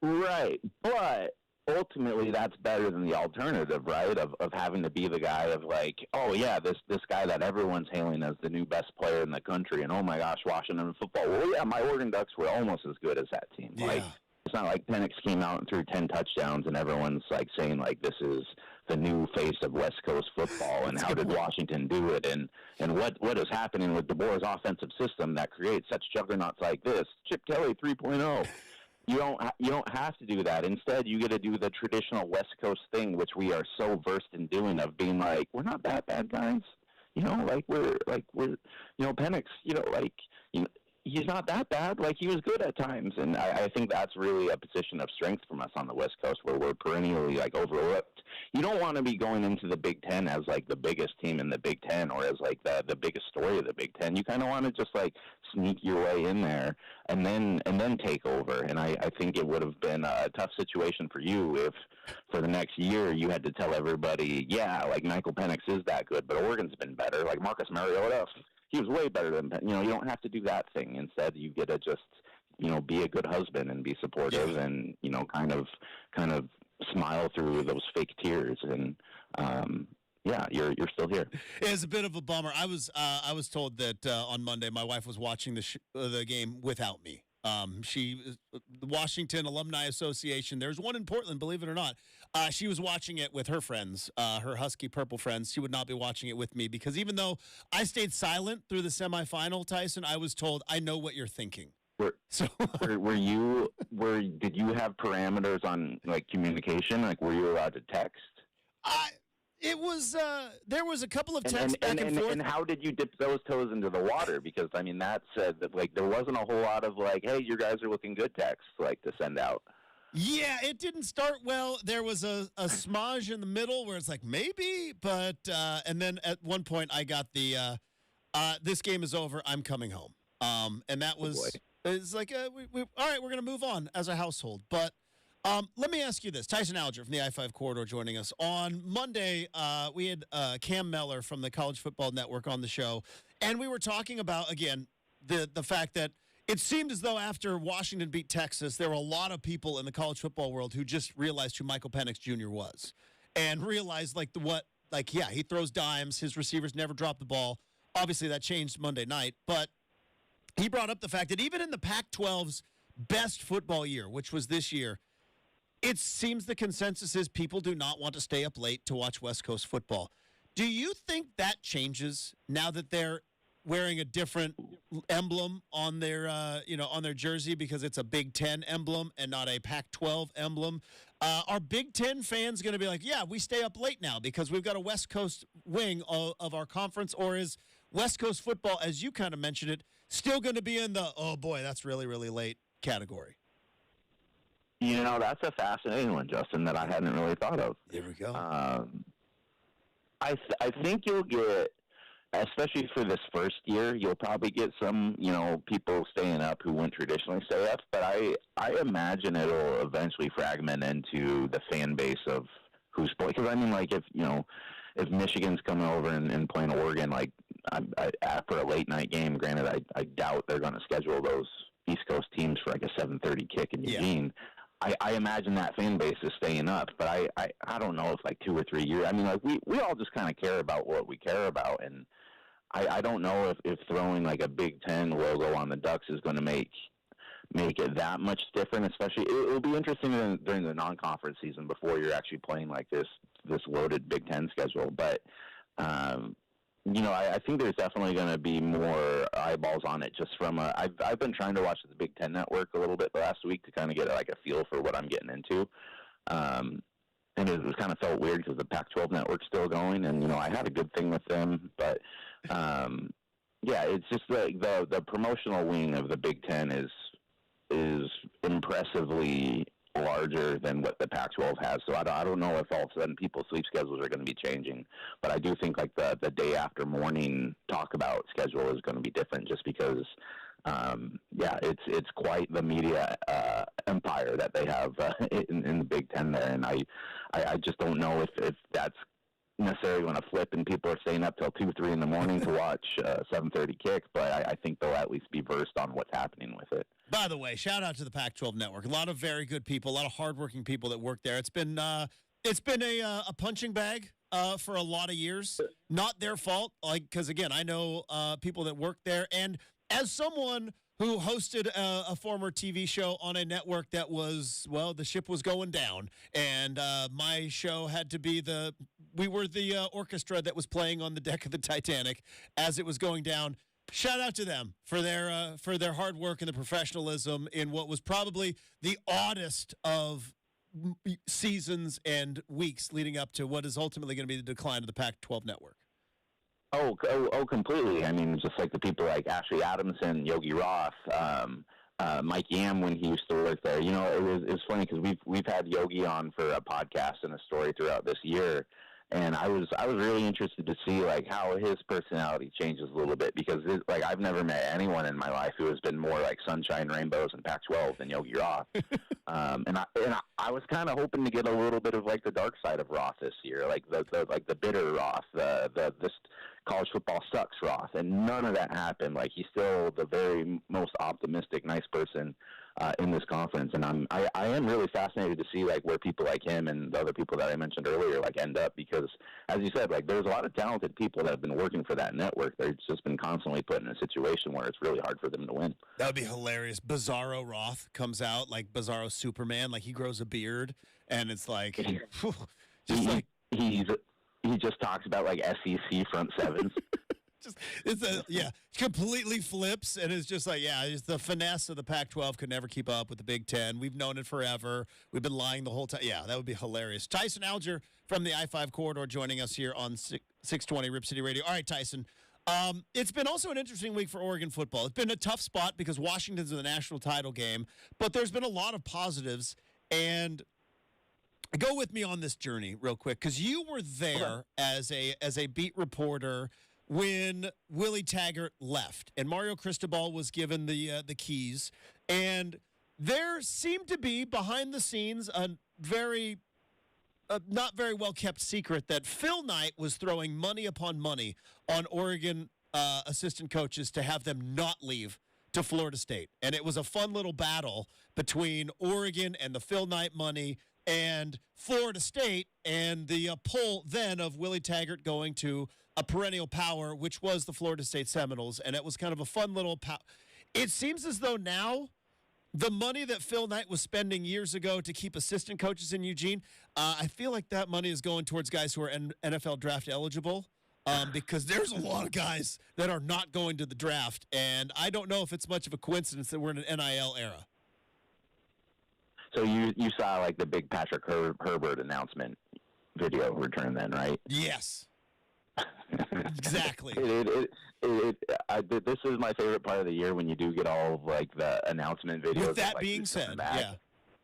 Right, but ultimately that's better than the alternative, right? Of having to be the guy of like, oh yeah, this guy that everyone's hailing as the new best player in the country, and oh my gosh, Washington football. Well, yeah, my Oregon Ducks were almost as good as that team. Yeah. Like, it's not like Penix came out and threw 10 touchdowns, and everyone's like saying like this is the new face of West Coast football, and how did Washington do it, and what is happening with DeBoer's offensive system that creates such juggernauts like this? Chip Kelly 3.0. You don't have to do that. Instead, you get to do the traditional West Coast thing, which we are so versed in doing, of being like, we're not that bad, guys. You know, we're Penix. He's not that bad. Like, he was good at times, and I think that's really a position of strength from us on the West Coast, where we're perennially like overlooked. You don't want to be going into the Big Ten as like the biggest team in the Big Ten, or as like the biggest story of the Big Ten. You kind of want to just like sneak your way in there and then take over. And I think it would have been a tough situation for you if for the next year you had to tell everybody, yeah, like Michael Penix is that good, but Oregon's been better. Like Marcus Mariota, he was way better than, you don't have to do that thing. Instead, you get to just, be a good husband and be supportive and, kind of smile through those fake tears. And, you're still here. It's a bit of a bummer. I was told that on Monday my wife was watching the game without me. The Washington Alumni Association. There's one in Portland, believe it or not. She was watching it with her friends, her Husky Purple friends. She would not be watching it with me because even though I stayed silent through the semifinal, Tyson, I was told, I know what you're thinking. Did you have parameters on like communication? Like, were you allowed to text? It was there was a couple of texts back and forth. And how did you dip those toes into the water? Because I mean, that said that like there wasn't a whole lot of like, hey, you guys are looking good texts like to send out. Yeah, it didn't start well. There was a smudge in the middle where it's like maybe, but and then at one point I got the this game is over. I'm coming home. And that was it's like we all right. We're gonna move on as a household, but. Let me ask you this. Tyson Alger from the I-5 Corridor joining us. On Monday, we had Cam Meller from the College Football Network on the show, and we were talking about, again, the fact that it seemed as though after Washington beat Texas, there were a lot of people in the college football world who just realized who Michael Penix Jr. was and realized, he throws dimes. His receivers never drop the ball. Obviously, that changed Monday night, but he brought up the fact that even in the Pac-12's best football year, which was this year, it seems the consensus is people do not want to stay up late to watch West Coast football. Do you think that changes now that they're wearing a different emblem on their, on their jersey because it's a Big Ten emblem and not a Pac-12 emblem? Are Big Ten fans going to be like, yeah, we stay up late now because we've got a West Coast wing of our conference, or is West Coast football, as you kind of mentioned it, still going to be in the, oh boy, that's really, really late category? That's a fascinating one, Justin, that I hadn't really thought of. There we go. I think you'll get, especially for this first year, you'll probably get some, people staying up who wouldn't traditionally stay up. But I imagine it'll eventually fragment into the fan base of who's playing. Because, I mean, like, if Michigan's coming over and playing Oregon, like, after a late-night game, granted, I doubt they're going to schedule those East Coast teams for, like, a 7:30 kick in Eugene. I imagine that fan base is staying up, but I don't know if like 2 or 3 years. I mean, like we all just kind of care about what we care about, and I don't know if throwing like a Big Ten logo on the Ducks is going to make it that much different. Especially, it'll be interesting during the non-conference season before you're actually playing like this loaded Big Ten schedule. But I think there's definitely going to be more eyeballs on it. Just from I've been trying to watch the Big Ten Network a little bit the last week to kind of get like a feel for what I'm getting into. And it was kind of felt weird because the Pac-12 Network's still going, and I had a good thing with them, but it's just the promotional wing of the Big Ten is impressively larger than what the Pac-12 has. So I don't know if all of a sudden people's sleep schedules are going to be changing, but I do think like the day after morning talk about schedule is going to be different just because it's quite the media empire that they have in the Big Ten there, and I just don't know if that's necessarily going to flip and people are staying up till 2-3 in the morning to watch 7:30 kick, but I think they'll at least be versed on what's happening with it. By the way, shout out to the Pac-12 Network. A lot of very good people, a lot of hardworking people that work there. It's been a punching bag for a lot of years. Not their fault, because again, I know people that work there, and as someone who hosted a former TV show on a network that was, well, the ship was going down, and my show had to be we were the orchestra that was playing on the deck of the Titanic as it was going down. Shout out to them for their hard work and the professionalism in what was probably the oddest of seasons and weeks leading up to what is ultimately going to be the decline of the Pac-12 network. Oh, completely. I mean, just like the people like Ashley Adamson, Yogi Roth, Mike Yam when he used to work there. You know, it's funny because we've had Yogi on for a podcast and a story throughout this year, and I was really interested to see like how his personality changes a little bit because like I've never met anyone in my life who has been more like sunshine, rainbows, and Pac-12 than Yogi Roth. And I was kind of hoping to get a little bit of like the dark side of Roth this year, like the bitter Roth, this college football sucks Roth, and none of that happened. Like he's still the very most optimistic, nice person in this conference, and I am really fascinated to see like where people like him and the other people that I mentioned earlier like end up because, as you said, like there's a lot of talented people that have been working for that network. They've just been constantly put in a situation where it's really hard for them to win. That would be hilarious. Bizarro Roth comes out like Bizarro Superman, like he grows a beard, and it's like, he just talks about like SEC front sevens. Completely flips, and it's just like, it's the finesse of the Pac-12 could never keep up with the Big Ten. We've known it forever. We've been lying the whole time. Yeah, that would be hilarious. Tyson Alger from the I-5 corridor joining us here on 620 Rip City Radio. All right, Tyson. It's been also an interesting week for Oregon football. It's been a tough spot because Washington's in the national title game, but there's been a lot of positives, and go with me on this journey real quick because you were there as a beat reporter when Willie Taggart left and Mario Cristobal was given the keys, and there seemed to be behind the scenes a very not very well kept secret that Phil Knight was throwing money upon money on Oregon assistant coaches to have them not leave to Florida State, and it was a fun little battle between Oregon and the Phil Knight money and Florida State and the pull then of Willie Taggart going to a perennial power, which was the Florida State Seminoles, and it was kind of a fun little It seems as though now the money that Phil Knight was spending years ago to keep assistant coaches in Eugene, I feel like that money is going towards guys who are NFL draft eligible because there's a lot of guys that are not going to the draft, and I don't know if it's much of a coincidence that we're in an NIL era. So you saw like the big Patrick Herbert announcement video return then, right? Yes. Exactly. This is my favorite part of the year when you do get all of like the announcement videos. With that like, being said, yeah.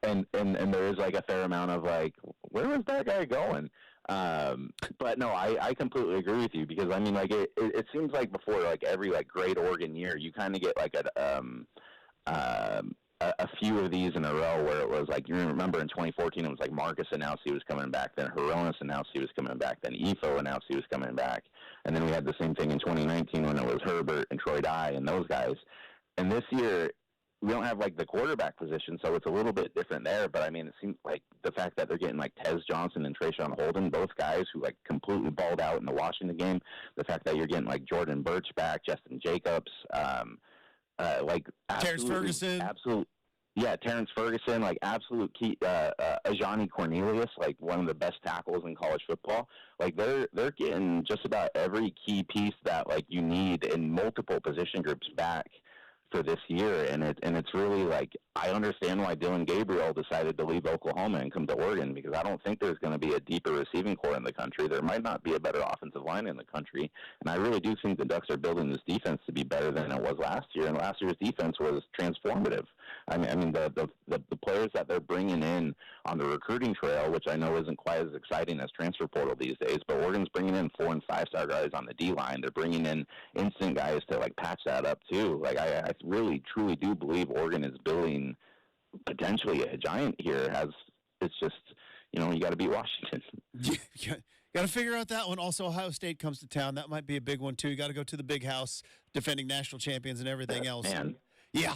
And there is like a fair amount of like, where was that guy going? But no, I completely agree with you because I mean like it seems like before like every like great Oregon year you kind of get like a few of these in a row where it was like, you remember in 2014, it was like Marcus announced he was coming back, then Hronis announced he was coming back, then Ifo announced he was coming back, and then we had the same thing in 2019 when it was Herbert and Troy Dye and those guys. And this year, we don't have like the quarterback position, so it's a little bit different there, but I mean, it seems like the fact that they're getting like Tez Johnson and Trayshawn Holden, both guys who like completely balled out in the Washington game, the fact that you're getting like Jordan Birch back, Justin Jacobs, like Terrence Ferguson. Terrence Ferguson, like absolute key, Ajani Cornelius, like one of the best tackles in college football. Like they're getting just about every key piece that like you need in multiple position groups back for this year, and it's really like I understand why Dylan Gabriel decided to leave Oklahoma and come to Oregon because I don't think there's going to be a deeper receiving core in the country. There might not be a better offensive line in the country, and I really do think the Ducks are building this defense to be better than it was last year. And last year's defense was transformative. I mean the players that they're bringing in on the recruiting trail, which I know isn't quite as exciting as transfer portal these days, but Oregon's bringing in 4- and 5-star guys on the D line. They're bringing in instant guys to like patch that up too. Like I really truly do believe Oregon is building potentially a giant here. As it's just you got to beat Washington. Got to figure out that one. Also, Ohio State comes to town. That might be a big one too. You got to go to the big house, defending national champions and everything else. Man. Yeah,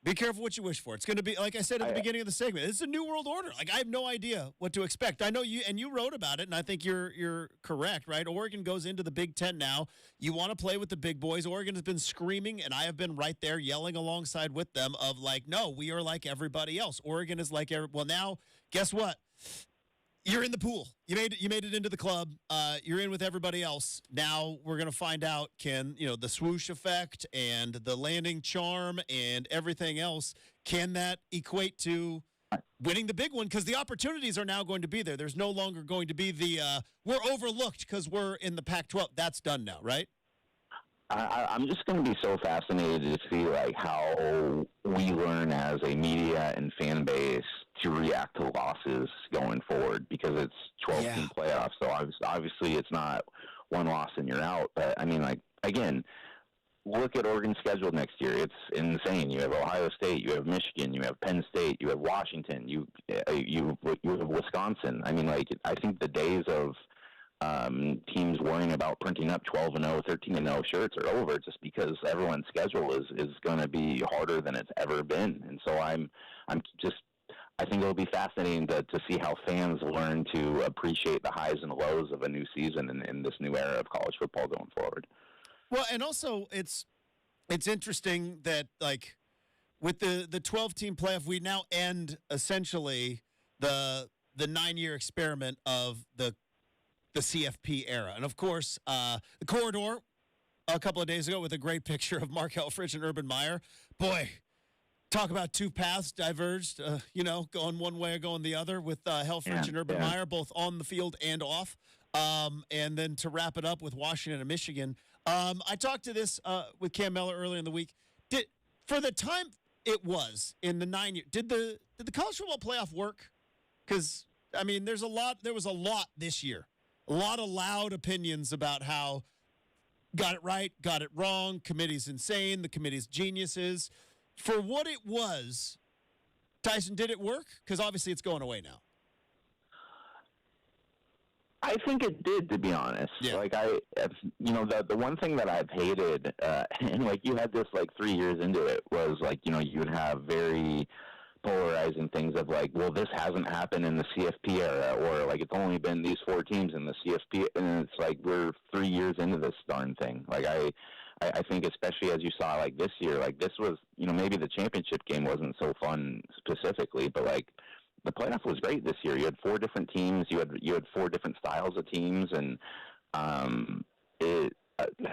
Be careful what you wish for. It's going to be, like I said at the beginning of the segment, it's a new world order. Like, I have no idea what to expect. I know you wrote about it, and I think you're correct, right? Oregon goes into the Big Ten now. You want to play with the big boys. Oregon has been screaming, and I have been right there yelling alongside with them of like, no, we are like everybody else. Oregon is like well, now, guess what? You're in the pool. You made it into the club. You're in with everybody else. Now we're going to find out, the swoosh effect and the landing charm and everything else, can that equate to winning the big one? Because the opportunities are now going to be there. There's no longer going to be the we're overlooked because we're in the Pac-12. That's done now, right? I'm just going to be so fascinated to see like how we learn as a media and fan base to react to losses going forward, because it's 12-team playoffs. So obviously it's not one loss and you're out. But I mean, like, again, look at Oregon's schedule next year. It's insane. You have Ohio State, you have Michigan, you have Penn State, you have Washington, you have Wisconsin. I mean, like, I think the days of teams worrying about printing up 12-0, 13-0 shirts are over, just because everyone's schedule is going to be harder than it's ever been. And so I think it'll be fascinating to see how fans learn to appreciate the highs and lows of a new season in this new era of college football going forward. Well, and also it's interesting that, like, with the 12-team playoff, we now end essentially the 9-year experiment of the CFP era. And, of course, the corridor a couple of days ago with a great picture of Mark Helfrich and Urban Meyer. Boy, talk about two paths diverged, going one way or going the other with Helfrich and Urban Meyer, both on the field and off. And then to wrap it up with Washington and Michigan. I talked to this with Cam Mellor earlier in the week. For the time it was in the 9 years, did the college football playoff work? Because, I mean, there was a lot this year. A lot of loud opinions about how got it right, got it wrong, committee's insane, the committee's geniuses. For what it was, Tyson, did it work? Because obviously it's going away now. I think it did, to be honest. Yeah. Like, the one thing that I've hated, and like you had this like 3 years into it, was like, you would have very polarizing things of like, well, this hasn't happened in the CFP era, or like it's only been these 4 teams in the CFP, and it's like we're 3 years into this darn thing. Like I think, especially as you saw like this year, like this was, maybe the championship game wasn't so fun specifically, but like the playoff was great this year. You had 4 different teams, you had 4 different styles of teams, and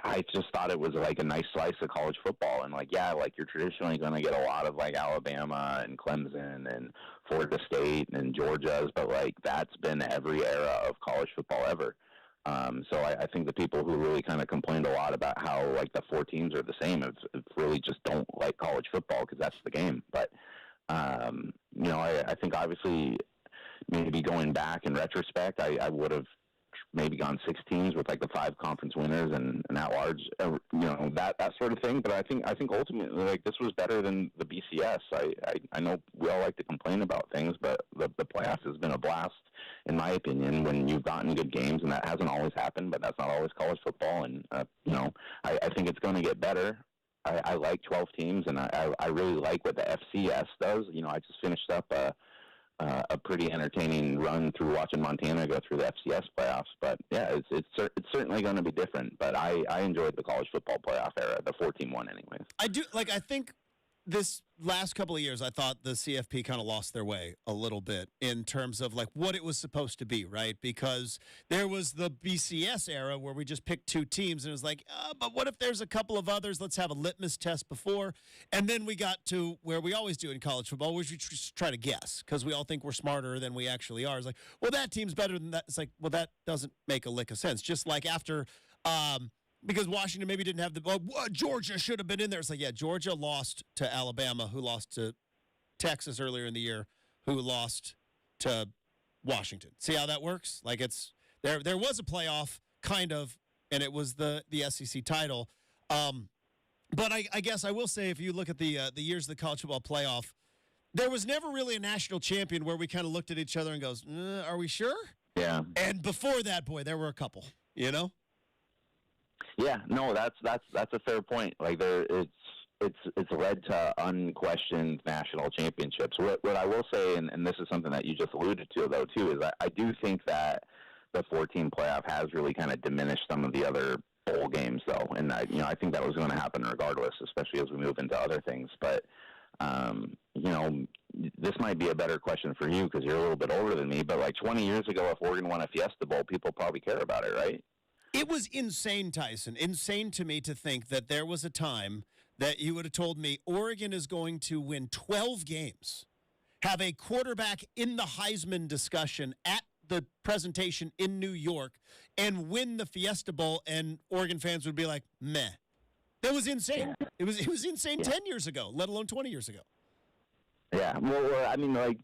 I just thought it was like a nice slice of college football. And like, like you're traditionally going to get a lot of like Alabama and Clemson and Florida State and Georgia's, but like that's been every era of college football ever. So I think the people who really kind of complained a lot about how like the 4 teams are the same have really just don't like college football, because that's the game. But I think obviously maybe going back in retrospect, I would have maybe gone 6 teams with like the 5 conference winners and at large, that sort of thing. But I think ultimately, like, this was better than the BCS. I know we all like to complain about things, but the playoffs has been a blast, in my opinion, when you've gotten good games, and that hasn't always happened, but that's not always college football. And I think it's going to get better. I like 12 teams, and I really like what the FCS does. I just finished up a pretty entertaining run through watching Montana go through the FCS playoffs. But yeah, it's certainly going to be different. But I enjoyed the college football playoff era, the 4-team one, anyways. I do. Like, I think this last couple of years, I thought the CFP kind of lost their way a little bit in terms of like what it was supposed to be, right? Because there was the BCS era where we just picked 2 teams, and it was like, but what if there's a couple of others? Let's have a litmus test before. And then we got to where we always do in college football, which we just try to guess, because we all think we're smarter than we actually are. It's like, well, that team's better than that. It's like, well, that doesn't make a lick of sense. Just like after because Washington maybe didn't have Georgia should have been in there. It's like, yeah, Georgia lost to Alabama, who lost to Texas earlier in the year, who lost to Washington. See how that works? Like, it's there was a playoff, kind of, and it was the SEC title. But I guess I will say, if you look at the years of the college football playoff, there was never really a national champion where we kind of looked at each other and goes, are we sure? Yeah. And before that, boy, there were a couple, Yeah, no, that's a fair point. Like, it's led to unquestioned national championships. What I will say, and this is something that you just alluded to, though, too, is I do think that the 14 playoff has really kind of diminished some of the other bowl games, though, and I think that was going to happen regardless, especially as we move into other things. But this might be a better question for you because you're a little bit older than me. But like 20 years ago, if Oregon won a Fiesta Bowl, people probably care about it, right? It was insane, Tyson. Insane to me to think that there was a time that you would have told me Oregon is going to win 12 games, have a quarterback in the Heisman discussion at the presentation in New York, and win the Fiesta Bowl, and Oregon fans would be like, meh. That was insane. Yeah. It was insane 10 years ago, let alone 20 years ago. Yeah, well, I mean, like,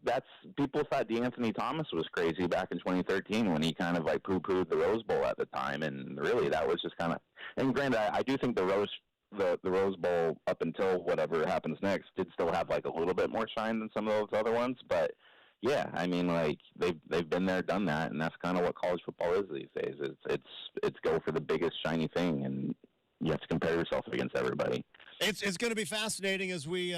people thought DeAnthony Thomas was crazy back in 2013 when he kind of, like, poo-pooed the Rose Bowl at the time, and really that was just kind of, and granted, I do think the Rose Bowl, up until whatever happens next, did still have, like, a little bit more shine than some of those other ones, but, yeah, I mean, like, they've been there, done that, and that's kind of what college football is these days. It's go for the biggest shiny thing, and you have to compare yourself against everybody. It's going to be fascinating as we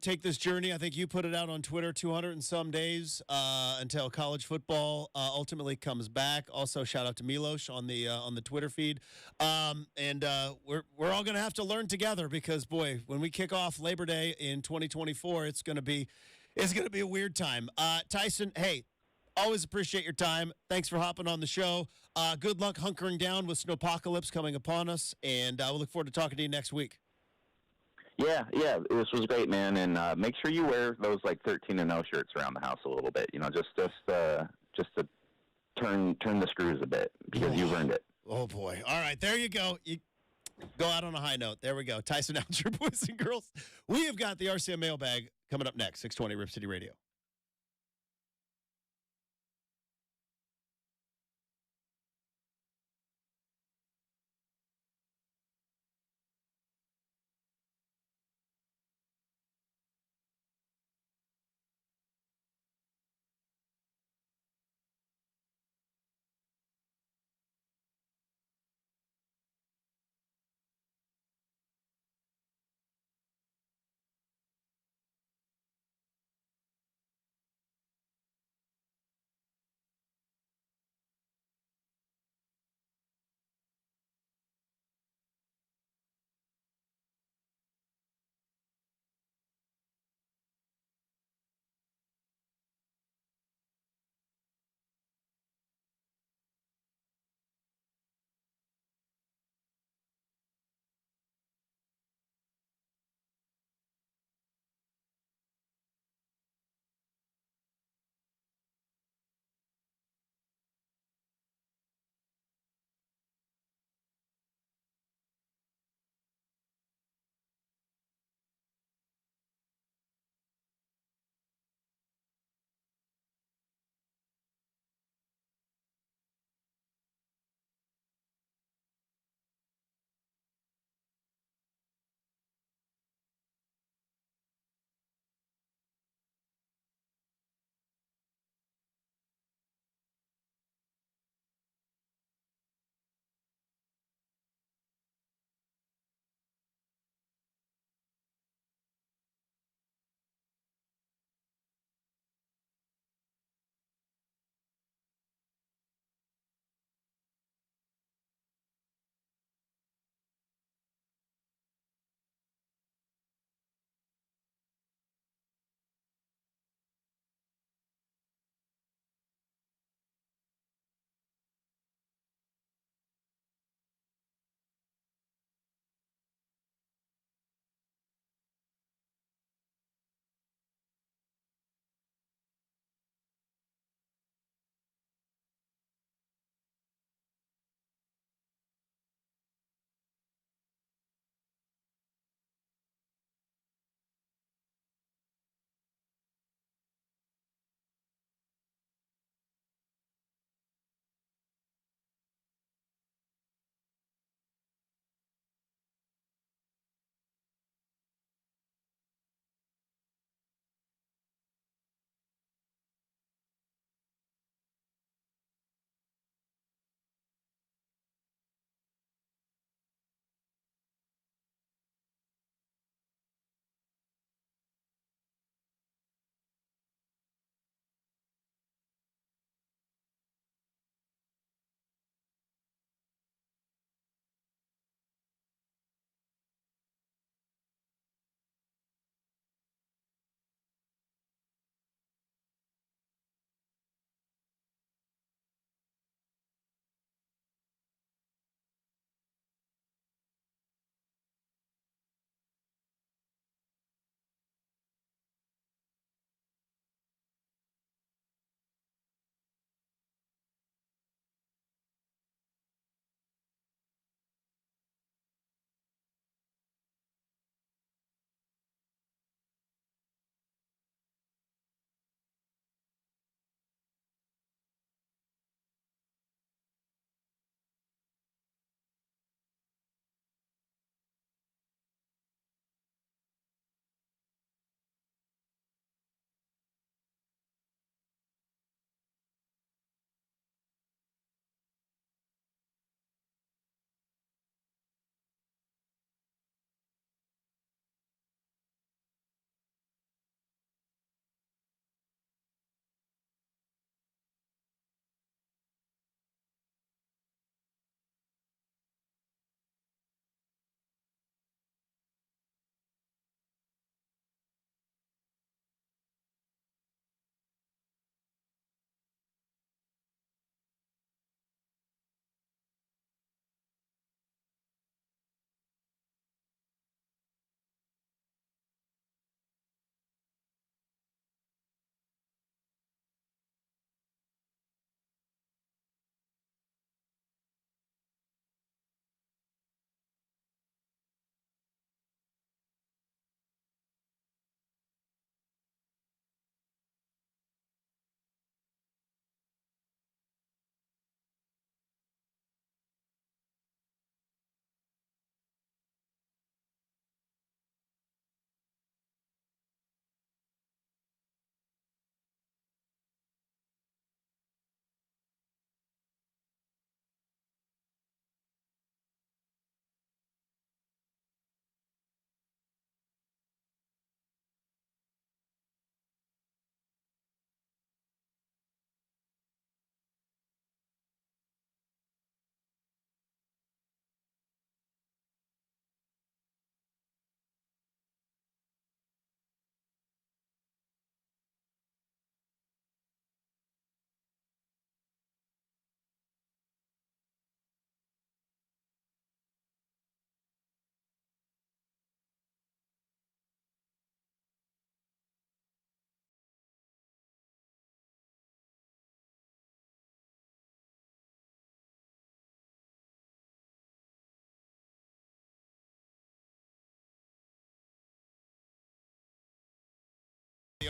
take this journey. I think you put it out on Twitter, 200 and some days until college football ultimately comes back. Also, shout out to Milos on the Twitter feed. And we're all going to have to learn together because, boy, when we kick off Labor Day in 2024, it's going to be a weird time. Tyson, hey, always appreciate your time. Thanks for hopping on the show. Good luck hunkering down with Snowpocalypse coming upon us, and we'll look forward to talking to you next week. Yeah, this was great, man, and make sure you wear those like 13-0 shirts around the house a little bit. Just to turn the screws a bit because you've earned it. Oh boy! All right, there you go. You go out on a high note. There we go. Tyson Alger, boys and girls. We have got the RCM mailbag coming up next. 620 Rip City Radio.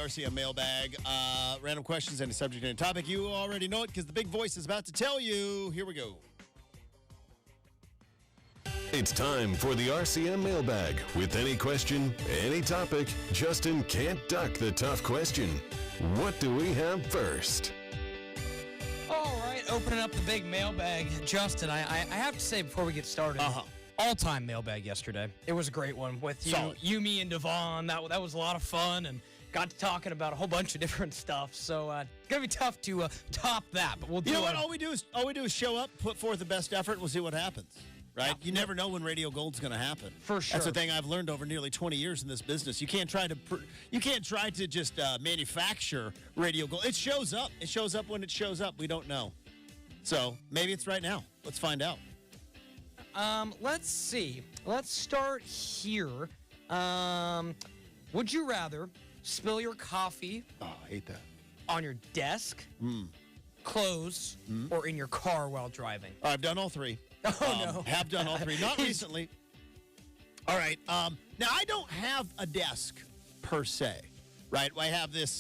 RCM mailbag. Random questions, any subject, any topic. You already know it because the big voice is about to tell you. Here we go. It's time for the RCM mailbag. With any question, any topic, Justin can't duck the tough question. What do we have first? All right, opening up the big mailbag. Justin, I have to say before we get started, all-time mailbag yesterday. It was a great one with you, me, and Devon. That was a lot of fun and got to talking about a whole bunch of different stuff. So it's gonna be tough to top that, but we'll do. You know what? All we do is show up, put forth the best effort, and we'll see what happens. Right? Yeah. You never know when Radio Gold's going to happen. For sure. That's the thing I've learned over nearly 20 years in this business. You can't try to just manufacture Radio Gold. It shows up. It shows up when it shows up. We don't know. So maybe it's right now. Let's find out. Let's see. Let's start here. Would you rather spill your coffee I hate that. on your desk, clothes, or in your car while driving? I've done all three. No. Have done all three. Not recently. All right. Now, I don't have a desk per se, right? I have this.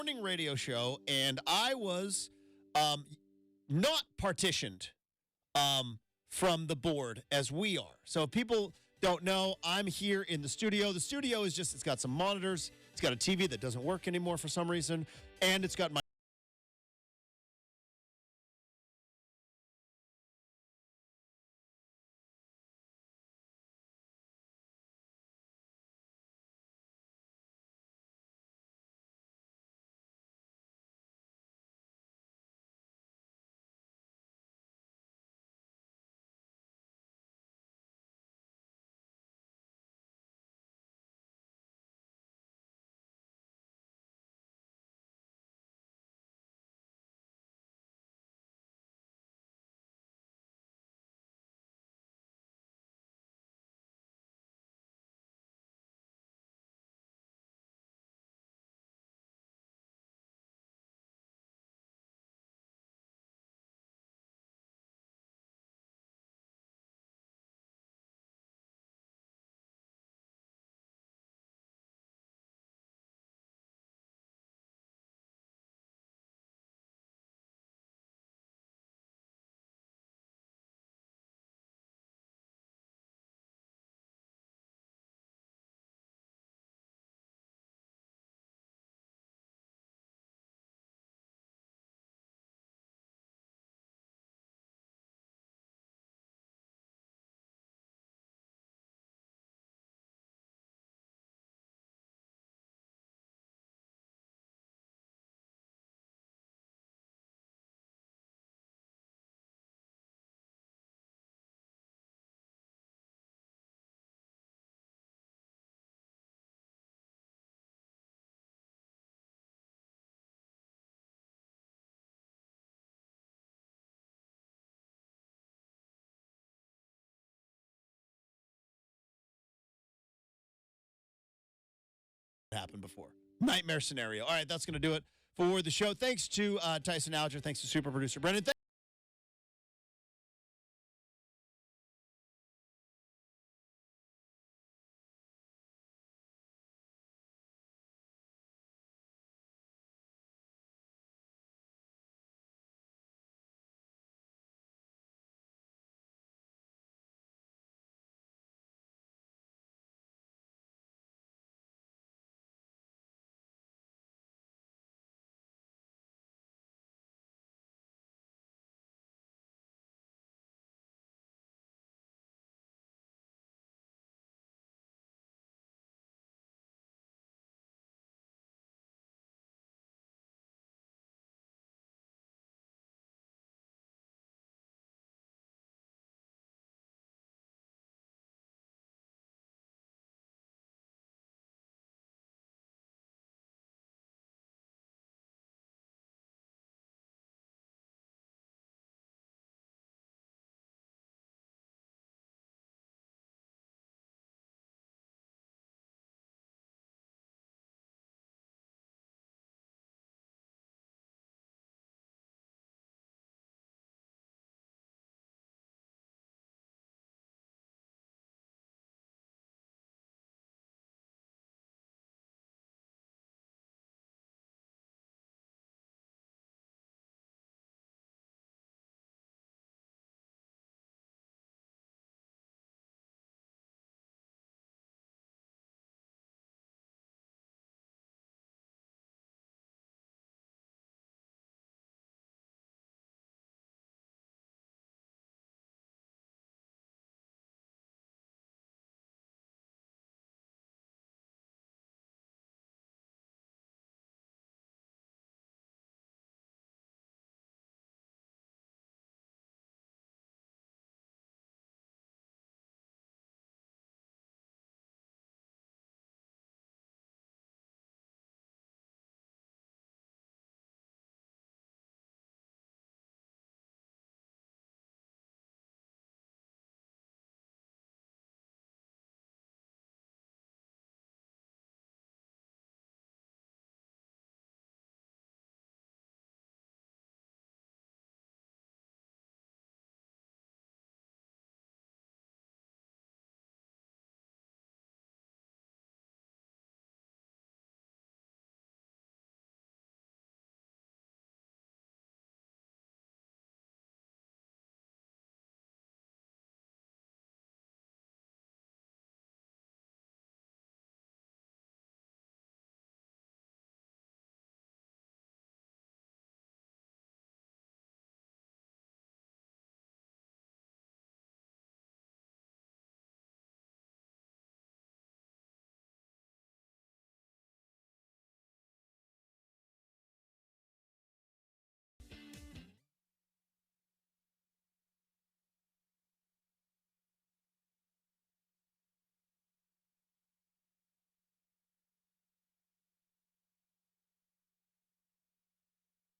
Morning radio show, and I was not partitioned from the board as we are. So if people don't know, I'm here in the studio. The studio is it's got some monitors. It's got a TV that doesn't work anymore for some reason, and it's got my happened before. Nightmare scenario. All right, that's going to do it for the show. Thanks to Tyson Alger. Thanks to super producer Brendan.